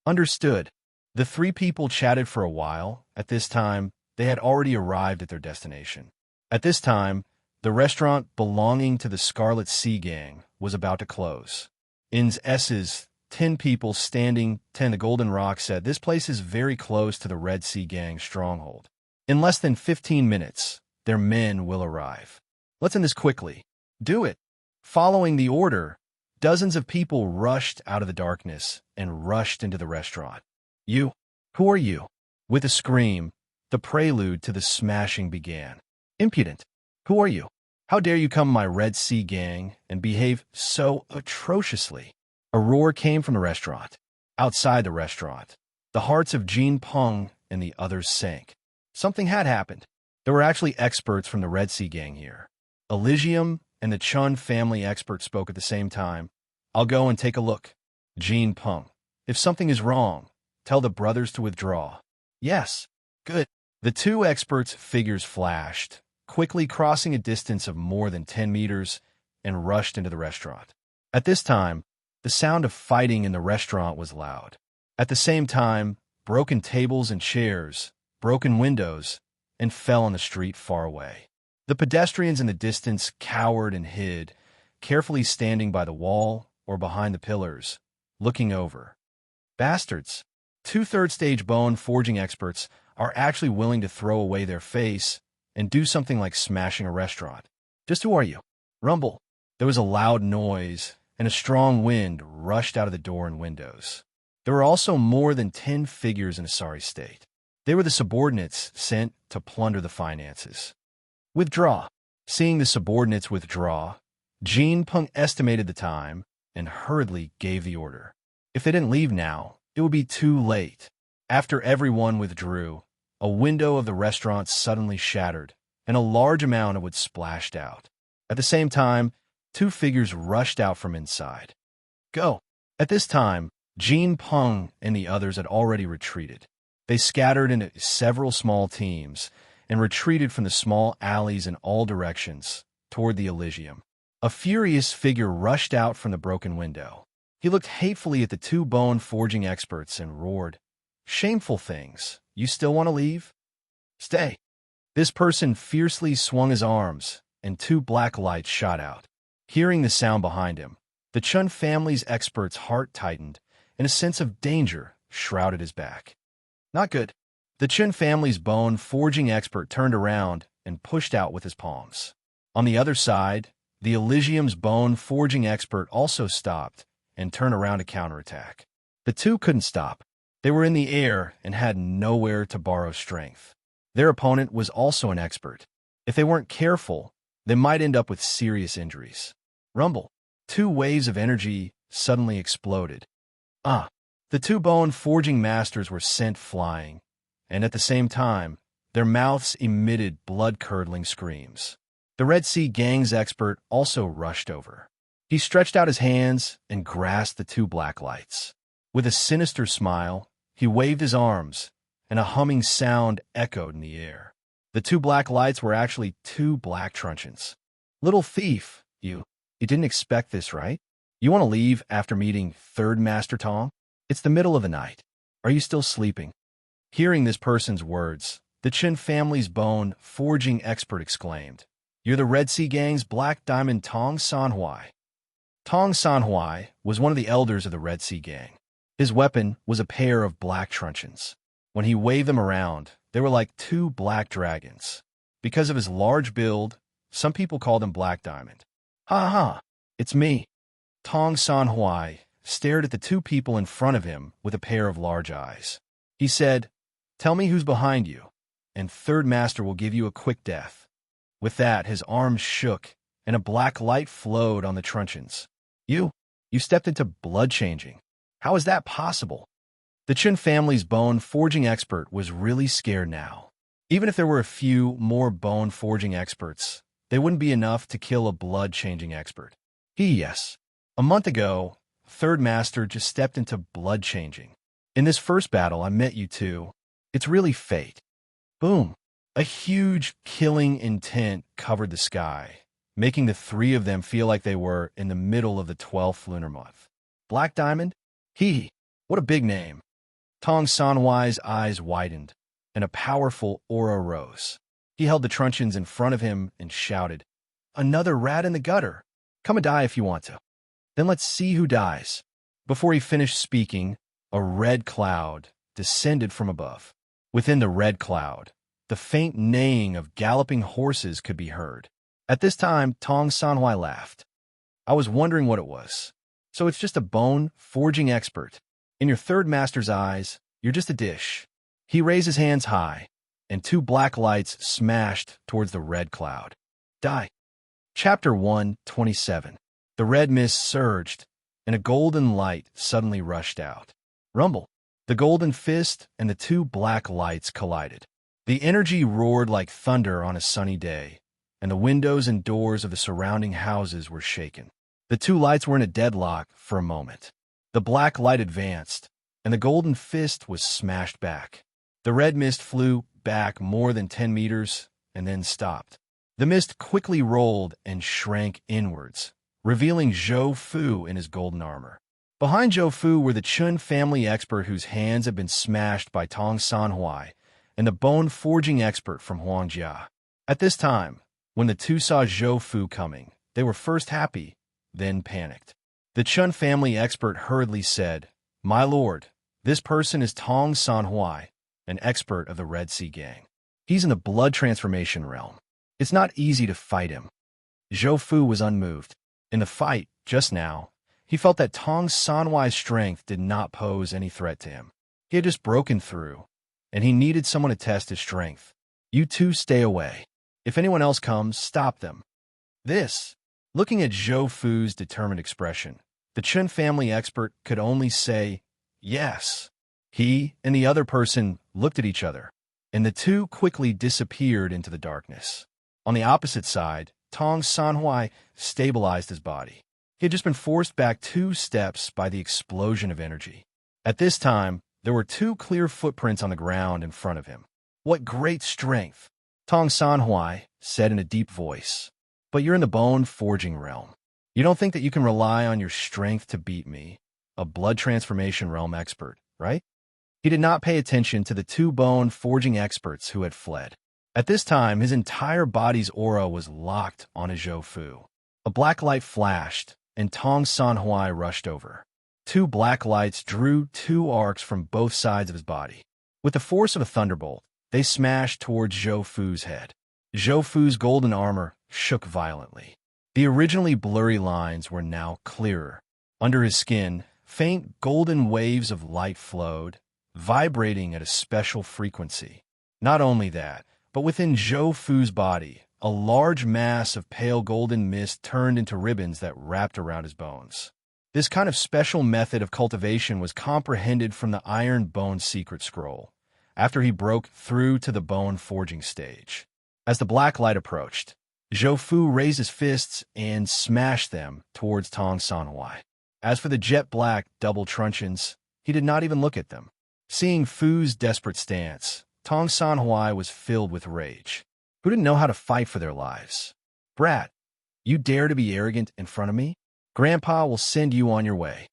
"Understood." The 3 people chatted for a while. At this time, they had already arrived at their destination. At this time, the restaurant belonging to the Scarlet Sea Gang was about to close. In's S's 10 people standing 10 the Golden Rock said, "This place is very close to the Red Sea Gang stronghold. In less than 15 minutes, their men will arrive. Let's end this quickly." "Do it." Following the order, dozens of people rushed out of the darkness and rushed into the restaurant. "You? Who are you?" With a scream, the prelude to the smashing began. "Impudent! Who are you? How dare you come my Red Sea Gang and behave so atrociously?" A roar came from the restaurant. Outside the restaurant, the hearts of Jin Peng and the others sank. Something had happened. There were actually experts from the Red Sea Gang here. Elysium and the Chun family expert spoke at the same time. I'll go and take a look. Jean Peng. If something is wrong, tell the brothers to withdraw. Yes. Good. The two experts' figures flashed, quickly crossing a distance of more than 10 meters, and rushed into the restaurant. At this time, the sound of fighting in the restaurant was loud. At the same time, broken tables and chairs, broken windows, and fell on the street far away. The pedestrians in the distance cowered and hid, carefully standing by the wall or behind the pillars, looking over. Bastards! Two third-stage bone forging experts are actually willing to throw away their face and do something like smashing a restaurant. Just who are you? Rumble. There was a loud noise, and a strong wind rushed out of the door and windows. There were also more than 10 figures in a sorry state. They were the subordinates sent to plunder the finances. Withdraw. Seeing the subordinates withdraw, Jean Peng estimated the time and hurriedly gave the order. If they didn't leave now, it would be too late. After everyone withdrew, a window of the restaurant suddenly shattered, and a large amount of wood splashed out. At the same time, two figures rushed out from inside. Go! At this time, Jean Peng and the others had already retreated. They scattered into several small teams and retreated from the small alleys in all directions toward the Elysium. A furious figure rushed out from the broken window. He looked hatefully at the two bone forging experts and roared, "Shameful things! You still want to leave? Stay!" This person fiercely swung his arms, and two black lights shot out. Hearing the sound behind him, the Chun family's expert's heart tightened, and a sense of danger shrouded his back. Not good. The Chun family's bone forging expert turned around and pushed out with his palms. On the other side, the Elysium's bone forging expert also stopped and turned around to counterattack. The two couldn't stop. They were in the air and had nowhere to borrow strength. Their opponent was also an expert. If they weren't careful, they might end up with serious injuries. Rumble. Two waves of energy suddenly exploded. The two bone forging masters were sent flying, and at the same time, their mouths emitted blood-curdling screams. The Red Sea Gang's expert also rushed over. He stretched out his hands and grasped the two black lights. With a sinister smile, he waved his arms, and a humming sound echoed in the air. The two black lights were actually two black truncheons. Little thief, you didn't expect this, right? You want to leave after meeting Third Master Tong? It's the middle of the night. Are you still sleeping? Hearing this person's words, the Chin family's bone forging expert exclaimed, "You're the Red Sea Gang's Black Diamond Tong Sanhuai." Tong Sanhuai was one of the elders of the Red Sea Gang. His weapon was a pair of black truncheons. When he waved them around, they were like two black dragons. Because of his large build, some people called him Black Diamond. "Ha ha, it's me." Tong Sanhuai stared at the two people in front of him with a pair of large eyes. He said, "Tell me who's behind you, and Third Master will give you a quick death." With that, his arms shook, and a black light flowed on the truncheons. You stepped into blood changing. How is that possible?" The Chin family's bone forging expert was really scared now. Even if there were a few more bone forging experts, they wouldn't be enough to kill a blood changing expert. Yes. A month ago, Third Master just stepped into blood changing. In this first battle, I met you two. It's really fate. Boom. A huge killing intent covered the sky, making the three of them feel like they were in the middle of the 12th lunar month. Black Diamond? What a big name. Tong Sanhuai's eyes widened, and a powerful aura rose. He held the truncheons in front of him and shouted, "Another rat in the gutter. Come and die if you want to. Then let's see who dies." Before he finished speaking, a red cloud descended from above. Within the red cloud, the faint neighing of galloping horses could be heard. At this time, Tong Sanhuai laughed. "I was wondering what it was. So it's just a bone forging expert. In your Third Master's eyes, you're just a dish." He raised his hands high, and two black lights smashed towards the red cloud. Die. Chapter 127. The red mist surged, and a golden light suddenly rushed out. Rumble. The golden fist and the two black lights collided. The energy roared like thunder on a sunny day, and the windows and doors of the surrounding houses were shaken. The two lights were in a deadlock for a moment. The black light advanced, and the golden fist was smashed back. The red mist flew back more than 10 meters and then stopped. The mist quickly rolled and shrank inwards, revealing Zhou Fu in his golden armor. Behind Zhou Fu were the Chun family expert whose hands had been smashed by Tong Sanhuai and the bone-forging expert from Huangjia. At this time, when the two saw Zhou Fu coming, they were first happy, then panicked. The Chun family expert hurriedly said, "My lord, this person is Tong Sanhuai, an expert of the Red Sea Gang. He's in the blood transformation realm. It's not easy to fight him." Zhou Fu was unmoved. In the fight, just now, he felt that Tong Sanhuai's strength did not pose any threat to him. He had just broken through, and he needed someone to test his strength. "You two stay away. If anyone else comes, stop them." Looking at Zhou Fu's determined expression, the Chun family expert could only say, "Yes." He and the other person looked at each other, and the two quickly disappeared into the darkness. On the opposite side, Tong Sanhuai stabilized his body. He had just been forced back 2 steps by the explosion of energy. At this time, there were 2 clear footprints on the ground in front of him. "What great strength!" Tong Sanhuai said in a deep voice. "But you're in the bone-forging realm. You don't think that you can rely on your strength to beat me, a blood transformation realm expert, right?" He did not pay attention to the 2 bone-forging experts who had fled. At this time, his entire body's aura was locked on Zhou Fu. A black light flashed, and Tong Sanhuai rushed over. 2 black lights drew 2 arcs from both sides of his body. With the force of a thunderbolt, they smashed towards Zhou Fu's head. Zhou Fu's golden armor shook violently. The originally blurry lines were now clearer. Under his skin, faint golden waves of light flowed, vibrating at a special frequency. Not only that, but within Zhou Fu's body, a large mass of pale golden mist turned into ribbons that wrapped around his bones. This kind of special method of cultivation was comprehended from the Iron Bone Secret Scroll, after he broke through to the bone forging stage. As the black light approached, Zhou Fu raised his fists and smashed them towards Tong Sanhuai. As for the jet black double truncheons, he did not even look at them. Seeing Fu's desperate stance, Tong Sanhuai was filled with rage. Who didn't know how to fight for their lives? "Brat, you dare to be arrogant in front of me? Grandpa will send you on your way."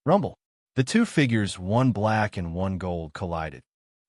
Rumble. The 2 figures, one black and one gold, collided.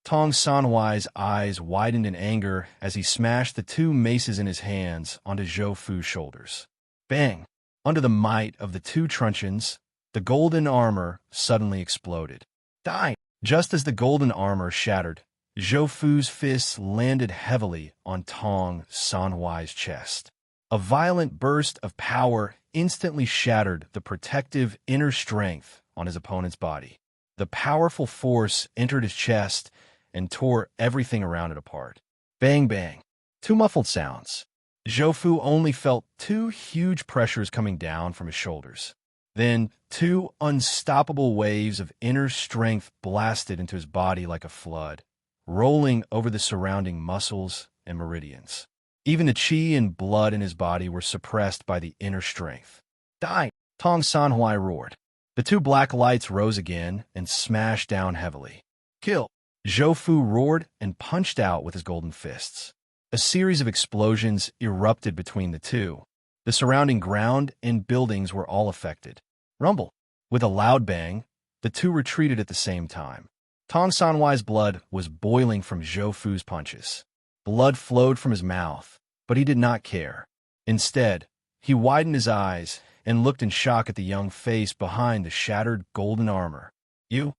Tong Sanhuai's eyes widened in anger as he smashed the 2 maces in his hands onto Zhou Fu's shoulders. Bang! Under the might of the 2 truncheons, the golden armor suddenly exploded. Die! Just as the golden armor shattered, Zhou Fu's fists landed heavily on Tong Sanhuai's chest. A violent burst of power instantly shattered the protective inner strength on his opponent's body. The powerful force entered his chest and tore everything around it apart. Bang, bang. 2 muffled sounds. Zhou Fu only felt 2 huge pressures coming down from his shoulders. Then 2 unstoppable waves of inner strength blasted into his body like a flood, rolling over the surrounding muscles and meridians. Even the qi and blood in his body were suppressed by the inner strength. "Die!" Tong Sanhuai roared. The 2 black lights rose again and smashed down heavily. "Kill!" Zhou Fu roared and punched out with his golden fists. A series of explosions erupted between the 2. The surrounding ground and buildings were all affected. Rumble. With a loud bang, the 2 retreated at the same time. Tong Sanhuai's blood was boiling from Zhou Fu's punches. Blood flowed from his mouth, but he did not care. Instead, he widened his eyes and looked in shock at the young face behind the shattered golden armor. You!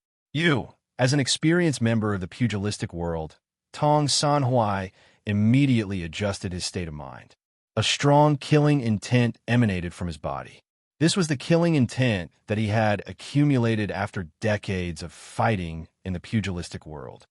As an experienced member of the pugilistic world, Tong Sanhuai immediately adjusted his state of mind. A strong killing intent emanated from his body. This was the killing intent that he had accumulated after decades of fighting in the pugilistic world.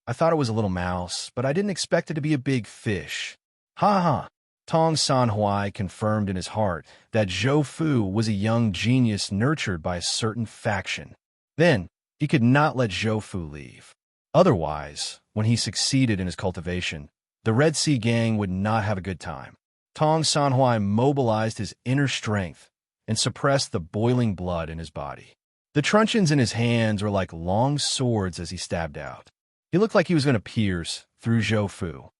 "I thought it was a little mouse, but I didn't expect it to be a big fish." Ha ha! Tong Sanhuai confirmed in his heart that Zhou Fu was a young genius nurtured by a certain faction. Then, he could not let Zhou Fu leave. Otherwise, when he succeeded in his cultivation, the Red Sea Gang would not have a good time. Tong Sanhuai mobilized his inner strength and suppressed the boiling blood in his body. The truncheons in his hands were like long swords as he stabbed out. He looked like he was going to pierce through Zhou Fu.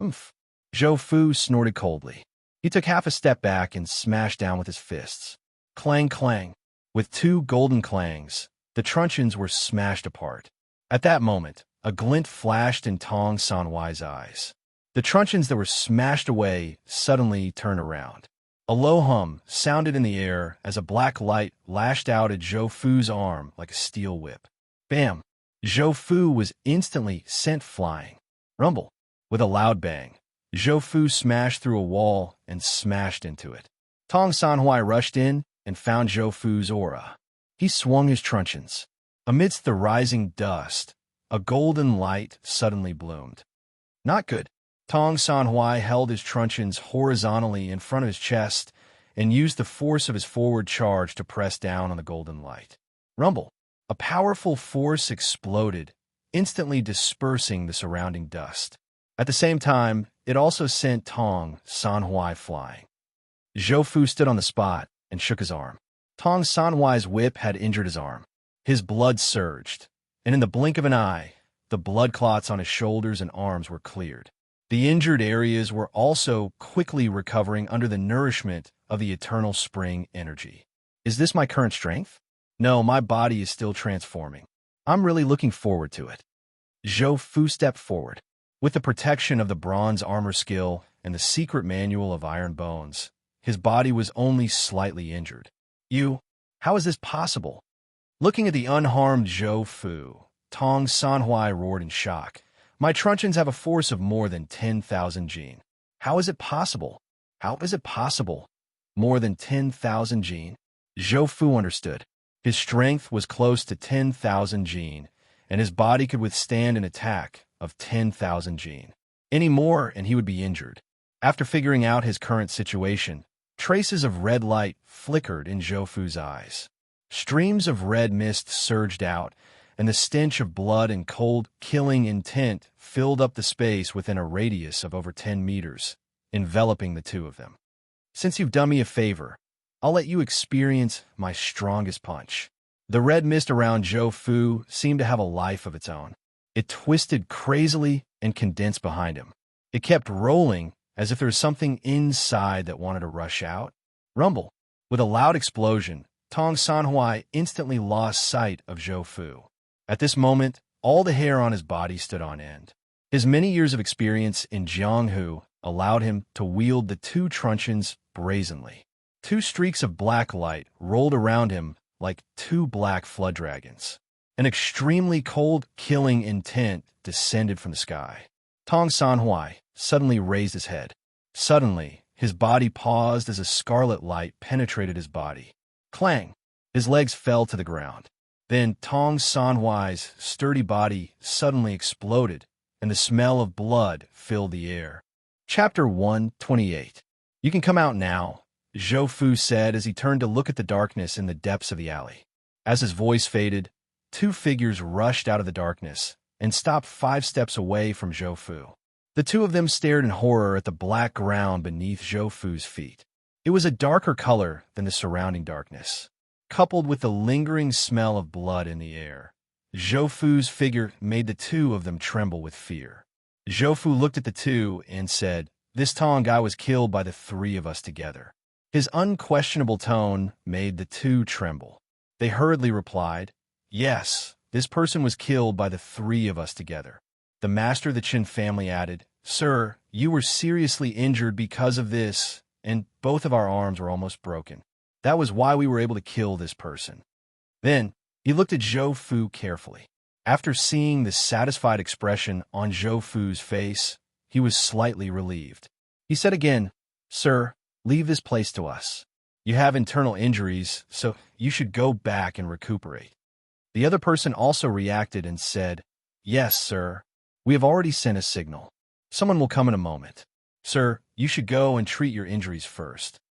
Oomph. Zhou Fu snorted coldly. He took half a step back and smashed down with his fists. Clang, clang. With two golden clangs, the truncheons were smashed apart. At that moment, a glint flashed in Tong Sanhuai's eyes. The truncheons that were smashed away suddenly turned around. A low hum sounded in the air as a black light lashed out at Zhou Fu's arm like a steel whip. Bam! Zhou Fu was instantly sent flying. Rumble! With a loud bang, Zhou Fu smashed through a wall and smashed into it. Tong Sanhuai rushed in and found Zhou Fu's aura. He swung his truncheons. Amidst the rising dust, a golden light suddenly bloomed. Not good. Tong Sanhuai held his truncheons horizontally in front of his chest and used the force of his forward charge to press down on the golden light. Rumble! A powerful force exploded, instantly dispersing the surrounding dust. At the same time, it also sent Tong Sanhuai flying. Zhou Fu stood on the spot and shook his arm. Tong Sanhuai's whip had injured his arm. His blood surged, and in the blink of an eye, the blood clots on his shoulders and arms were cleared. The injured areas were also quickly recovering under the nourishment of the eternal spring energy. Is this my current strength? No, my body is still transforming. I'm really looking forward to it. Zhou Fu stepped forward. With the protection of the bronze armor skill and the secret manual of iron bones, his body was only slightly injured. How is this possible? Looking at the unharmed Zhou Fu, Tong Sanhuai roared in shock. My truncheons have a force of more than 10,000 jin. How is it possible? How is it possible? More than 10,000 jin? Zhou Fu understood. His strength was close to 10,000 jin, and his body could withstand an attack of 10,000 jin. Any more, and he would be injured. After figuring out his current situation, traces of red light flickered in Zhou Fu's eyes. Streams of red mist surged out, and the stench of blood and cold, killing intent filled up the space within a radius of over 10 meters, enveloping the two of them. Since you've done me a favor, I'll let you experience my strongest punch. The red mist around Zhou Fu seemed to have a life of its own. It twisted crazily and condensed behind him. It kept rolling as if there was something inside that wanted to rush out. Rumble! With a loud explosion, Tong Sanhuai instantly lost sight of Zhou Fu. At this moment, all the hair on his body stood on end. His many years of experience in Jianghu allowed him to wield the two truncheons brazenly. Two streaks of black light rolled around him like two black flood dragons. An extremely cold, killing intent descended from the sky. Tong Sanhuai suddenly raised his head. Suddenly, his body paused as a scarlet light penetrated his body. Clang! His legs fell to the ground. Then Tong Sanhuai's sturdy body suddenly exploded, and the smell of blood filled the air. Chapter 128. You can come out now, Zhou Fu said as he turned to look at the darkness in the depths of the alley. As his voice faded, two figures rushed out of the darkness and stopped 5 steps away from Zhou Fu. The two of them stared in horror at the black ground beneath Zhou Fu's feet. It was a darker color than the surrounding darkness, coupled with the lingering smell of blood in the air. Zhou Fu's figure made the two of them tremble with fear. Zhou Fu looked at the two and said, "This Tong guy was killed by the 3 of us together." His unquestionable tone made the two tremble. They hurriedly replied, "Yes, this person was killed by the 3 of us together." The master of the Qin family added, "Sir, you were seriously injured because of this, and both of our arms were almost broken. That was why we were able to kill this person." Then, he looked at Zhou Fu carefully. After seeing the satisfied expression on Zhou Fu's face, he was slightly relieved. He said again, "Sir, leave this place to us. You have internal injuries, so you should go back and recuperate." The other person also reacted and said, "Yes, sir. We have already sent a signal. Someone will come in a moment. Sir, you should go and treat your injuries first."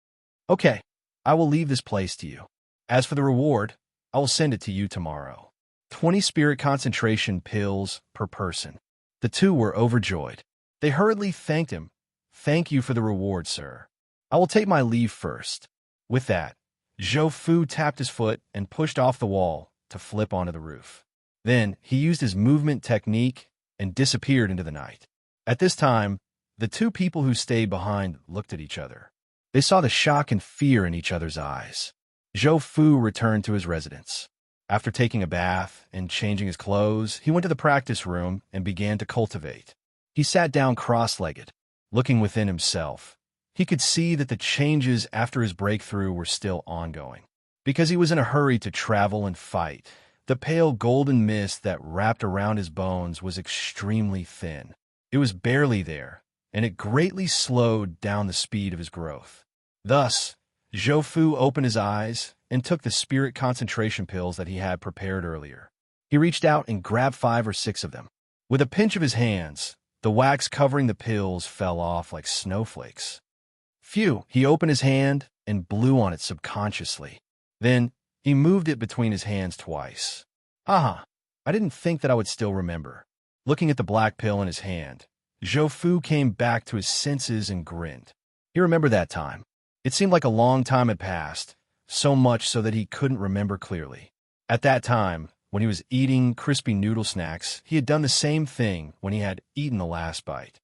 "Okay, I will leave this place to you. As for the reward, I will send it to you tomorrow. 20 spirit concentration pills per person." The two were overjoyed. They hurriedly thanked him Thank you for the reward, sir. I will take my leave first. With that, Zhou Fu tapped his foot and pushed off the wall to flip onto the roof. Then he used his movement technique and disappeared into the night. At this time, the two people who stayed behind looked at each other. They saw the shock and fear in each other's eyes. Zhou Fu returned to his residence. After taking a bath and changing his clothes, he went to the practice room and began to cultivate. He sat down cross-legged, looking within himself. He could see that the changes after his breakthrough were still ongoing. Because he was in a hurry to travel and fight, the pale golden mist that wrapped around his bones was extremely thin. It was barely there, and it greatly slowed down the speed of his growth. Thus, Zhou Fu opened his eyes and took the spirit concentration pills that he had prepared earlier. He reached out and grabbed 5 or 6 of them. With a pinch of his hands, the wax covering the pills fell off like snowflakes. Phew! He opened his hand and blew on it subconsciously. Then, he moved it between his hands twice. Haha! I didn't think that I would still remember. Looking at the black pill in his hand, Zhou Fu came back to his senses and grinned. He remembered that time. It seemed like a long time had passed, so much so that he couldn't remember clearly. At that time, when he was eating crispy noodle snacks, he had done the same thing when he had eaten the last bite.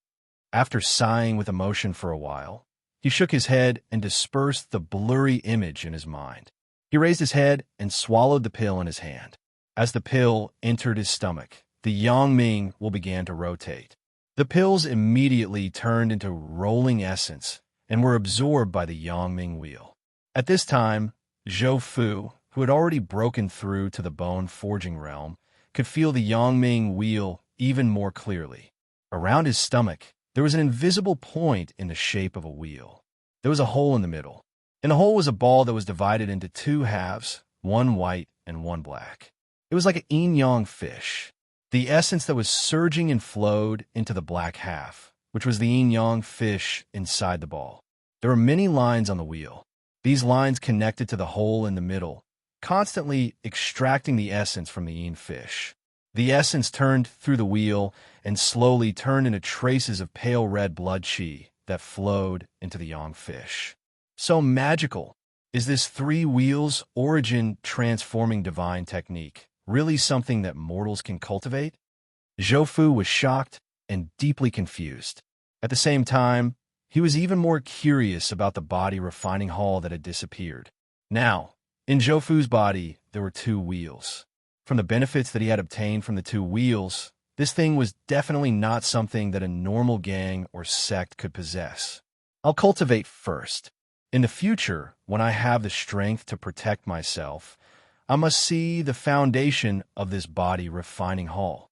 After sighing with emotion for a while, he shook his head and dispersed the blurry image in his mind. He raised his head and swallowed the pill in his hand. As the pill entered his stomach, the Yangming will began to rotate. The pills immediately turned into rolling essence and were absorbed by the Yangming wheel. At this time, Zhou Fu, who had already broken through to the bone-forging realm, could feel the Yangming wheel even more clearly. Around his stomach, there was an invisible point in the shape of a wheel. There was a hole in the middle. In the hole was a ball that was divided into 2 halves, one white and one black. It was like an yin-yang fish. The essence that was surging and flowed into the black half, which was the yin-yang fish inside the ball. There were many lines on the wheel. These lines connected to the hole in the middle, constantly extracting the essence from the yin fish. The essence turned through the wheel and slowly turned into traces of pale red blood qi that flowed into the yang fish. So magical! Is this 3 wheels origin transforming divine technique really something that mortals can cultivate? Zhou Fu was shocked and deeply confused. At the same time, he was even more curious about the body refining hall that had disappeared. Now, in Zhou Fu's body, there were 2 wheels. From the benefits that he had obtained from the 2 wheels, this thing was definitely not something that a normal gang or sect could possess. I'll cultivate first. In the future, when I have the strength to protect myself, I must see the foundation of this body refining hall.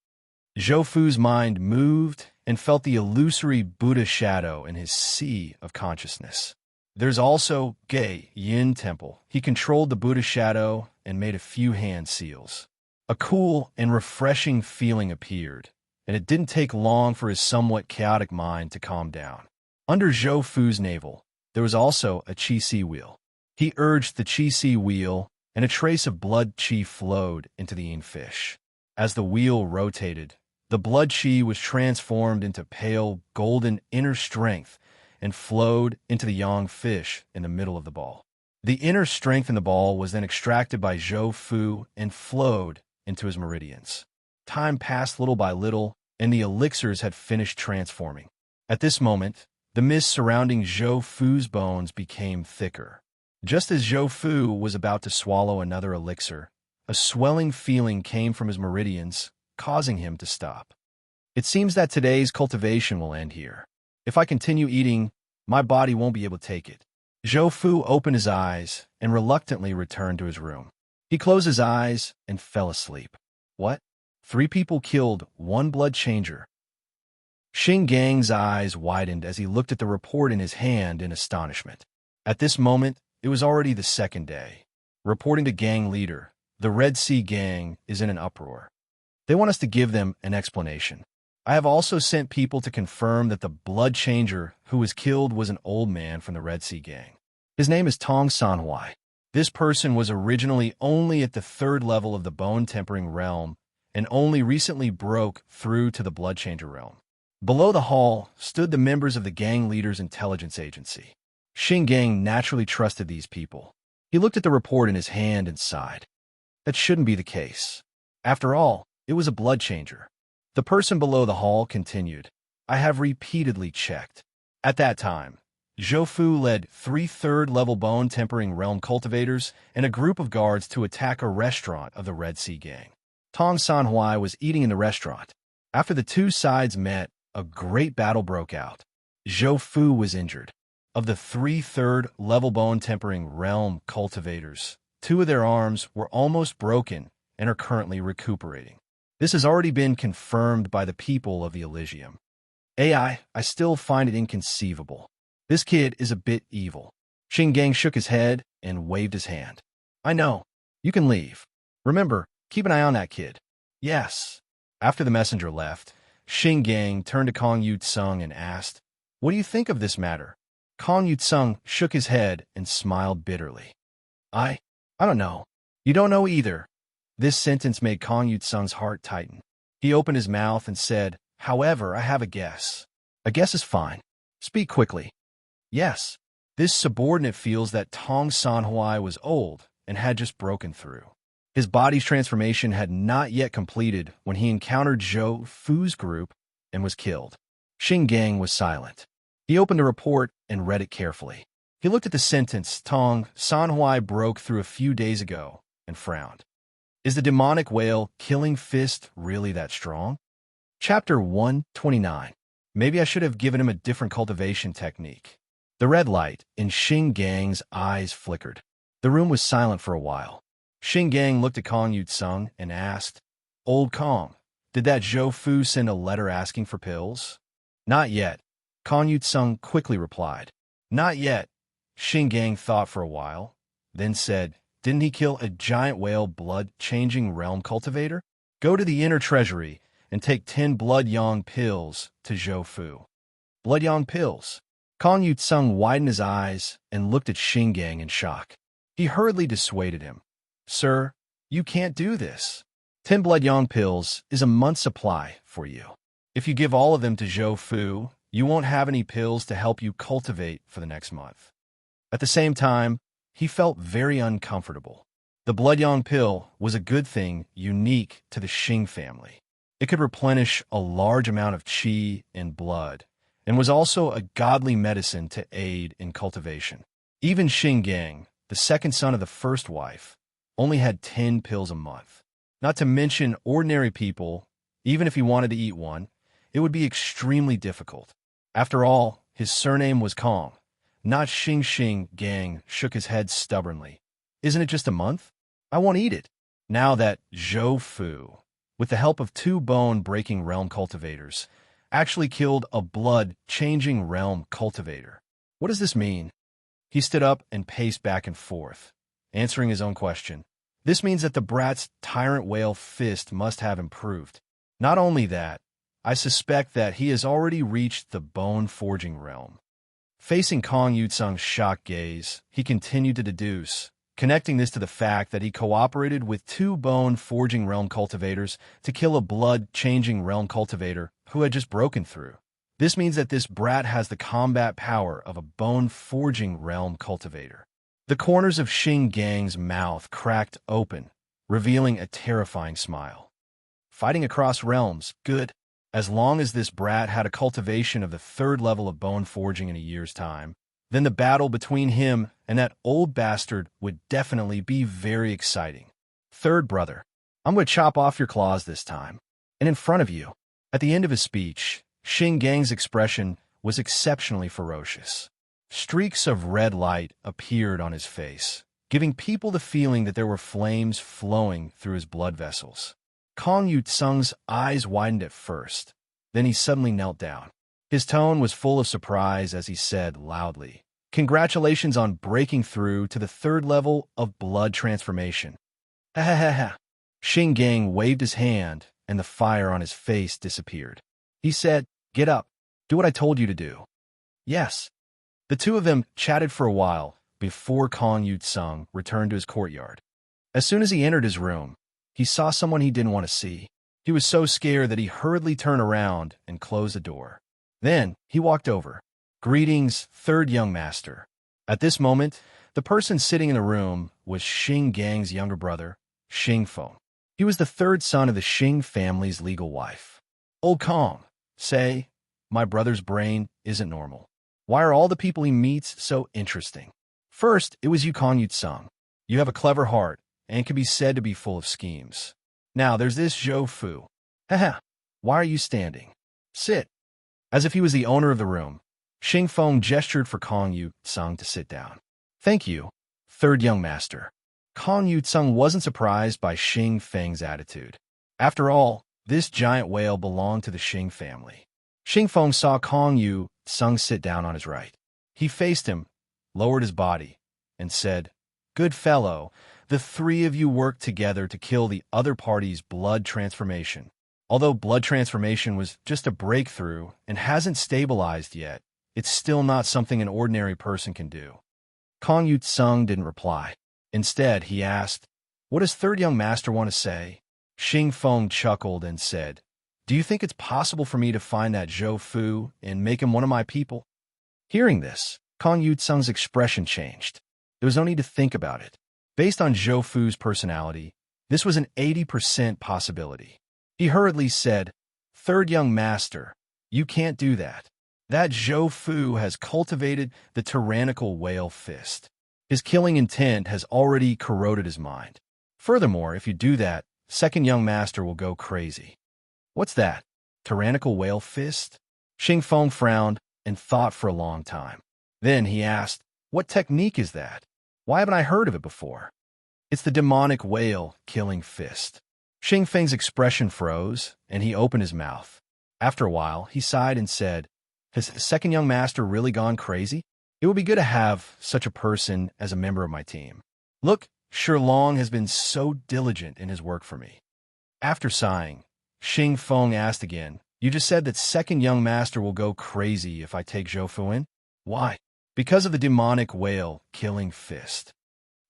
Zhou Fu's mind moved and felt the illusory Buddha shadow in his sea of consciousness. There's also Gei Yin Temple. He controlled the Buddha shadow and made a few hand seals. A cool and refreshing feeling appeared, and it didn't take long for his somewhat chaotic mind to calm down. Under Zhou Fu's navel, there was also a Qi Si wheel. He urged the Qi Si wheel, and a trace of blood qi flowed into the yin fish. As the wheel rotated, the blood qi was transformed into pale, golden inner strength and flowed into the yang fish in the middle of the ball. The inner strength in the ball was then extracted by Zhou Fu and flowed into his meridians. Time passed little by little, and the elixirs had finished transforming. At this moment, the mist surrounding Zhou Fu's bones became thicker. Just as Zhou Fu was about to swallow another elixir, a swelling feeling came from his meridians, causing him to stop. It seems that today's cultivation will end here. If I continue eating, my body won't be able to take it. Zhou Fu opened his eyes and reluctantly returned to his room. He closed his eyes and fell asleep. What? 3 people killed 1 blood changer. Xing Gang's eyes widened as he looked at the report in his hand in astonishment. At this moment, it was already the 2nd day. Reporting to gang leader, the Red Sea Gang is in an uproar. They want us to give them an explanation. I have also sent people to confirm that the blood changer who was killed was an old man from the Red Sea Gang. His name is Tong Sanhuai. This person was originally only at the 3rd level of the bone tempering realm and only recently broke through to the blood changer realm. Below the hall stood the members of the gang leader's intelligence agency. Xing Gang naturally trusted these people. He looked at the report in his hand and sighed. That shouldn't be the case. After all, it was a blood changer. The person below the hall continued. I have repeatedly checked. At that time, Zhou Fu led 3 third-level bone-tempering realm cultivators and a group of guards to attack a restaurant of the Red Sea Gang. Tong Sanhui was eating in the restaurant. After the two sides met, a great battle broke out. Zhou Fu was injured. Of the 3 third-level bone-tempering realm cultivators, 2 of their arms were almost broken and are currently recuperating. This has already been confirmed by the people of the Elysium. I still find it inconceivable. This kid is a bit evil. Xing Gang shook his head and waved his hand. I know. You can leave. Remember, keep an eye on that kid. Yes. After the messenger left, Xing Gang turned to Kong Yu-tsung and asked, What do you think of this matter? Kong Yu-tsung shook his head and smiled bitterly. I don't know. You don't know either. This sentence made Kong Yu-tsung's heart tighten. He opened his mouth and said, However, I have a guess. A guess is fine. Speak quickly. Yes. This subordinate feels that Tong Sanhui was old and had just broken through. His body's transformation had not yet completed when he encountered Zhou Fu's group and was killed. Xing Gang was silent. He opened the report and read it carefully. He looked at the sentence Tong Sanhui broke through a few days ago and frowned. Is the demonic whale killing fist really that strong? Chapter 129. Maybe I should have given him a different cultivation technique. The red light in Xing Gang's eyes flickered. The room was silent for a while. Xing Gang looked at Kong Yu-tsung and asked, Old Kong, did that Zhou Fu send a letter asking for pills? Not yet. Kong Yu-tsung quickly replied. Not yet. Xing Gang thought for a while, then said, Didn't he kill a giant whale blood-changing realm cultivator? Go to the inner treasury and take 10 blood yang pills to Zhou Fu. Blood yang pills. Kong Yu-tsung widened his eyes and looked at Xing Gang in shock. He hurriedly dissuaded him. Sir, you can't do this. 10 blood yang pills is a month's supply for you. If you give all of them to Zhou Fu, you won't have any pills to help you cultivate for the next month. At the same time, he felt very uncomfortable. The blood yang pill was a good thing unique to the Xing family. It could replenish a large amount of qi and blood, and was also a godly medicine to aid in cultivation. Even Xing Gang, the second son of the first wife, only had 10 pills a month. Not to mention ordinary people, even if he wanted to eat one, it would be extremely difficult. After all, his surname was Kong, not Xing. Xing Gang shook his head stubbornly. Isn't it just a month? I won't eat it. Now that Zhou Fu, with the help of 2 bone-breaking realm cultivators, actually killed a blood-changing realm cultivator. What does this mean? He stood up and paced back and forth, answering his own question. This means that the brat's tyrant whale fist must have improved. Not only that, I suspect that he has already reached the bone-forging realm. Facing Kong Yu-tsung's shocked gaze, he continued to deduce, connecting this to the fact that he cooperated with 2 bone-forging realm cultivators to kill a blood-changing realm cultivator who had just broken through. This means that this brat has the combat power of a bone-forging realm cultivator. The corners of Xing Gang's mouth cracked open, revealing a terrifying smile. Fighting across realms, good. As long as this brat had a cultivation of the 3rd level of bone forging in a year's time, then the battle between him and that old bastard would definitely be very exciting. Third brother, I'm going to chop off your claws this time, and in front of you. At the end of his speech, Xing Gang's expression was exceptionally ferocious. Streaks of red light appeared on his face, giving people the feeling that there were flames flowing through his blood vessels. Kong Yu-tsung's eyes widened at first, then he suddenly knelt down. His tone was full of surprise as he said loudly, Congratulations on breaking through to the 3rd level of blood transformation. Ha ha ha ha. Xing Gang waved his hand and the fire on his face disappeared. He said, Get up. Do what I told you to do. Yes. The 2 of them chatted for a while before Kong Yu-tsung returned to his courtyard. As soon as he entered his room, he saw someone he didn't want to see. He was so scared that he hurriedly turned around and closed the door. Then he walked over. "Greetings, third young master." At this moment, the person sitting in the room was Xing Gang's younger brother, Xing Feng. He was the third son of the Xing family's legal wife. "Old Kong, say, my brother's brain isn't normal. Why are all the people he meets so interesting? First, it was you, Kong Yutsung. You have a clever heart and can be said to be full of schemes. Now there's this Zhou Fu. Haha, why are you standing? Sit." As if he was the owner of the room, Xing Feng gestured for Kong Yutsung to sit down. "Thank you, third young master." Kong Yutsung wasn't surprised by Xing Feng's attitude. After all, this giant whale belonged to the Xing family. Xing Feng saw Kong Yutsung sit down on his right. He faced him, lowered his body, and said, "Good fellow, the three of you worked together to kill the other party's blood transformation. Although blood transformation was just a breakthrough and hasn't stabilized yet, it's still not something an ordinary person can do." Kong Yutsung didn't reply. Instead, he asked, "What does third young master want to say?" Xing Feng chuckled and said, "Do you think it's possible for me to find that Zhou Fu and make him one of my people?" Hearing this, Kong Yutsung's expression changed. There was no need to think about it. Based on Zhou Fu's personality, this was an 80% possibility. He hurriedly said, "Third young master, you can't do that. That Zhou Fu has cultivated the tyrannical whale fist. His killing intent has already corroded his mind. Furthermore, if you do that, second young master will go crazy." "What's that? Tyrannical whale fist?" Xing Feng frowned and thought for a long time. Then he asked, "What technique is that? Why haven't I heard of it before?" "It's the demonic whale killing fist." Xing Feng's expression froze, and he opened his mouth. After a while, he sighed and said, "Has the second young master really gone crazy? It would be good to have such a person as a member of my team. Look, Shilong has been so diligent in his work for me." After sighing, Xing Feng asked again, "You just said that second young master will go crazy if I take Zhou Fu in? Why?" "Because of the demonic whale killing fist."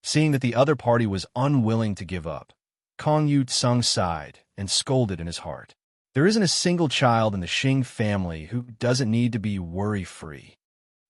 Seeing that the other party was unwilling to give up, Kong Yutsung sighed and scolded in his heart. There isn't a single child in the Xing family who doesn't need to be worry-free.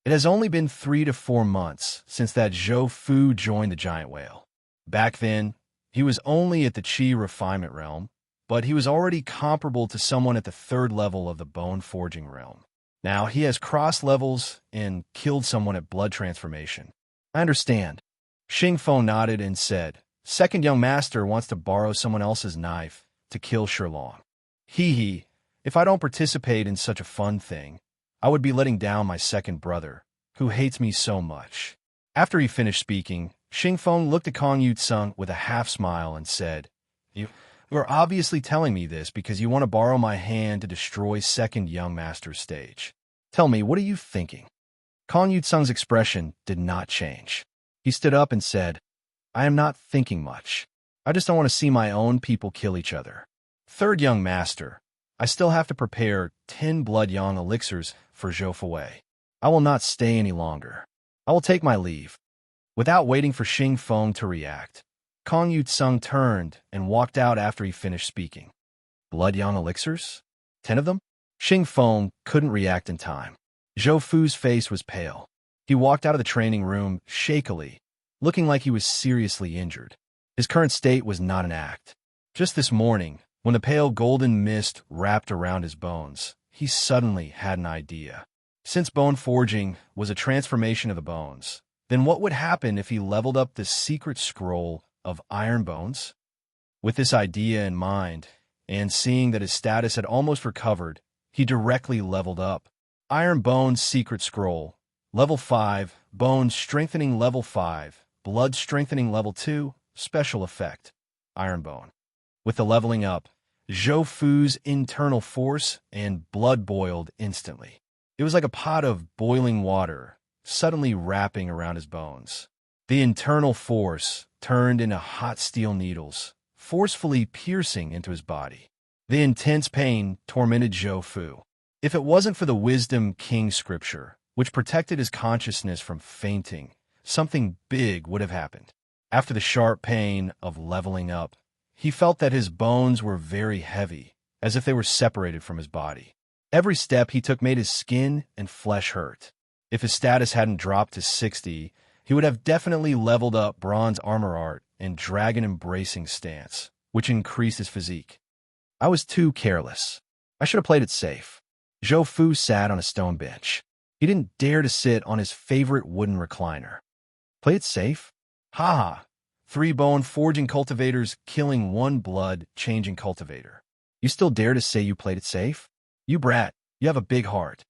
It has only been 3 to 4 months since that Zhou Fu joined the giant whale. Back then, he was only at the Qi refinement realm, but he was already comparable to someone at the 3rd level of the bone forging realm. Now he has crossed levels and killed someone at blood transformation. "I understand." Xing Feng nodded and said, "Second young master wants to borrow someone else's knife to kill Shilong. Hee, if I don't participate in such a fun thing, I would be letting down my second brother, who hates me so much." After he finished speaking, Xing Feng looked at Kong Yutsung with a half-smile and said, You are obviously telling me this because you want to borrow my hand to destroy second young master's stage. Tell me, what are you thinking?" Kong Yutsung's expression did not change. He stood up and said, "I am not thinking much. I just don't want to see my own people kill each other. Third young master, I still have to prepare 10 blood yang elixirs for Zhou Fei. I will not stay any longer. I will take my leave." Without waiting for Xing Feng to react, Kong Yutsung turned and walked out after he finished speaking. "Blood yang elixirs? 10 of them?" Xing Feng couldn't react in time. Zhou Fu's face was pale. He walked out of the training room shakily, looking like he was seriously injured. His current state was not an act. Just this morning, when the pale golden mist wrapped around his bones, he suddenly had an idea. Since bone forging was a transformation of the bones, then what would happen if he leveled up the secret scroll of iron bones? With this idea in mind, and seeing that his status had almost recovered, he directly leveled up. Iron Bones Secret Scroll, Level 5, Bone Strengthening Level 5, Blood Strengthening Level 2, Special Effect, Iron Bone. With the leveling up, Zhou Fu's internal force and blood boiled instantly. It was like a pot of boiling water, suddenly wrapping around his bones. The internal force turned into hot steel needles, forcefully piercing into his body. The intense pain tormented Zhou Fu. If it wasn't for the Wisdom King scripture, which protected his consciousness from fainting, something big would have happened. After the sharp pain of leveling up, He felt that his bones were very heavy, as if they were separated from his body. Every step he took made his skin and flesh hurt. If his status hadn't dropped to 60, he would have definitely leveled up bronze armor art and dragon embracing stance, which increased his physique. I was too careless. I should have played it safe. Zhou Fu sat on a stone bench. He didn't dare to sit on his favorite wooden recliner. Play it safe? Ha ha. 3 bone forging cultivators killing 1 blood changing cultivator. You still dare to say you played it safe? You brat, you have a big heart.